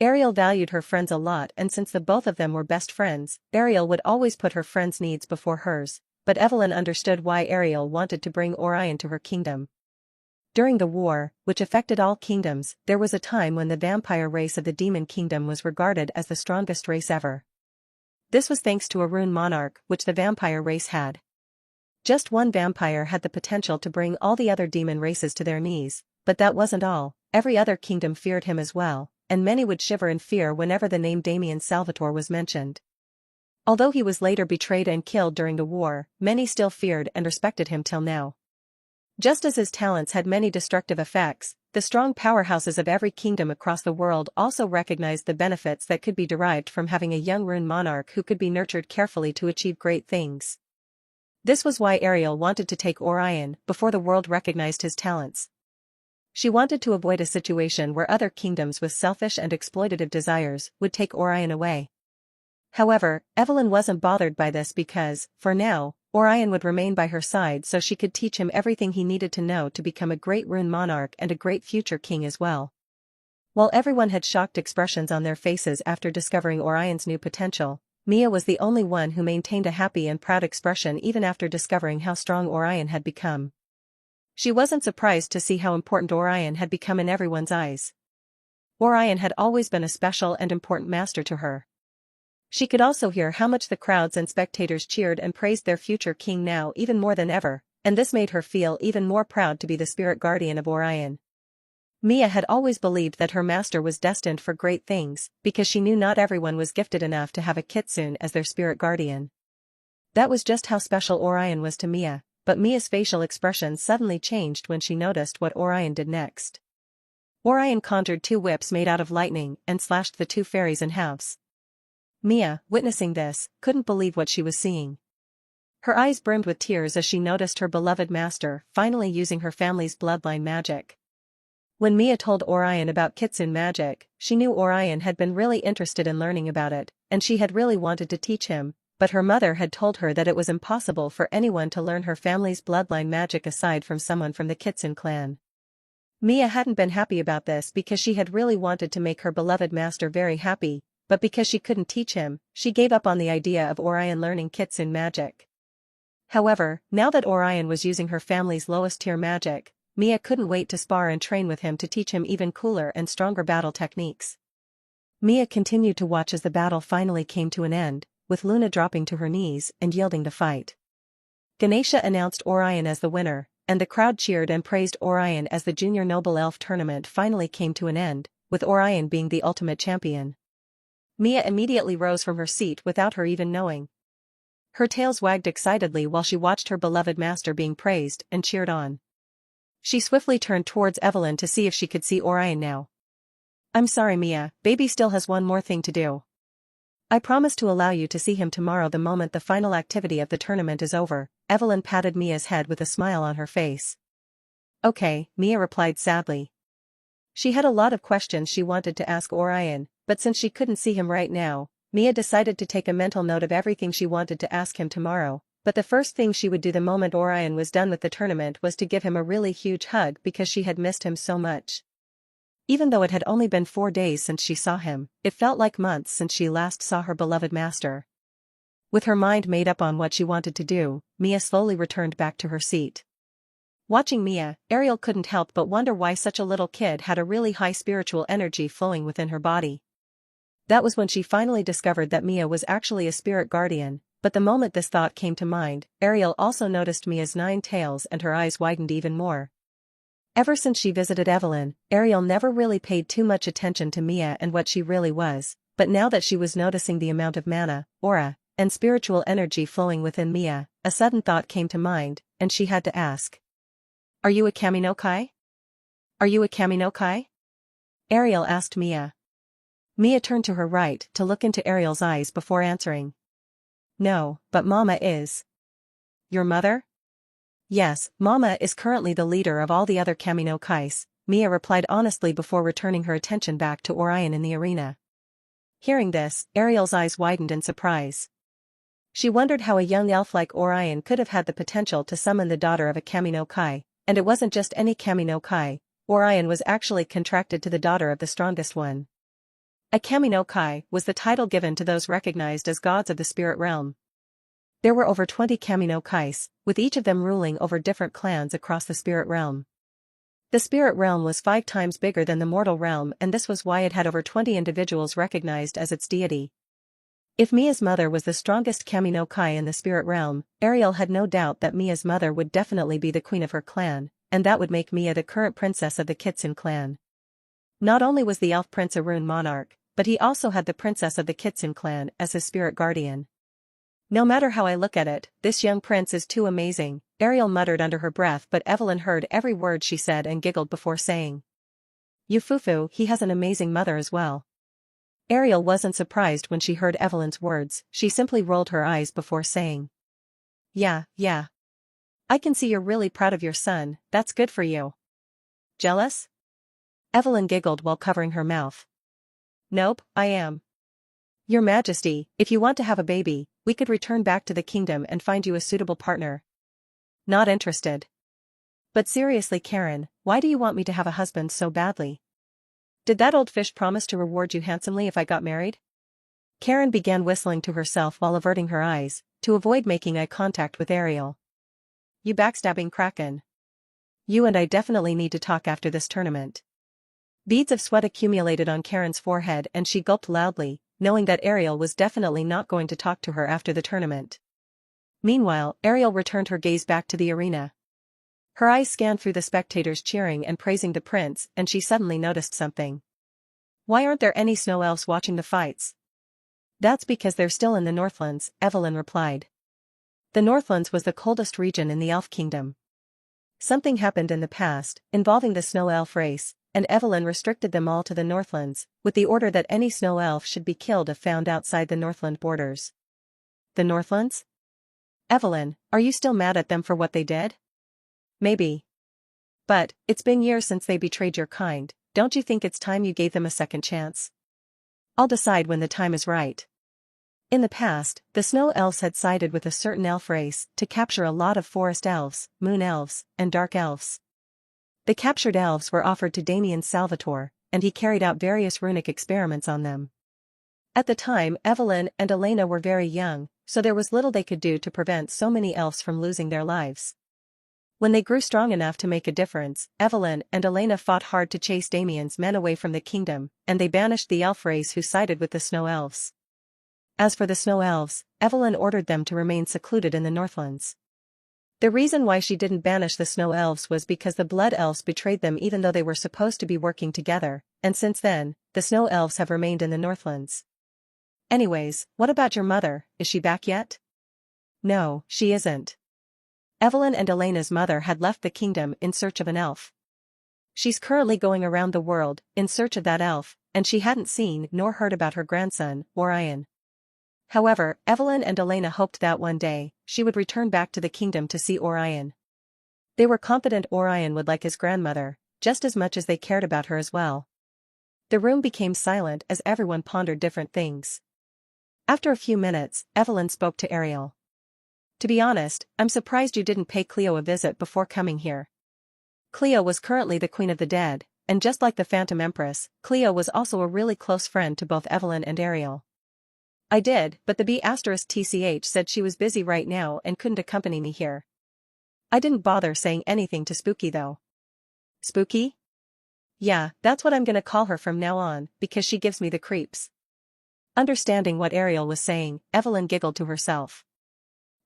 Ariel valued her friends a lot, and since the both of them were best friends, Ariel would always put her friends' needs before hers, but Evelyn understood why Ariel wanted to bring Orion to her kingdom. During the war, which affected all kingdoms, there was a time when the vampire race of the Demon Kingdom was regarded as the strongest race ever. This was thanks to a rune monarch which the vampire race had. Just one vampire had the potential to bring all the other demon races to their knees, but that wasn't all, every other kingdom feared him as well, and many would shiver in fear whenever the name Damien Salvatore was mentioned. Although he was later betrayed and killed during the war, many still feared and respected him till now. Just as his talents had many destructive effects, the strong powerhouses of every kingdom across the world also recognized the benefits that could be derived from having a young rune monarch who could be nurtured carefully to achieve great things. This was why Ariel wanted to take Orion before the world recognized his talents. She wanted to avoid a situation where other kingdoms with selfish and exploitative desires would take Orion away. However, Evelyn wasn't bothered by this because, for now, Orion would remain by her side so she could teach him everything he needed to know to become a great rune monarch and a great future king as well. While everyone had shocked expressions on their faces after discovering Orion's new potential, Mia was the only one who maintained a happy and proud expression even after discovering how strong Orion had become. She wasn't surprised to see how important Orion had become in everyone's eyes. Orion had always been a special and important master to her. She could also hear how much the crowds and spectators cheered and praised their future king now even more than ever, and this made her feel even more proud to be the spirit guardian of Orion. Mia had always believed that her master was destined for great things, because she knew not everyone was gifted enough to have a kitsune as their spirit guardian. That was just how special Orion was to Mia, but Mia's facial expression suddenly changed when she noticed what Orion did next. Orion conjured two whips made out of lightning and slashed the two fairies in halves. Mia, witnessing this, couldn't believe what she was seeing. Her eyes brimmed with tears as she noticed her beloved master finally using her family's bloodline magic. When Mia told Orion about kitsune magic, she knew Orion had been really interested in learning about it, and she had really wanted to teach him, but her mother had told her that it was impossible for anyone to learn her family's bloodline magic aside from someone from the Kitsun clan. Mia hadn't been happy about this because she had really wanted to make her beloved master very happy, but because she couldn't teach him, she gave up on the idea of Orion learning Kitsun magic. However, now that Orion was using her family's lowest-tier magic, Mia couldn't wait to spar and train with him to teach him even cooler and stronger battle techniques. Mia continued to watch as the battle finally came to an end, with Luna dropping to her knees and yielding to fight. Ganesha announced Orion as the winner, and the crowd cheered and praised Orion as the Junior Noble Elf tournament finally came to an end, with Orion being the ultimate champion. Mia immediately rose from her seat without her even knowing. Her tails wagged excitedly while she watched her beloved master being praised and cheered on. She swiftly turned towards Evelyn to see if she could see Orion now. "I'm sorry, Mia, baby still has one more thing to do. I promise to allow you to see him tomorrow the moment the final activity of the tournament is over." Evelyn patted Mia's head with a smile on her face. "Okay," Mia replied sadly. She had a lot of questions she wanted to ask Orion, but since she couldn't see him right now, Mia decided to take a mental note of everything she wanted to ask him tomorrow, but the first thing she would do the moment Orion was done with the tournament was to give him a really huge hug because she had missed him so much. Even though it had only been 4 days since she saw him, it felt like months since she last saw her beloved master. With her mind made up on what she wanted to do, Mia slowly returned back to her seat. Watching Mia, Ariel couldn't help but wonder why such a little kid had a really high spiritual energy flowing within her body. That was when she finally discovered that Mia was actually a spirit guardian, but the moment this thought came to mind, Ariel also noticed Mia's 9 tails and her eyes widened even more. Ever since she visited Evelyn, Ariel never really paid too much attention to Mia and what she really was, but now that she was noticing the amount of mana, aura, and spiritual energy flowing within Mia, a sudden thought came to mind, and she had to ask. "Are you a Kami no Kai? Are you a Kami no Kai?" Ariel asked Mia. Mia turned to her right to look into Ariel's eyes before answering. "No, but Mama is." "Your mother?" "Yes, Mama is currently the leader of all the other Kami no Kais," Mia replied honestly before returning her attention back to Orion in the arena. Hearing this, Ariel's eyes widened in surprise. She wondered how a young elf like Orion could have had the potential to summon the daughter of a Kami no Kai, and it wasn't just any Kami no Kai, Orion was actually contracted to the daughter of the strongest one. A Kami no Kai was the title given to those recognized as gods of the spirit realm. There were over 20 Kami no Kais, with each of them ruling over different clans across the spirit realm. The spirit realm was 5 times bigger than the mortal realm, and this was why it had over 20 individuals recognized as its deity. If Mia's mother was the strongest Kami no Kai in the spirit realm, Ariel had no doubt that Mia's mother would definitely be the queen of her clan, and that would make Mia the current princess of the Kitsun clan. Not only was the elf prince a rune monarch, but he also had the princess of the Kitsun clan as his spirit guardian. "No matter how I look at it, this young prince is too amazing," Ariel muttered under her breath, but Evelyn heard every word she said and giggled before saying. "You fufu, he has an amazing mother as well." Ariel wasn't surprised when she heard Evelyn's words, she simply rolled her eyes before saying. Yeah. I can see you're really proud of your son, that's good for you." "Jealous?" Evelyn giggled while covering her mouth. "Nope, I am. Your Majesty, if you want to have a baby, we could return back to the kingdom and find you a suitable partner." "Not interested." "But seriously, Karen, why do you want me to have a husband so badly? Did that old fish promise to reward you handsomely if I got married?" Karen began whistling to herself while averting her eyes, to avoid making eye contact with Ariel. "You backstabbing kraken. You and I definitely need to talk after this tournament." Beads of sweat accumulated on Karen's forehead and she gulped loudly, knowing that Ariel was definitely not going to talk to her after the tournament. Meanwhile, Ariel returned her gaze back to the arena. Her eyes scanned through the spectators cheering and praising the prince, and she suddenly noticed something. "Why aren't there any snow elves watching the fights?" "That's because they're still in the Northlands," Evelyn replied. The Northlands was the coldest region in the Elf Kingdom. Something happened in the past, involving the snow elf race, and Evelyn restricted them all to the Northlands, with the order that any snow elf should be killed if found outside the Northland borders. "The Northlands? Evelyn, are you still mad at them for what they did?" "Maybe. But, it's been years since they betrayed your kind, don't you think it's time you gave them a second chance?" "I'll decide when the time is right." In the past, the snow elves had sided with a certain elf race to capture a lot of forest elves, moon elves, and dark elves. The captured elves were offered to Damien Salvatore, and he carried out various runic experiments on them. At the time, Evelyn and Elena were very young, so there was little they could do to prevent so many elves from losing their lives. When they grew strong enough to make a difference, Evelyn and Elena fought hard to chase Damien's men away from the kingdom, and they banished the elf race who sided with the snow elves. As for the snow elves, Evelyn ordered them to remain secluded in the Northlands. The reason why she didn't banish the snow elves was because the blood elves betrayed them even though they were supposed to be working together, and since then, the snow elves have remained in the Northlands. Anyways, what about your mother, is she back yet? No, she isn't. Evelyn and Elena's mother had left the kingdom in search of an elf. She's currently going around the world in search of that elf, and she hadn't seen nor heard about her grandson, Orion. However, Evelyn and Elena hoped that one day, she would return back to the kingdom to see Orion. They were confident Orion would like his grandmother, just as much as they cared about her as well. The room became silent as everyone pondered different things. After a few minutes, Evelyn spoke to Ariel. To be honest, I'm surprised you didn't pay Cleo a visit before coming here. Cleo was currently the Queen of the Dead, and just like the Phantom Empress, Cleo was also a really close friend to both Evelyn and Ariel. I did, but the B*TCH said she was busy right now and couldn't accompany me here. I didn't bother saying anything to Spooky though. Spooky? Yeah, that's what I'm gonna call her from now on, because she gives me the creeps. Understanding what Ariel was saying, Evelyn giggled to herself.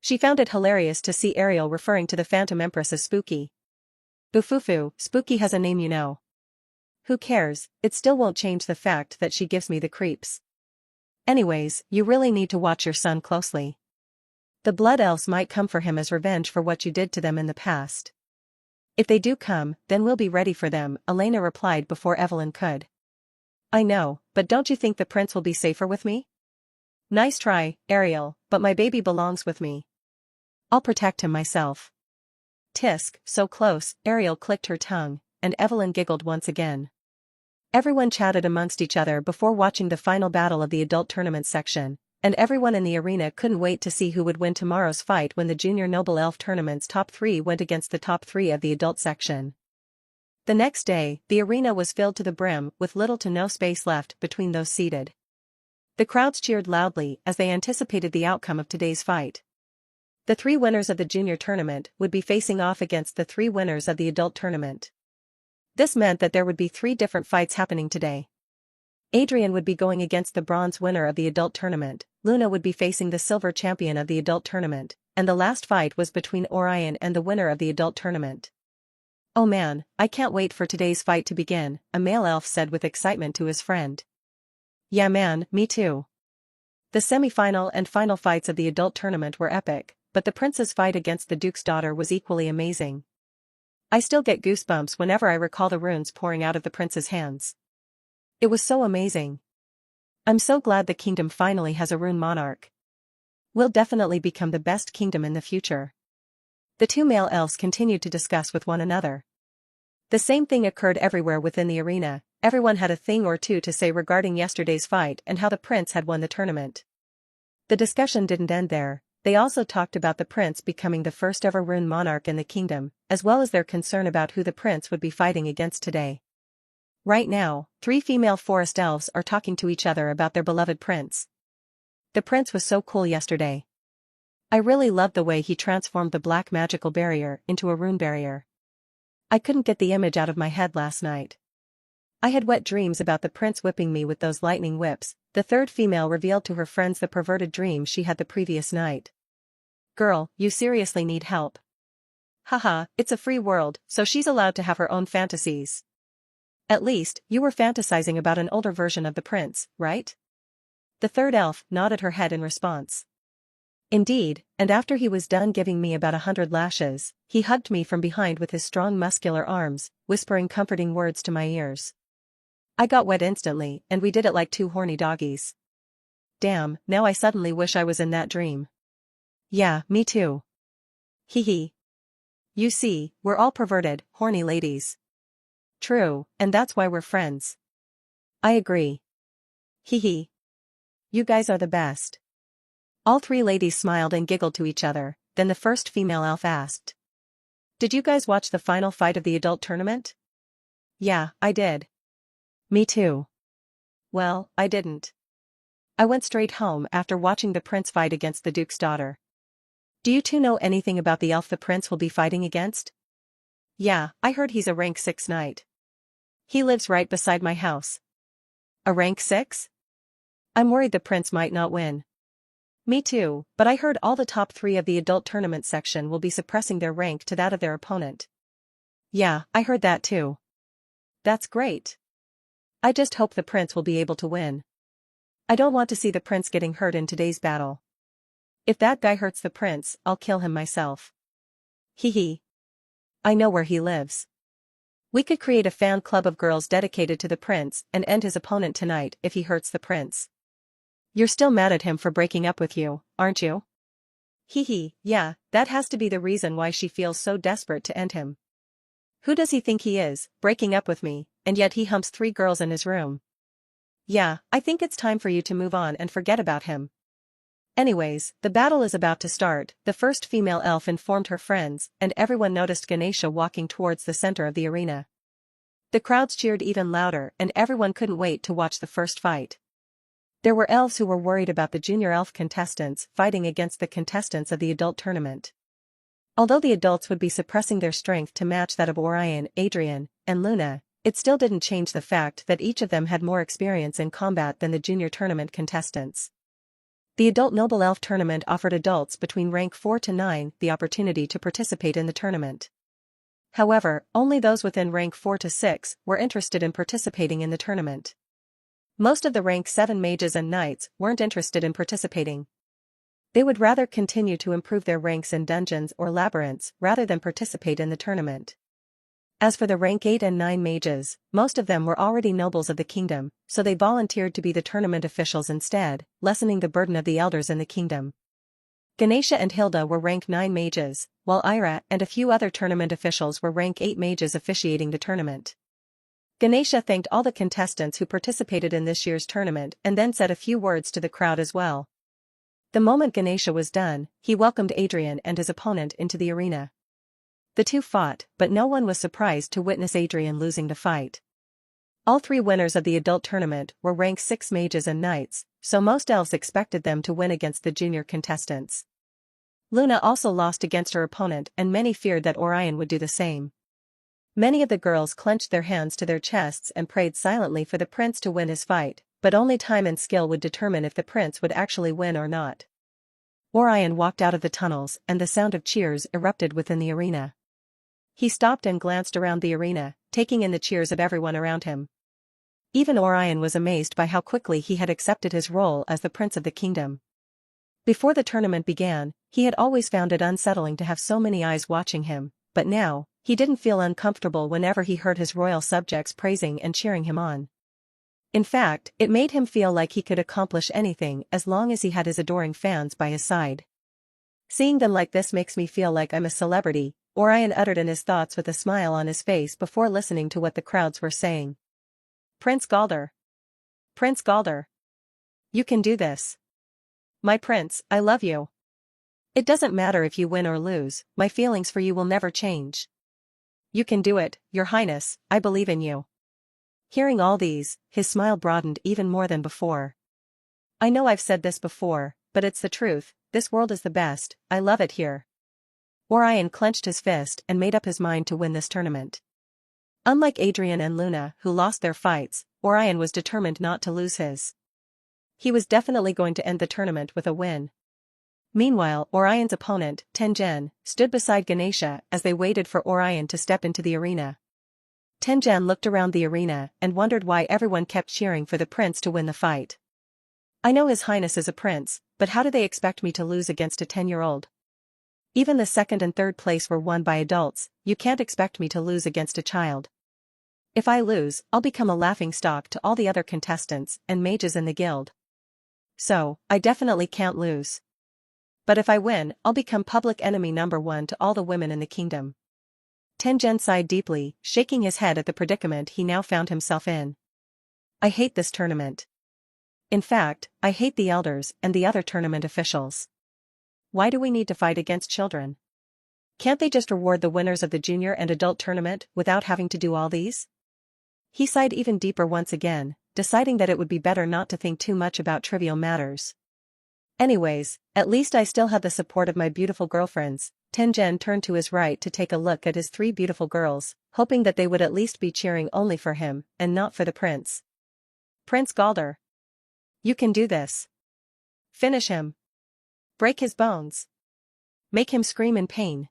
She found it hilarious to see Ariel referring to the Phantom Empress as Spooky. Boofufu, Spooky has a name you know. Who cares, it still won't change the fact that she gives me the creeps. Anyways, you really need to watch your son closely. The Blood Elves might come for him as revenge for what you did to them in the past. If they do come, then we'll be ready for them, Elena replied before Evelyn could. I know, but don't you think the prince will be safer with me? Nice try, Ariel, but my baby belongs with me. I'll protect him myself. Tisk, so close, Ariel clicked her tongue, and Evelyn giggled once again. Everyone chatted amongst each other before watching the final battle of the adult tournament section, and everyone in the arena couldn't wait to see who would win tomorrow's fight when the Junior Noble Elf Tournament's top 3 went against the top 3 of the adult section. The next day, the arena was filled to the brim with little to no space left between those seated. The crowds cheered loudly as they anticipated the outcome of today's fight. The 3 winners of the Junior Tournament would be facing off against the 3 winners of the adult tournament. This meant that there would be 3 different fights happening today. Adrian would be going against the bronze winner of the adult tournament, Luna would be facing the silver champion of the adult tournament, and the last fight was between Orion and the winner of the adult tournament. Oh man, I can't wait for today's fight to begin, a male elf said with excitement to his friend. Yeah man, me too. The semi-final and final fights of the adult tournament were epic, but the prince's fight against the duke's daughter was equally amazing. I still get goosebumps whenever I recall the runes pouring out of the prince's hands. It was so amazing. I'm so glad the kingdom finally has a rune monarch. We'll definitely become the best kingdom in the future. The 2 male elves continued to discuss with one another. The same thing occurred everywhere within the arena, everyone had a thing or two to say regarding yesterday's fight and how the prince had won the tournament. The discussion didn't end there. They also talked about the prince becoming the first ever rune monarch in the kingdom, as well as their concern about who the prince would be fighting against today. Right now, 3 female forest elves are talking to each other about their beloved prince. The prince was so cool yesterday. I really loved the way he transformed the black magical barrier into a rune barrier. I couldn't get the image out of my head last night. I had wet dreams about the prince whipping me with those lightning whips. The 3rd female revealed to her friends the perverted dream she had the previous night. Girl, you seriously need help. Haha, it's a free world, so she's allowed to have her own fantasies. At least, you were fantasizing about an older version of the prince, right? The 3rd elf nodded her head in response. Indeed, and after he was done giving me about 100 lashes, he hugged me from behind with his strong muscular arms, whispering comforting words to my ears. I got wet instantly, and we did it like 2 horny doggies. Damn, now I suddenly wish I was in that dream. Yeah, me too. Hee hee. You see, we're all perverted, horny ladies. True, and that's why we're friends. I agree. Hee hee. You guys are the best. All three ladies smiled and giggled to each other, then the first female elf asked. Did you guys watch the final fight of the adult tournament? Yeah, I did. Me too. Well, I didn't. I went straight home after watching the prince fight against the duke's daughter. Do you two know anything about the elf the prince will be fighting against? Yeah, I heard he's a rank 6 knight. He lives right beside my house. A rank 6? I'm worried the prince might not win. Me too, but I heard all the top 3 of the adult tournament section will be suppressing their rank to that of their opponent. Yeah, I heard that too. That's great. I just hope the prince will be able to win. I don't want to see the prince getting hurt in today's battle. If that guy hurts the prince, I'll kill him myself. Hee hee. I know where he lives. We could create a fan club of girls dedicated to the prince and end his opponent tonight if he hurts the prince. You're still mad at him for breaking up with you, aren't you? Hee hee, yeah, that has to be the reason why she feels so desperate to end him. Who does he think he is, breaking up with me, and yet he humps 3 girls in his room? Yeah, I think it's time for you to move on and forget about him. Anyways, the battle is about to start, the first female elf informed her friends, and everyone noticed Ganesha walking towards the center of the arena. The crowds cheered even louder and everyone couldn't wait to watch the first fight. There were elves who were worried about the junior elf contestants fighting against the contestants of the adult tournament. Although the adults would be suppressing their strength to match that of Orion, Adrian, and Luna, it still didn't change the fact that each of them had more experience in combat than the junior tournament contestants. The adult noble elf tournament offered adults between rank 4 to 9 the opportunity to participate in the tournament. However, only those within rank 4 to 6 were interested in participating in the tournament. Most of the rank 7 mages and knights weren't interested in participating. They would rather continue to improve their ranks in dungeons or labyrinths rather than participate in the tournament. As for the rank 8 and 9 mages, most of them were already nobles of the kingdom, so they volunteered to be the tournament officials instead, lessening the burden of the elders in the kingdom. Ganesha and Hilda were rank 9 mages, while Ira and a few other tournament officials were rank 8 mages officiating the tournament. Ganesha thanked all the contestants who participated in this year's tournament and then said a few words to the crowd as well. The moment Ganesha was done, he welcomed Adrian and his opponent into the arena. The two fought, but no one was surprised to witness Adrian losing the fight. All 3 winners of the adult tournament were rank 6 mages and knights, so most elves expected them to win against the junior contestants. Luna also lost against her opponent and many feared that Orion would do the same. Many of the girls clenched their hands to their chests and prayed silently for the prince to win his fight, but only time and skill would determine if the prince would actually win or not. Orion walked out of the tunnels and the sound of cheers erupted within the arena. He stopped and glanced around the arena, taking in the cheers of everyone around him. Even Orion was amazed by how quickly he had accepted his role as the prince of the kingdom. Before the tournament began, he had always found it unsettling to have so many eyes watching him, but now, he didn't feel uncomfortable whenever he heard his royal subjects praising and cheering him on. In fact, it made him feel like he could accomplish anything as long as he had his adoring fans by his side. Seeing them like this makes me feel like I'm a celebrity, Orion uttered in his thoughts with a smile on his face before listening to what the crowds were saying. Prince Galder. Prince Galder. You can do this. My prince, I love you. It doesn't matter if you win or lose, my feelings for you will never change. You can do it, Your Highness, I believe in you. Hearing all these, his smile broadened even more than before. I know I've said this before, but it's the truth, this world is the best, I love it here. Orion clenched his fist and made up his mind to win this tournament. Unlike Adrian and Luna, who lost their fights, Orion was determined not to lose his. He was definitely going to end the tournament with a win. Meanwhile, Orion's opponent, Tengen, stood beside Ganesha as they waited for Orion to step into the arena. Tengen looked around the arena and wondered why everyone kept cheering for the prince to win the fight. I know His Highness is a prince, but how do they expect me to lose against a 10-year-old? Even the second and third place were won by adults, you can't expect me to lose against a child. If I lose, I'll become a laughingstock to all the other contestants and mages in the guild. So, I definitely can't lose. But if I win, I'll become public enemy number 1 to all the women in the kingdom. Tengen sighed deeply, shaking his head at the predicament he now found himself in. I hate this tournament. In fact, I hate the elders and the other tournament officials. Why do we need to fight against children? Can't they just reward the winners of the junior and adult tournament without having to do all these? He sighed even deeper once again, deciding that it would be better not to think too much about trivial matters. Anyways, at least I still have the support of my beautiful girlfriends. Tengen turned to his right to take a look at his three beautiful girls, hoping that they would at least be cheering only for him, and not for the prince. Prince Galder. You can do this. Finish him. Break his bones. Make him scream in pain.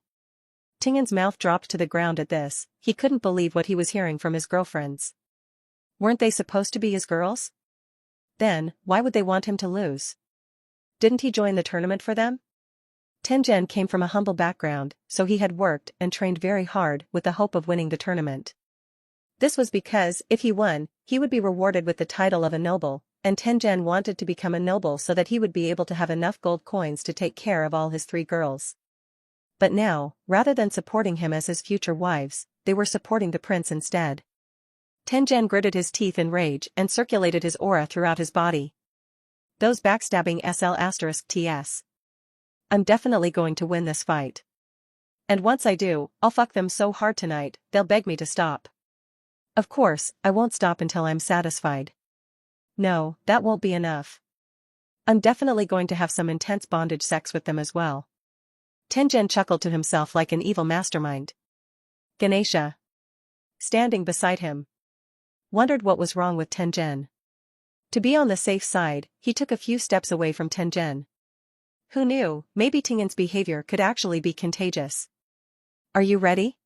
Tingen's mouth dropped to the ground at this. He couldn't believe what he was hearing from his girlfriends. Weren't they supposed to be his girls? Then, why would they want him to lose? Didn't he join the tournament for them? Tengen came from a humble background, so he had worked and trained very hard with the hope of winning the tournament. This was because, if he won, he would be rewarded with the title of a noble, and Tengen wanted to become a noble so that he would be able to have enough gold coins to take care of all his three girls. But now, rather than supporting him as his future wives, they were supporting the prince instead. Tengen gritted his teeth in rage and circulated his aura throughout his body. Those backstabbing SL*TS. I'm definitely going to win this fight. And once I do, I'll fuck them so hard tonight, they'll beg me to stop. Of course, I won't stop until I'm satisfied. No, that won't be enough. I'm definitely going to have some intense bondage sex with them as well. Tengen chuckled to himself like an evil mastermind. Ganesha, standing beside him, wondered what was wrong with Tengen. To be on the safe side, he took a few steps away from Tengen. Who knew, maybe Tingen's behavior could actually be contagious. Are you ready?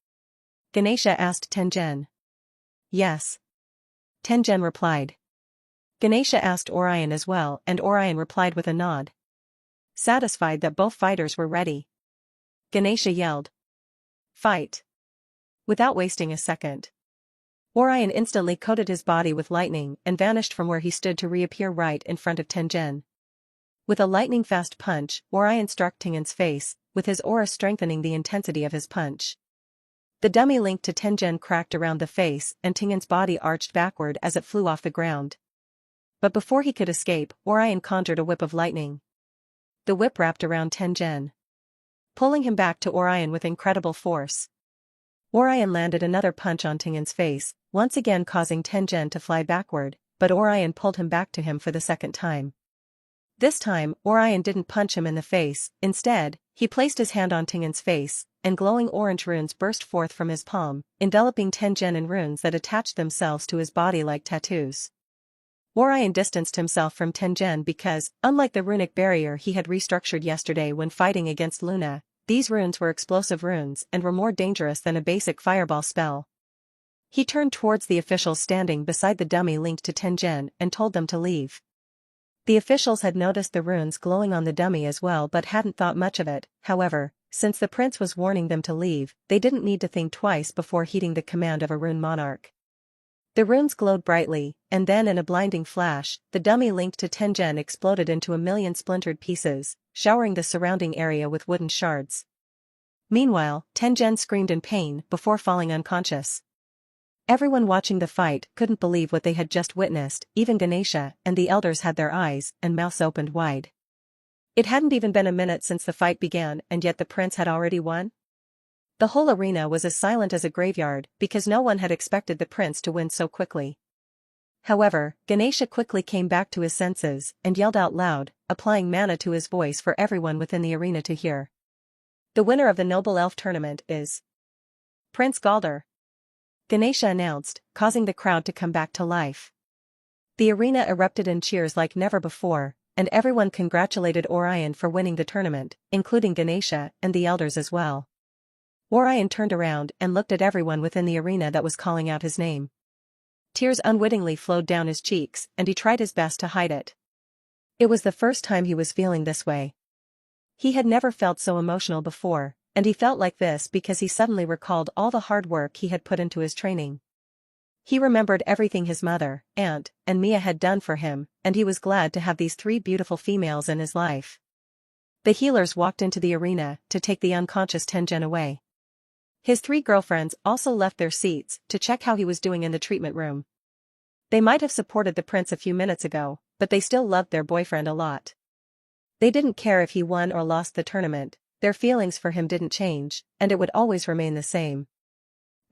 Ganesha asked Tengen. Yes. Tengen replied. Ganesha asked Orion as well, and Orion replied with a nod. Satisfied that both fighters were ready, Ganesha yelled. Fight! Without wasting a second, Orion instantly coated his body with lightning and vanished from where he stood to reappear right in front of Tengen. With a lightning-fast punch, Orion struck Tingen's face, with his aura strengthening the intensity of his punch. The dummy linked to Tengen cracked around the face and Tingen's body arched backward as it flew off the ground. But before he could escape, Orion conjured a whip of lightning. The whip wrapped around Tengen, pulling him back to Orion with incredible force. Orion landed another punch on Tingen's face, once again causing Tengen to fly backward, but Orion pulled him back to him for the second time. This time, Orion didn't punch him in the face, instead, he placed his hand on Tingen's face, and glowing orange runes burst forth from his palm, enveloping Tengen in runes that attached themselves to his body like tattoos. Orion distanced himself from Tengen because, unlike the runic barrier he had restructured yesterday when fighting against Luna, these runes were explosive runes and were more dangerous than a basic fireball spell. He turned towards the officials standing beside the dummy linked to Tengen and told them to leave. The officials had noticed the runes glowing on the dummy as well but hadn't thought much of it. However, since the prince was warning them to leave, they didn't need to think twice before heeding the command of a rune monarch. The runes glowed brightly, and then in a blinding flash, the dummy linked to Tengen exploded into a million splintered pieces, showering the surrounding area with wooden shards. Meanwhile, Tengen screamed in pain before falling unconscious. Everyone watching the fight couldn't believe what they had just witnessed, even Ganesha and the elders had their eyes and mouths opened wide. It hadn't even been a minute since the fight began and yet the prince had already won? The whole arena was as silent as a graveyard because no one had expected the prince to win so quickly. However, Ganesha quickly came back to his senses and yelled out loud, applying mana to his voice for everyone within the arena to hear. The winner of the Noble Elf tournament is Prince Galder, Ganesha announced, causing the crowd to come back to life. The arena erupted in cheers like never before, and everyone congratulated Orion for winning the tournament, including Ganesha and the elders as well. Orion turned around and looked at everyone within the arena that was calling out his name. Tears unwittingly flowed down his cheeks and he tried his best to hide it. It was the first time he was feeling this way. He had never felt so emotional before, and he felt like this because he suddenly recalled all the hard work he had put into his training. He remembered everything his mother, aunt, and Mia had done for him, and he was glad to have these three beautiful females in his life. The healers walked into the arena to take the unconscious Tengen away. His three girlfriends also left their seats to check how he was doing in the treatment room. They might have supported the prince a few minutes ago, but they still loved their boyfriend a lot. They didn't care if he won or lost the tournament, their feelings for him didn't change, and it would always remain the same.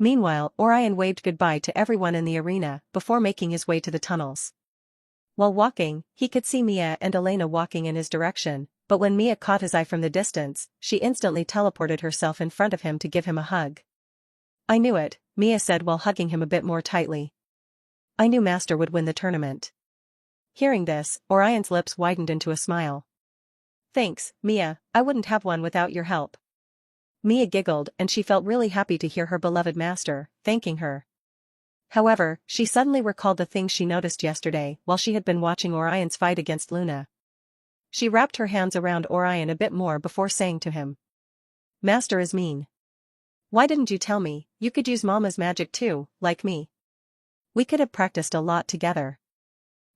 Meanwhile, Orion waved goodbye to everyone in the arena before making his way to the tunnels. While walking, he could see Mia and Elena walking in his direction, but when Mia caught his eye from the distance, she instantly teleported herself in front of him to give him a hug. "I knew it," Mia said while hugging him a bit more tightly. "I knew Master would win the tournament." Hearing this, Orion's lips widened into a smile. "Thanks, Mia, I wouldn't have one without your help." Mia giggled and she felt really happy to hear her beloved master thanking her. However, she suddenly recalled the things she noticed yesterday while she had been watching Orion's fight against Luna. She wrapped her hands around Orion a bit more before saying to him, "Master is mean. Why didn't you tell me? You could use Mama's magic too, like me. We could have practiced a lot together."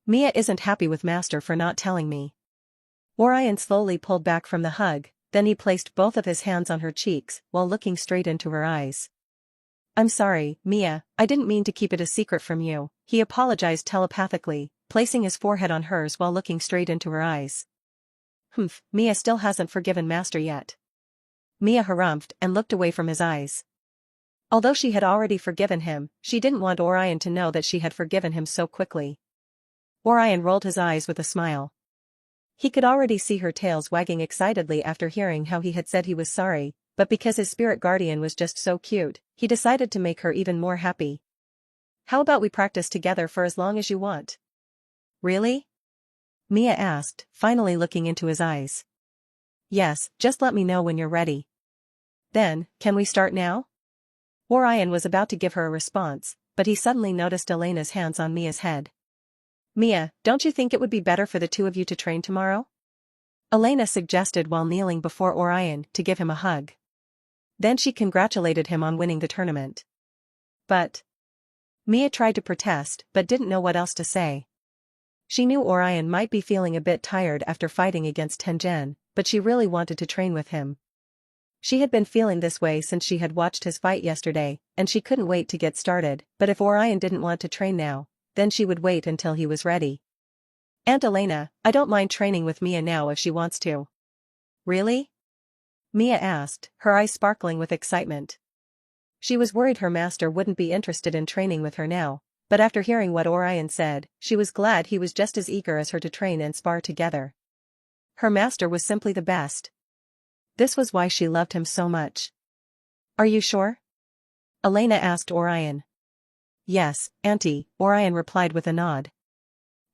"Mia isn't happy with Master for not telling me." Orion slowly pulled back from the hug, then he placed both of his hands on her cheeks while looking straight into her eyes. "I'm sorry, Mia, I didn't mean to keep it a secret from you," he apologized telepathically, placing his forehead on hers while looking straight into her eyes. "Humph, Mia still hasn't forgiven Master yet." Mia harumphed and looked away from his eyes. Although she had already forgiven him, she didn't want Orion to know that she had forgiven him so quickly. Orion rolled his eyes with a smile. He could already see her tails wagging excitedly after hearing how he had said he was sorry, but because his spirit guardian was just so cute, he decided to make her even more happy. "How about we practice together for as long as you want?" "Really?" Mia asked, finally looking into his eyes. "Yes, just let me know when you're ready." "Then, can we start now?" Orion was about to give her a response, but he suddenly noticed Elena's hands on Mia's head. "Mia, don't you think it would be better for the two of you to train tomorrow?" Elena suggested while kneeling before Orion to give him a hug. Then she congratulated him on winning the tournament. "But..." Mia tried to protest but didn't know what else to say. She knew Orion might be feeling a bit tired after fighting against Tengen, but she really wanted to train with him. She had been feeling this way since she had watched his fight yesterday, and she couldn't wait to get started, but if Orion didn't want to train now, then she would wait until he was ready. "Aunt Elena, I don't mind training with Mia now if she wants to." "Really?" Mia asked, her eyes sparkling with excitement. She was worried her master wouldn't be interested in training with her now, but after hearing what Orion said, she was glad he was just as eager as her to train and spar together. Her master was simply the best. This was why she loved him so much. "Are you sure?" Elena asked Orion. "Yes, Auntie," Orion replied with a nod.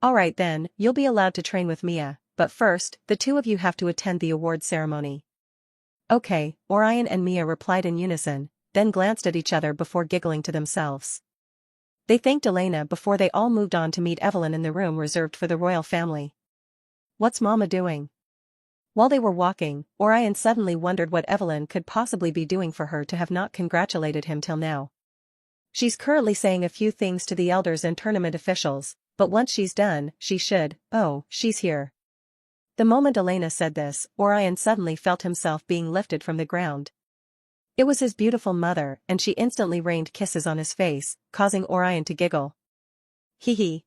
"Alright then, you'll be allowed to train with Mia, but first, the two of you have to attend the award ceremony." "Okay," Orion and Mia replied in unison, then glanced at each other before giggling to themselves. They thanked Elena before they all moved on to meet Evelyn in the room reserved for the royal family. "What's Mama doing?" While they were walking, Orion suddenly wondered what Evelyn could possibly be doing for her to have not congratulated him till now. "She's currently saying a few things to the elders and tournament officials, but once she's done, she should..." "Oh, she's here." The moment Elena said this, Orion suddenly felt himself being lifted from the ground. It was his beautiful mother, and she instantly rained kisses on his face, causing Orion to giggle. "Hee hee.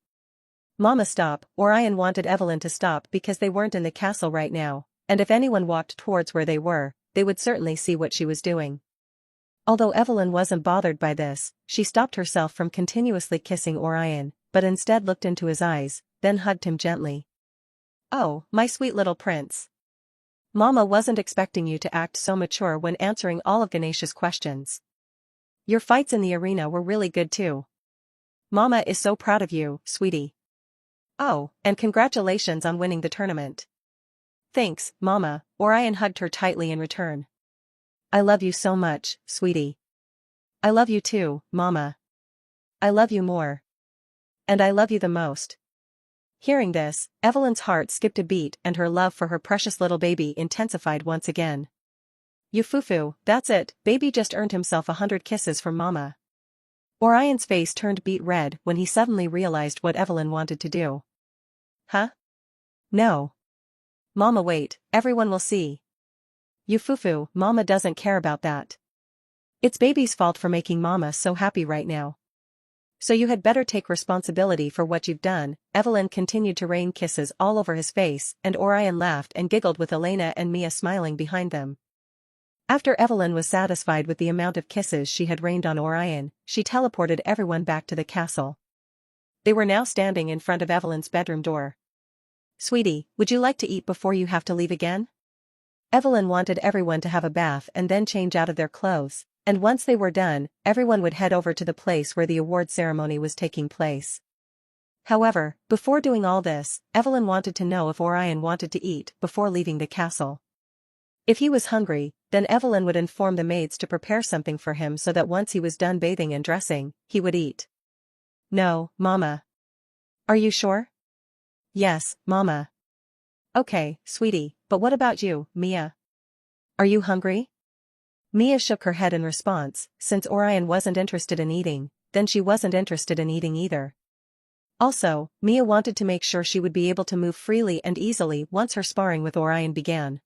Mama, stop." Orion wanted Evelyn to stop because they weren't in the castle right now, and if anyone walked towards where they were, they would certainly see what she was doing. Although Evelyn wasn't bothered by this, she stopped herself from continuously kissing Orion, but instead looked into his eyes, then hugged him gently. "Oh, my sweet little prince. Mama wasn't expecting you to act so mature when answering all of Ganesha's questions. Your fights in the arena were really good too. Mama is so proud of you, sweetie. Oh, and congratulations on winning the tournament." "Thanks, Mama," Orion hugged her tightly in return. "I love you so much, sweetie." "I love you too, Mama. I love you more. And I love you the most." Hearing this, Evelyn's heart skipped a beat and her love for her precious little baby intensified once again. "Yufufu, that's it, baby just earned himself 100 kisses from Mama." Orion's face turned beet red when he suddenly realized what Evelyn wanted to do. "Huh? No. Mama, wait, everyone will see." "Yufufu, Mama doesn't care about that. It's baby's fault for making Mama so happy right now." So you had better take responsibility for what you've done. Evelyn continued to rain kisses all over his face, and Orion laughed and giggled with Elena and Mia smiling behind them. After Evelyn was satisfied with the amount of kisses she had rained on Orion, she teleported everyone back to the castle. They were now standing in front of Evelyn's bedroom door. "Sweetie, would you like to eat before you have to leave again?" Evelyn wanted everyone to have a bath and then change out of their clothes, and once they were done, everyone would head over to the place where the award ceremony was taking place. However, before doing all this, Evelyn wanted to know if Orion wanted to eat before leaving the castle. If he was hungry, then Evelyn would inform the maids to prepare something for him so that once he was done bathing and dressing, he would eat. "No, Mama." "Are you sure?" "Yes, Mama." "Okay, sweetie, but what about you, Mia? Are you hungry?" Mia shook her head in response. Since Orion wasn't interested in eating, then she wasn't interested in eating either. Also, Mia wanted to make sure she would be able to move freely and easily once her sparring with Orion began.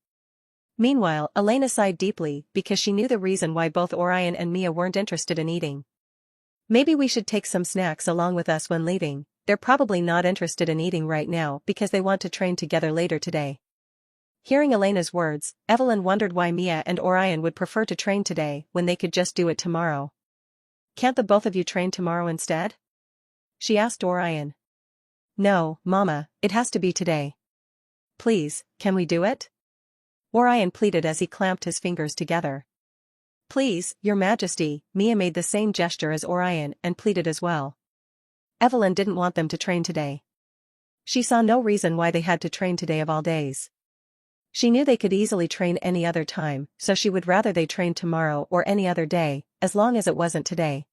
Meanwhile, Elena sighed deeply because she knew the reason why both Orion and Mia weren't interested in eating. "Maybe we should take some snacks along with us when leaving. They're probably not interested in eating right now because they want to train together later today." Hearing Elena's words, Evelyn wondered why Mia and Orion would prefer to train today when they could just do it tomorrow. "Can't the both of you train tomorrow instead?" she asked Orion. "No, Mama, it has to be today. Please, can we do it?" Orion pleaded as he clamped his fingers together. "Please, Your Majesty." Mia made the same gesture as Orion and pleaded as well. Evelyn didn't want them to train today. She saw no reason why they had to train today of all days. She knew they could easily train any other time, so she would rather they train tomorrow or any other day, as long as it wasn't today.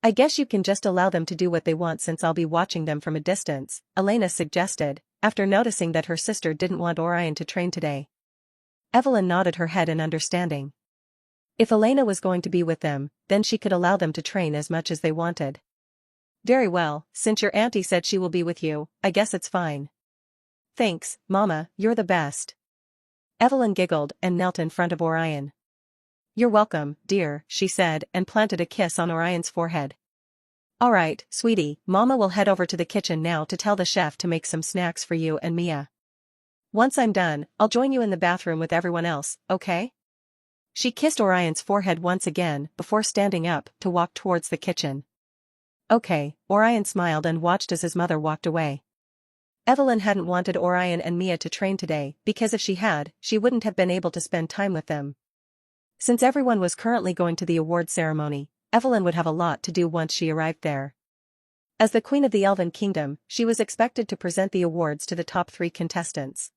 "I guess you can just allow them to do what they want since I'll be watching them from a distance," Elena suggested, after noticing that her sister didn't want Orion to train today. Evelyn nodded her head in understanding. If Elena was going to be with them, then she could allow them to train as much as they wanted. "Very well, since your auntie said she will be with you, I guess it's fine." "Thanks, Mama, you're the best." Evelyn giggled and knelt in front of Orion. "You're welcome, dear," she said and planted a kiss on Orion's forehead. "All right, sweetie, Mama will head over to the kitchen now to tell the chef to make some snacks for you and Mia. Once I'm done, I'll join you in the bathroom with everyone else, okay?" She kissed Orion's forehead once again before standing up to walk towards the kitchen. "Okay," Orion smiled and watched as his mother walked away. Evelyn hadn't wanted Orion and Mia to train today because if she had, she wouldn't have been able to spend time with them. Since everyone was currently going to the award ceremony, Evelyn would have a lot to do once she arrived there. As the Queen of the Elven Kingdom, she was expected to present the awards to the top 3 contestants.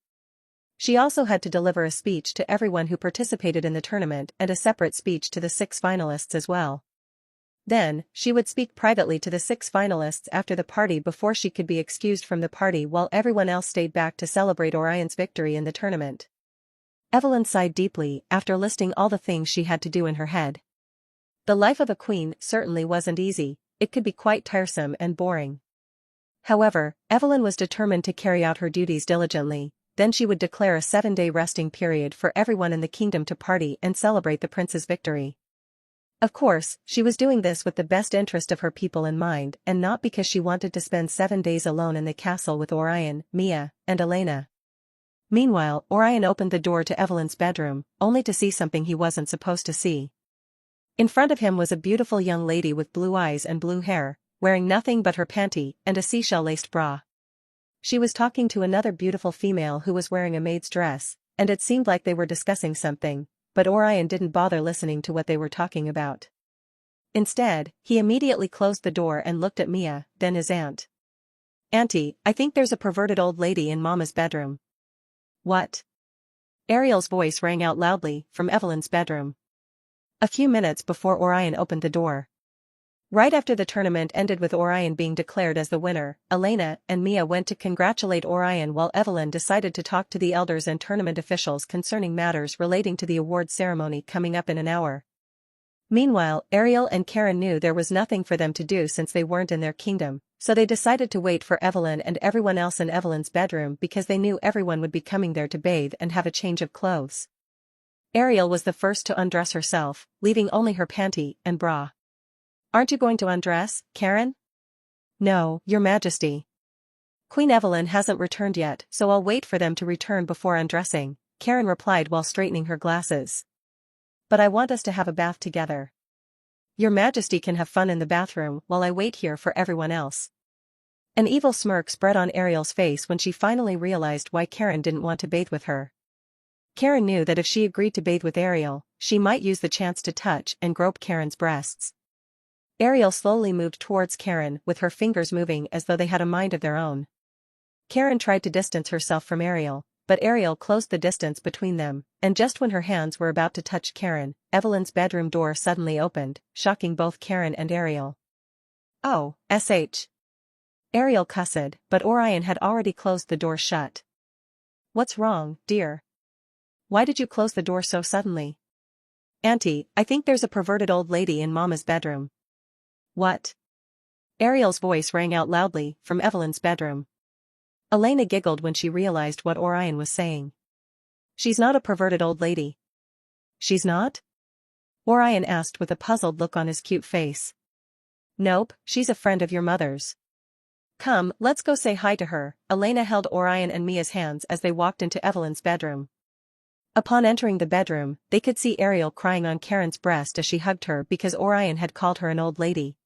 She also had to deliver a speech to everyone who participated in the tournament and a separate speech to the 6 finalists as well. Then, she would speak privately to the 6 finalists after the party before she could be excused from the party while everyone else stayed back to celebrate Orion's victory in the tournament. Evelyn sighed deeply after listing all the things she had to do in her head. The life of a queen certainly wasn't easy, it could be quite tiresome and boring. However, Evelyn was determined to carry out her duties diligently. Then she would declare a 7-day resting period for everyone in the kingdom to party and celebrate the prince's victory. Of course, she was doing this with the best interest of her people in mind and not because she wanted to spend 7 days alone in the castle with Orion, Mia, and Elena. Meanwhile, Orion opened the door to Evelyn's bedroom, only to see something he wasn't supposed to see. In front of him was a beautiful young lady with blue eyes and blue hair, wearing nothing but her panty and a seashell-laced bra. She was talking to another beautiful female who was wearing a maid's dress, and it seemed like they were discussing something, but Orion didn't bother listening to what they were talking about. Instead, he immediately closed the door and looked at Mia, then his aunt. "Auntie, I think there's a perverted old lady in Mama's bedroom." "What?" Ariel's voice rang out loudly from Evelyn's bedroom. A few minutes before Orion opened the door. Right after the tournament ended with Orion being declared as the winner, Elena and Mia went to congratulate Orion while Evelyn decided to talk to the elders and tournament officials concerning matters relating to the awards ceremony coming up in an hour. Meanwhile, Ariel and Karen knew there was nothing for them to do since they weren't in their kingdom, so they decided to wait for Evelyn and everyone else in Evelyn's bedroom because they knew everyone would be coming there to bathe and have a change of clothes. Ariel was the first to undress herself, leaving only her panty and bra. "Aren't you going to undress, Karen?" No, Your Majesty. Queen Evelyn hasn't returned yet, so I'll wait for them to return before undressing, Karen replied while straightening her glasses. But I want us to have a bath together. Your Majesty can have fun in the bathroom while I wait here for everyone else. An evil smirk spread on Ariel's face when she finally realized why Karen didn't want to bathe with her. Karen knew that if she agreed to bathe with Ariel, she might use the chance to touch and grope Karen's breasts. Ariel slowly moved towards Karen with her fingers moving as though they had a mind of their own. Karen tried to distance herself from Ariel, but Ariel closed the distance between them, and just when her hands were about to touch Karen, Evelyn's bedroom door suddenly opened, shocking both Karen and Ariel. Oh, sh. Ariel cussed, but Orion had already closed the door shut. What's wrong, dear? Why did you close the door so suddenly? Auntie, I think there's a perverted old lady in Mama's bedroom. What? Ariel's voice rang out loudly from Evelyn's bedroom. Elena giggled when she realized what Orion was saying. She's not a perverted old lady. She's not? Orion asked with a puzzled look on his cute face. Nope, she's a friend of your mother's. Come, let's go say hi to her. Elena held Orion and Mia's hands as they walked into Evelyn's bedroom. Upon entering the bedroom, they could see Ariel crying on Karen's breast as she hugged her because Orion had called her an old lady.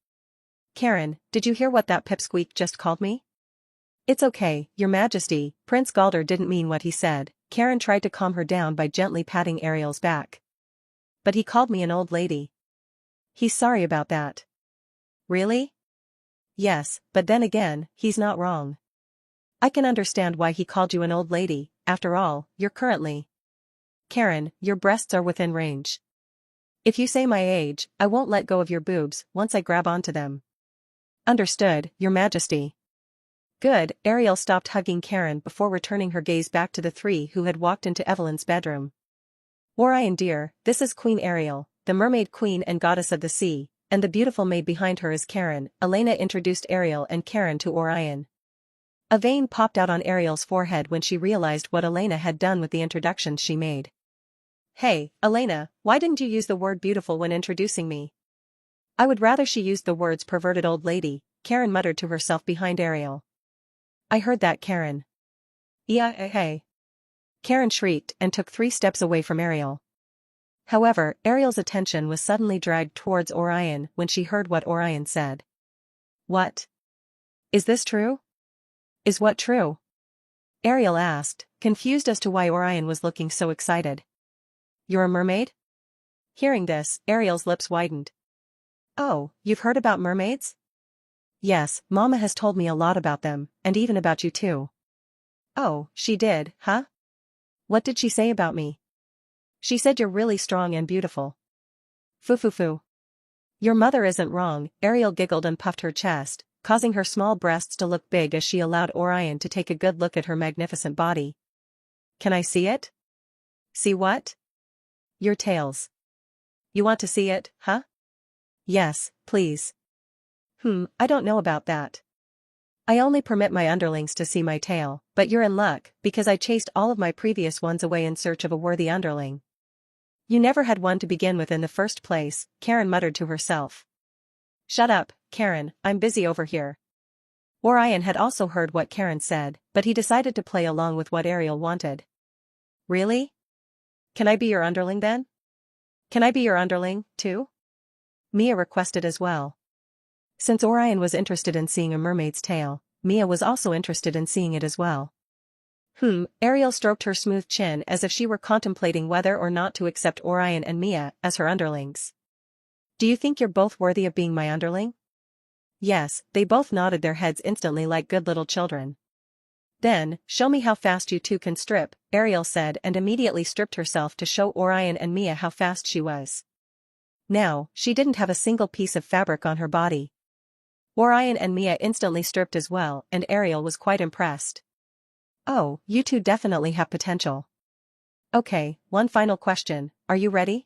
Karen, did you hear what that pipsqueak just called me? It's okay, Your Majesty, Prince Galder didn't mean what he said. Karen tried to calm her down by gently patting Ariel's back. But he called me an old lady. He's sorry about that. Really? Yes, but then again, he's not wrong. I can understand why he called you an old lady, after all, you're currently. Karen, your breasts are within range. If you say my age, I won't let go of your boobs once I grab onto them. Understood, Your Majesty. Good, Ariel stopped hugging Karen before returning her gaze back to the three who had walked into Evelyn's bedroom. Orion dear, this is Queen Ariel, the mermaid queen and goddess of the sea, and the beautiful maid behind her is Karen. Elena introduced Ariel and Karen to Orion. A vein popped out on Ariel's forehead when she realized what Elena had done with the introductions she made. Hey, Elena, why didn't you use the word beautiful when introducing me? I would rather she used the words perverted old lady, Karen muttered to herself behind Ariel. I heard that, Karen. Yeah, hey. Karen shrieked and took 3 steps away from Ariel. However, Ariel's attention was suddenly dragged towards Orion when she heard what Orion said. What? Is this true? Is what true? Ariel asked, confused as to why Orion was looking so excited. You're a mermaid? Hearing this, Ariel's lips widened. Oh, you've heard about mermaids? Yes, Mama has told me a lot about them, and even about you too. Oh, she did, huh? What did she say about me? She said you're really strong and beautiful. Foo. Your mother isn't wrong, Ariel giggled and puffed her chest, causing her small breasts to look big as she allowed Orion to take a good look at her magnificent body. Can I see it? See what? Your tails. You want to see it, huh? Yes, please. I don't know about that. I only permit my underlings to see my tail, but you're in luck, because I chased all of my previous ones away in search of a worthy underling. You never had one to begin with in the first place, Karen muttered to herself. Shut up, Karen, I'm busy over here. Orion had also heard what Karen said, but he decided to play along with what Ariel wanted. Really? Can I be your underling then? Can I be your underling, too? Mia requested as well. Since Orion was interested in seeing a mermaid's tail, Mia was also interested in seeing it as well. Ariel stroked her smooth chin as if she were contemplating whether or not to accept Orion and Mia as her underlings. Do you think you're both worthy of being my underling? Yes, they both nodded their heads instantly like good little children. Then, show me how fast you two can strip, Ariel said and immediately stripped herself to show Orion and Mia how fast she was. Now, she didn't have a single piece of fabric on her body. Orion and Mia instantly stripped as well, and Ariel was quite impressed. Oh, you two definitely have potential. Okay, one final question, are you ready?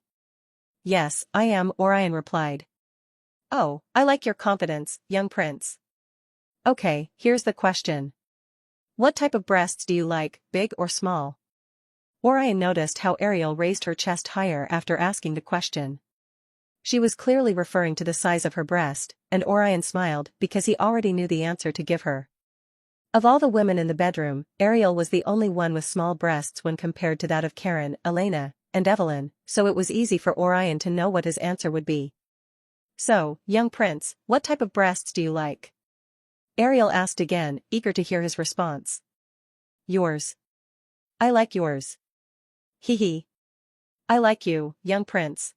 Yes, I am, Orion replied. Oh, I like your confidence, young prince. Okay, here's the question. What type of breasts do you like, big or small? Orion noticed how Ariel raised her chest higher after asking the question. She was clearly referring to the size of her breast, and Orion smiled because he already knew the answer to give her. Of all the women in the bedroom, Ariel was the only one with small breasts when compared to that of Karen, Elena, and Evelyn, so it was easy for Orion to know what his answer would be. "So, young prince, what type of breasts do you like?" Ariel asked again, eager to hear his response. "Yours. I like yours. Hee hee. I like you, young prince.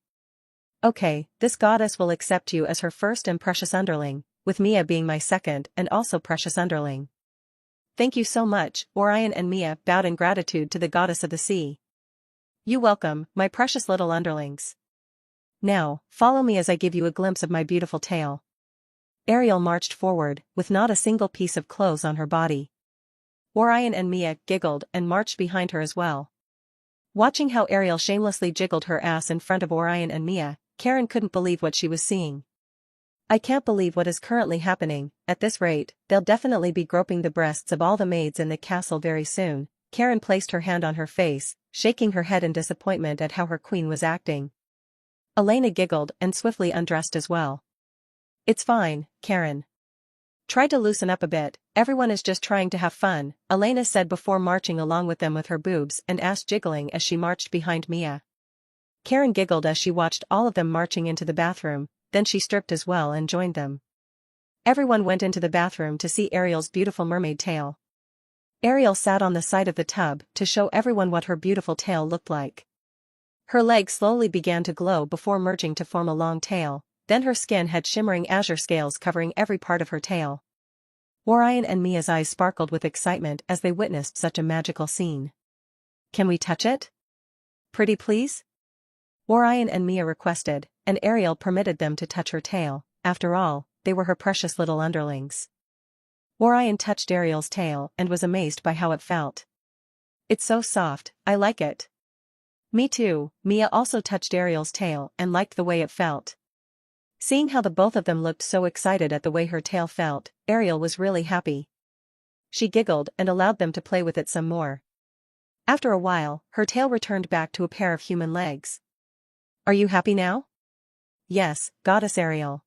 Okay, this goddess will accept you as her first and precious underling, with Mia being my second and also precious underling." "Thank you so much," Orion and Mia bowed in gratitude to the goddess of the sea. "You welcome, my precious little underlings. Now, follow me as I give you a glimpse of my beautiful tail." Ariel marched forward, with not a single piece of clothes on her body. Orion and Mia giggled and marched behind her as well. Watching how Ariel shamelessly jiggled her ass in front of Orion and Mia, Karen couldn't believe what she was seeing. "I can't believe what is currently happening. At this rate, they'll definitely be groping the breasts of all the maids in the castle very soon." Karen placed her hand on her face, shaking her head in disappointment at how her queen was acting. Elena giggled and swiftly undressed as well. "It's fine, Karen. Try to loosen up a bit, everyone is just trying to have fun," Elena said before marching along with them with her boobs and ass jiggling as she marched behind Mia. Karen giggled as she watched all of them marching into the bathroom, then she stripped as well and joined them. Everyone went into the bathroom to see Ariel's beautiful mermaid tail. Ariel sat on the side of the tub to show everyone what her beautiful tail looked like. Her legs slowly began to glow before merging to form a long tail, then her skin had shimmering azure scales covering every part of her tail. Orion and Mia's eyes sparkled with excitement as they witnessed such a magical scene. "Can we touch it? Pretty please?" Orion and Mia requested, and Ariel permitted them to touch her tail. After all, they were her precious little underlings. Orion touched Ariel's tail and was amazed by how it felt. "It's so soft, I like it." "Me too." Mia also touched Ariel's tail and liked the way it felt. Seeing how the both of them looked so excited at the way her tail felt, Ariel was really happy. She giggled and allowed them to play with it some more. After a while, her tail returned back to a pair of human legs. "Are you happy now?" "Yes, Goddess Ariel.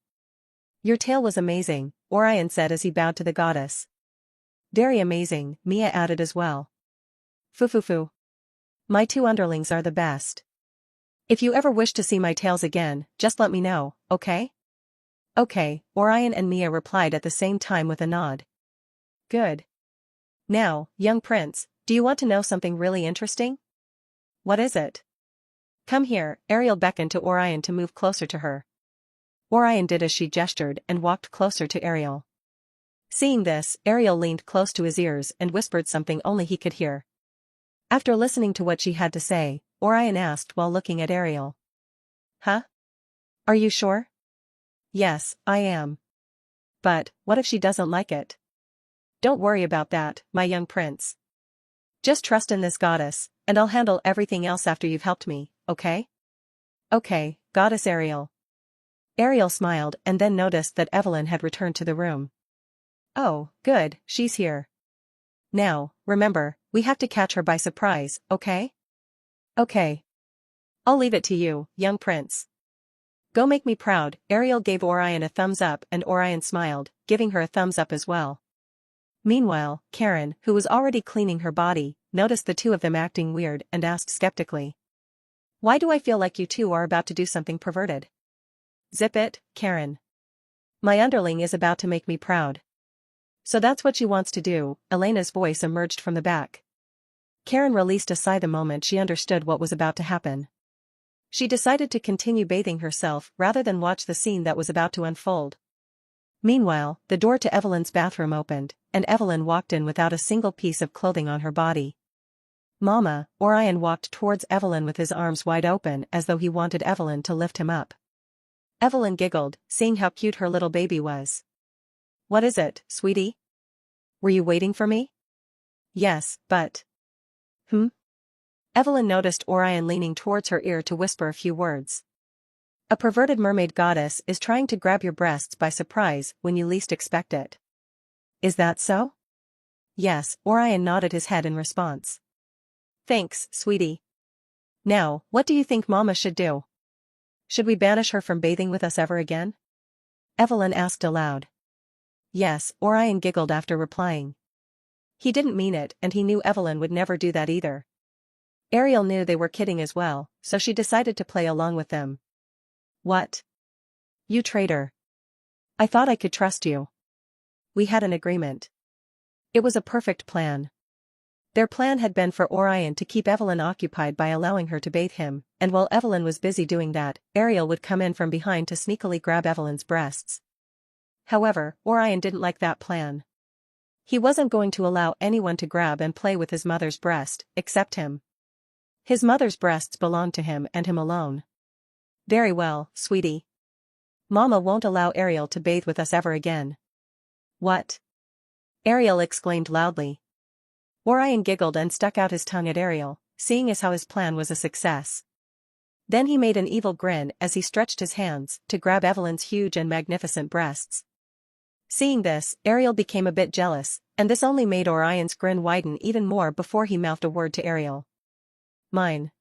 Your tail was amazing," Orion said as he bowed to the goddess. "Very amazing," Mia added as well. "Foo. My two underlings are the best. If you ever wish to see my tails again, just let me know, okay?" "Okay," Orion and Mia replied at the same time with a nod. "Good. Now, young prince, do you want to know something really interesting?" "What is it?" "Come here." Ariel beckoned to Orion to move closer to her. Orion did as she gestured and walked closer to Ariel. Seeing this, Ariel leaned close to his ears and whispered something only he could hear. After listening to what she had to say, Orion asked while looking at Ariel. "Huh? Are you sure?" "Yes, I am. But, what if she doesn't like it?" "Don't worry about that, my young prince. Just trust in this goddess, and I'll handle everything else after you've helped me, okay?" "Okay, Goddess Ariel." Ariel smiled and then noticed that Evelyn had returned to the room. "Oh, good, she's here. Now, remember, we have to catch her by surprise, okay?" "Okay. I'll leave it to you, young prince. Go make me proud." Ariel gave Orion a thumbs up and Orion smiled, giving her a thumbs up as well. Meanwhile, Karen, who was already cleaning her body, noticed the two of them acting weird and asked skeptically. "Why do I feel like you two are about to do something perverted?" "Zip it, Karen. My underling is about to make me proud." "So that's what she wants to do," Elena's voice emerged from the back. Karen released a sigh the moment she understood what was about to happen. She decided to continue bathing herself rather than watch the scene that was about to unfold. Meanwhile, the door to Evelyn's bathroom opened, and Evelyn walked in without a single piece of clothing on her body. "Mama," Orion walked towards Evelyn with his arms wide open as though he wanted Evelyn to lift him up. Evelyn giggled, seeing how cute her little baby was. "What is it, sweetie? Were you waiting for me?" "Yes, but..." Evelyn noticed Orion leaning towards her ear to whisper a few words. "A perverted mermaid goddess is trying to grab your breasts by surprise when you least expect it. Is that so?" "Yes," Orion nodded his head in response. "Thanks, sweetie. Now, what do you think Mama should do?" should we banish her from bathing with us ever again? Evelyn asked aloud. Yes, Orion giggled after replying. He didn't mean it, and he knew Evelyn would never do that either. Ariel knew they were kidding as well, so she decided to play along with them. What? You traitor. I thought I could trust you. We had an agreement. It was a perfect plan. Their plan had been for Orion to keep Evelyn occupied by allowing her to bathe him, and while Evelyn was busy doing that, Ariel would come in from behind to sneakily grab Evelyn's breasts. However, Orion didn't like that plan. He wasn't going to allow anyone to grab and play with his mother's breast, except him. His mother's breasts belonged to him and him alone. Very well, sweetie. Mama won't allow Ariel to bathe with us ever again. What? Ariel exclaimed loudly. Orion giggled and stuck out his tongue at Ariel, seeing as how his plan was a success. Then he made an evil grin as he stretched his hands to grab Evelyn's huge and magnificent breasts. Seeing this, Ariel became a bit jealous, and this only made Orion's grin widen even more before he mouthed a word to Ariel. Mine.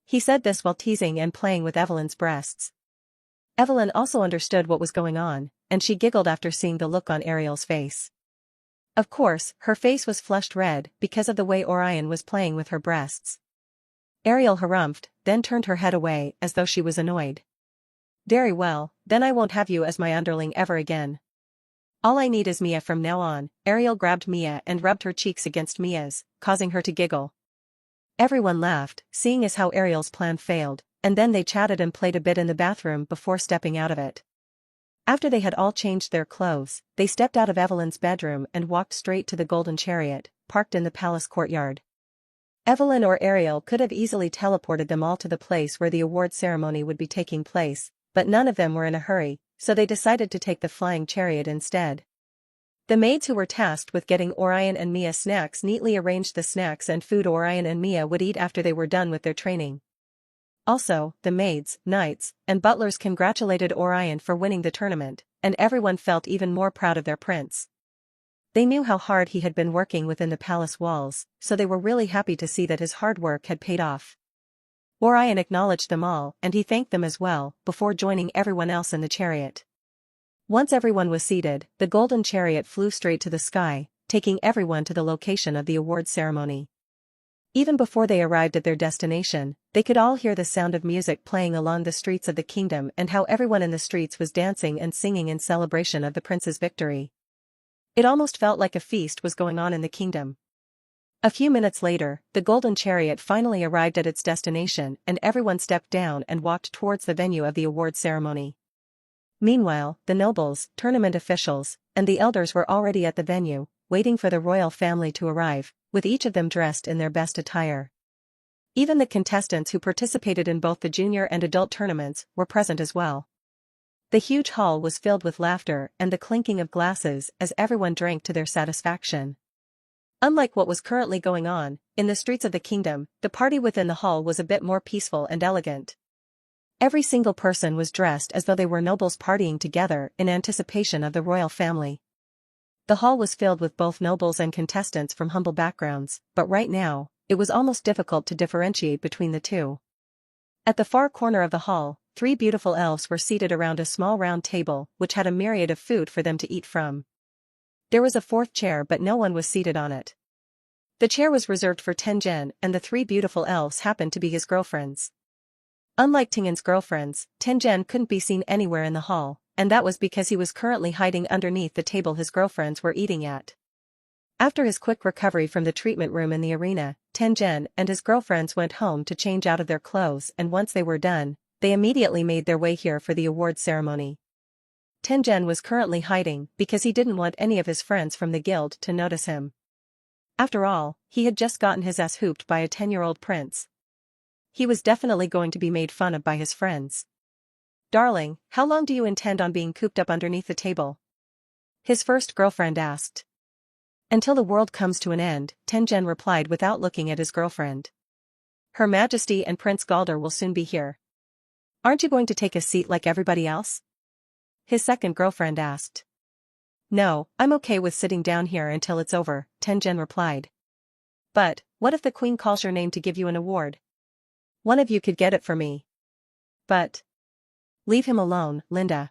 He said this while teasing and playing with Evelyn's breasts. Evelyn also understood what was going on, and she giggled after seeing the look on Ariel's face. Of course, her face was flushed red because of the way Orion was playing with her breasts. Ariel harumphed, then turned her head away as though she was annoyed. Very well, then I won't have you as my underling ever again. All I need is Mia from now on. Ariel grabbed Mia and rubbed her cheeks against Mia's, causing her to giggle. Everyone laughed, seeing as how Ariel's plan failed, and then they chatted and played a bit in the bathroom before stepping out of it. After they had all changed their clothes, they stepped out of Evelyn's bedroom and walked straight to the golden chariot, parked in the palace courtyard. Evelyn or Ariel could have easily teleported them all to the place where the award ceremony would be taking place, but none of them were in a hurry, so they decided to take the flying chariot instead. The maids who were tasked with getting Orion and Mia snacks neatly arranged the snacks and food Orion and Mia would eat after they were done with their training. Also, the maids, knights, and butlers congratulated Orion for winning the tournament, and everyone felt even more proud of their prince. They knew how hard he had been working within the palace walls, so they were really happy to see that his hard work had paid off. Orion acknowledged them all and he thanked them as well, before joining everyone else in the chariot. Once everyone was seated, the golden chariot flew straight to the sky, taking everyone to the location of the awards ceremony. Even before they arrived at their destination, they could all hear the sound of music playing along the streets of the kingdom and how everyone in the streets was dancing and singing in celebration of the prince's victory. It almost felt like a feast was going on in the kingdom. A few minutes later, the golden chariot finally arrived at its destination and everyone stepped down and walked towards the venue of the award ceremony. Meanwhile, the nobles, tournament officials, and the elders were already at the venue, waiting for the royal family to arrive, with each of them dressed in their best attire. Even the contestants who participated in both the junior and adult tournaments were present as well. The huge hall was filled with laughter and the clinking of glasses as everyone drank to their satisfaction. Unlike what was currently going on in the streets of the kingdom, the party within the hall was a bit more peaceful and elegant. Every single person was dressed as though they were nobles partying together in anticipation of the royal family. The hall was filled with both nobles and contestants from humble backgrounds, but right now, it was almost difficult to differentiate between the two. At the far corner of the hall, 3 beautiful elves were seated around a small round table which had a myriad of food for them to eat from. There was a 4th chair but no one was seated on it. The chair was reserved for Tengen and the 3 beautiful elves happened to be his girlfriends. Unlike Tengen's girlfriends, Tengen couldn't be seen anywhere in the hall, and that was because he was currently hiding underneath the table his girlfriends were eating at. After his quick recovery from the treatment room in the arena, Tengen and his girlfriends went home to change out of their clothes and once they were done, they immediately made their way here for the awards ceremony. Tengen was currently hiding because he didn't want any of his friends from the guild to notice him. After all, he had just gotten his ass hooped by a 10-year-old prince. He was definitely going to be made fun of by his friends. Darling, how long do you intend on being cooped up underneath the table? His first girlfriend asked. Until the world comes to an end, Tengen replied without looking at his girlfriend. Her Majesty and Prince Galder will soon be here. Aren't you going to take a seat like everybody else? His second girlfriend asked. No, I'm okay with sitting down here until it's over, Tengen replied. But, what if the queen calls your name to give you an award? One of you could get it for me. But. Leave him alone, Linda.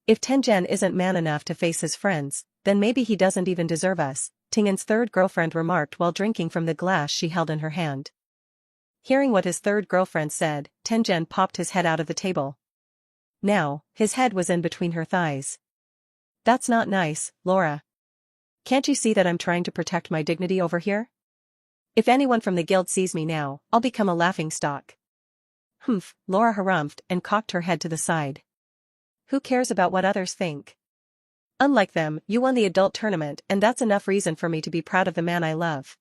If Tengen isn't man enough to face his friends, then maybe he doesn't even deserve us, Tingen's third girlfriend remarked while drinking from the glass she held in her hand. Hearing what his third girlfriend said, Tengen popped his head out of the table. Now, his head was in between her thighs. That's not nice, Laura. Can't you see that I'm trying to protect my dignity over here? If anyone from the guild sees me now, I'll become a laughingstock. Humph, Laura harumphed and cocked her head to the side. Who cares about what others think? Unlike them, you won the adult tournament and that's enough reason for me to be proud of the man I love.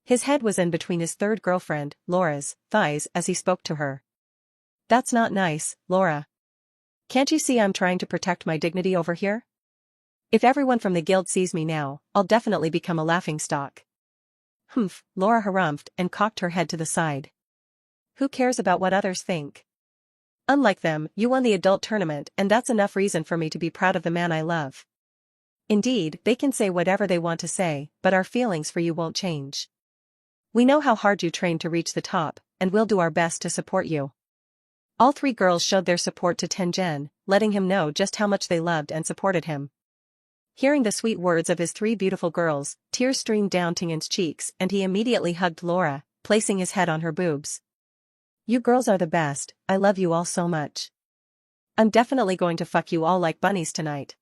His head was in between his third girlfriend, Laura's, thighs as he spoke to her. That's not nice, Laura. Can't you see I'm trying to protect my dignity over here? If everyone from the guild sees me now, I'll definitely become a laughingstock. Humph, Laura harumphed and cocked her head to the side. Who cares about what others think? Unlike them, you won the adult tournament and that's enough reason for me to be proud of the man I love. Indeed, they can say whatever they want to say, but our feelings for you won't change. We know how hard you trained to reach the top, and we'll do our best to support you. All three girls showed their support to Tengen, letting him know just how much they loved and supported him. Hearing the sweet words of his three beautiful girls, tears streamed down Tingen's cheeks and he immediately hugged Laura, placing his head on her boobs. You girls are the best, I love you all so much. I'm definitely going to fuck you all like bunnies tonight.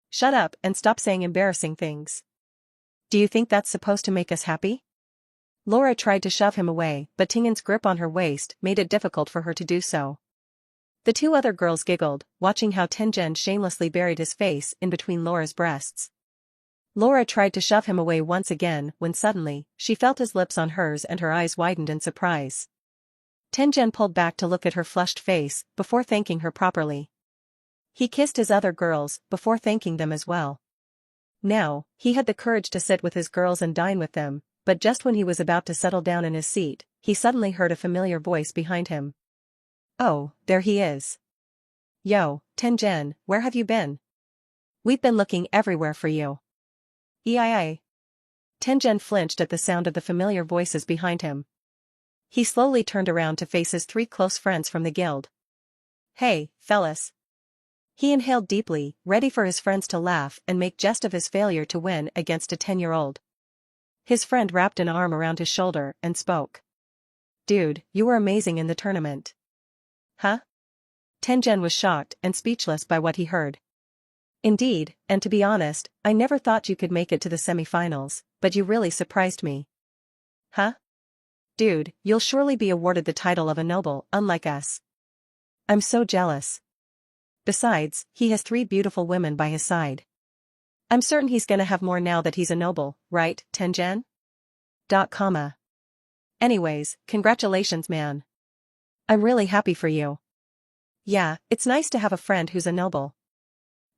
Shut up and stop saying embarrassing things. Do you think that's supposed to make us happy? Laura tried to shove him away, but Tingen's grip on her waist made it difficult for her to do so. The two other girls giggled, watching how Tengen shamelessly buried his face in between Laura's breasts. Laura tried to shove him away once again when suddenly, she felt his lips on hers and her eyes widened in surprise. Tengen pulled back to look at her flushed face before thanking her properly. He kissed his other girls before thanking them as well. Now, he had the courage to sit with his girls and dine with them, but just when he was about to settle down in his seat, he suddenly heard a familiar voice behind him. Oh, there he is. Yo, Tengen, where have you been? We've been looking everywhere for you. EIA. Tengen flinched at the sound of the familiar voices behind him. He slowly turned around to face his three close friends from the guild. Hey, fellas. He inhaled deeply, ready for his friends to laugh and make jest of his failure to win against a 10-year-old. His friend wrapped an arm around his shoulder and spoke. Dude, you were amazing in the tournament. Huh? Tengen was shocked and speechless by what he heard. Indeed, and to be honest, I never thought you could make it to the semifinals, but you really surprised me. Huh? Dude, you'll surely be awarded the title of a noble, unlike us. I'm so jealous. Besides, he has three beautiful women by his side. I'm certain he's gonna have more now that he's a noble, right, Tengen? Anyways, congratulations man. I'm really happy for you. Yeah, it's nice to have a friend who's a noble.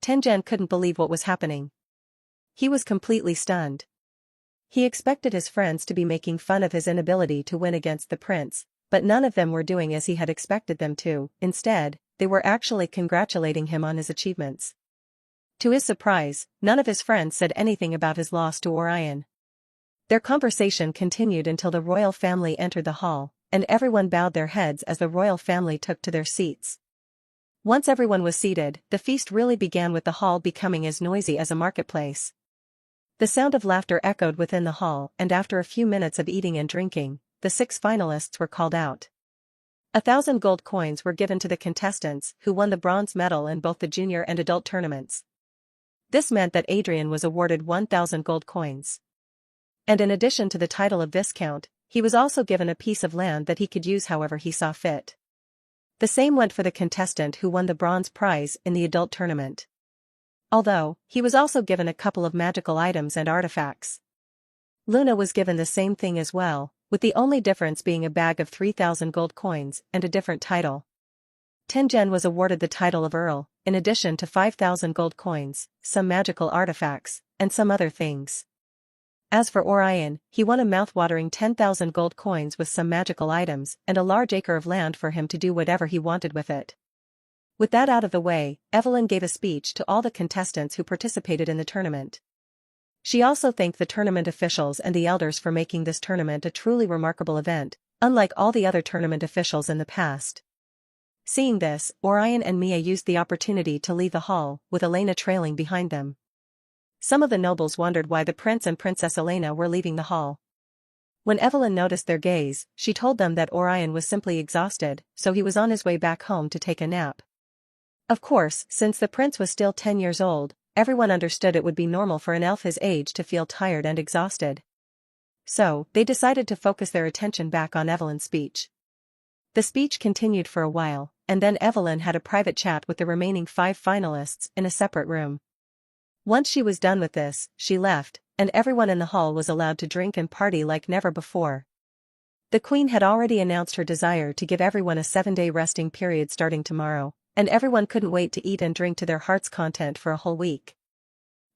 Tengen couldn't believe what was happening. He was completely stunned. He expected his friends to be making fun of his inability to win against the prince, but none of them were doing as he had expected them to. Instead, they were actually congratulating him on his achievements. To his surprise, none of his friends said anything about his loss to Orion. Their conversation continued until the royal family entered the hall, and everyone bowed their heads as the royal family took to their seats. Once everyone was seated, the feast really began with the hall becoming as noisy as a marketplace. The sound of laughter echoed within the hall and after a few minutes of eating and drinking, the 6 finalists were called out. 1,000 gold coins were given to the contestants who won the bronze medal in both the junior and adult tournaments. This meant that Adrian was awarded 1,000 gold coins. And in addition to the title of Viscount, he was also given a piece of land that he could use however he saw fit. The same went for the contestant who won the bronze prize in the adult tournament. Although, he was also given a couple of magical items and artifacts. Luna was given the same thing as well, with the only difference being a bag of 3,000 gold coins and a different title. Tengen was awarded the title of Earl, in addition to 5,000 gold coins, some magical artifacts, and some other things. As for Orion, he won a mouth-watering 10,000 gold coins with some magical items and a large acre of land for him to do whatever he wanted with it. With that out of the way, Evelyn gave a speech to all the contestants who participated in the tournament. She also thanked the tournament officials and the elders for making this tournament a truly remarkable event, unlike all the other tournament officials in the past. Seeing this, Orion and Mia used the opportunity to leave the hall, with Elena trailing behind them. Some of the nobles wondered why the prince and Princess Elena were leaving the hall. When Evelyn noticed their gaze, she told them that Orion was simply exhausted, so he was on his way back home to take a nap. Of course, since the prince was still 10 years old, everyone understood it would be normal for an elf his age to feel tired and exhausted. So, they decided to focus their attention back on Evelyn's speech. The speech continued for a while, and then Evelyn had a private chat with the remaining 5 finalists in a separate room. Once she was done with this, she left, and everyone in the hall was allowed to drink and party like never before. The queen had already announced her desire to give everyone a 7-day resting period starting tomorrow, and everyone couldn't wait to eat and drink to their heart's content for a whole week.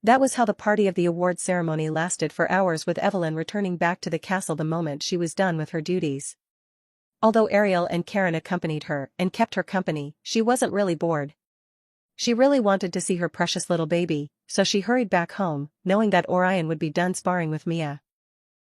That was how the party of the award ceremony lasted for hours, with Evelyn returning back to the castle the moment she was done with her duties. Although Ariel and Karen accompanied her and kept her company, she wasn't really bored. She really wanted to see her precious little baby, so she hurried back home, knowing that Orion would be done sparring with Mia.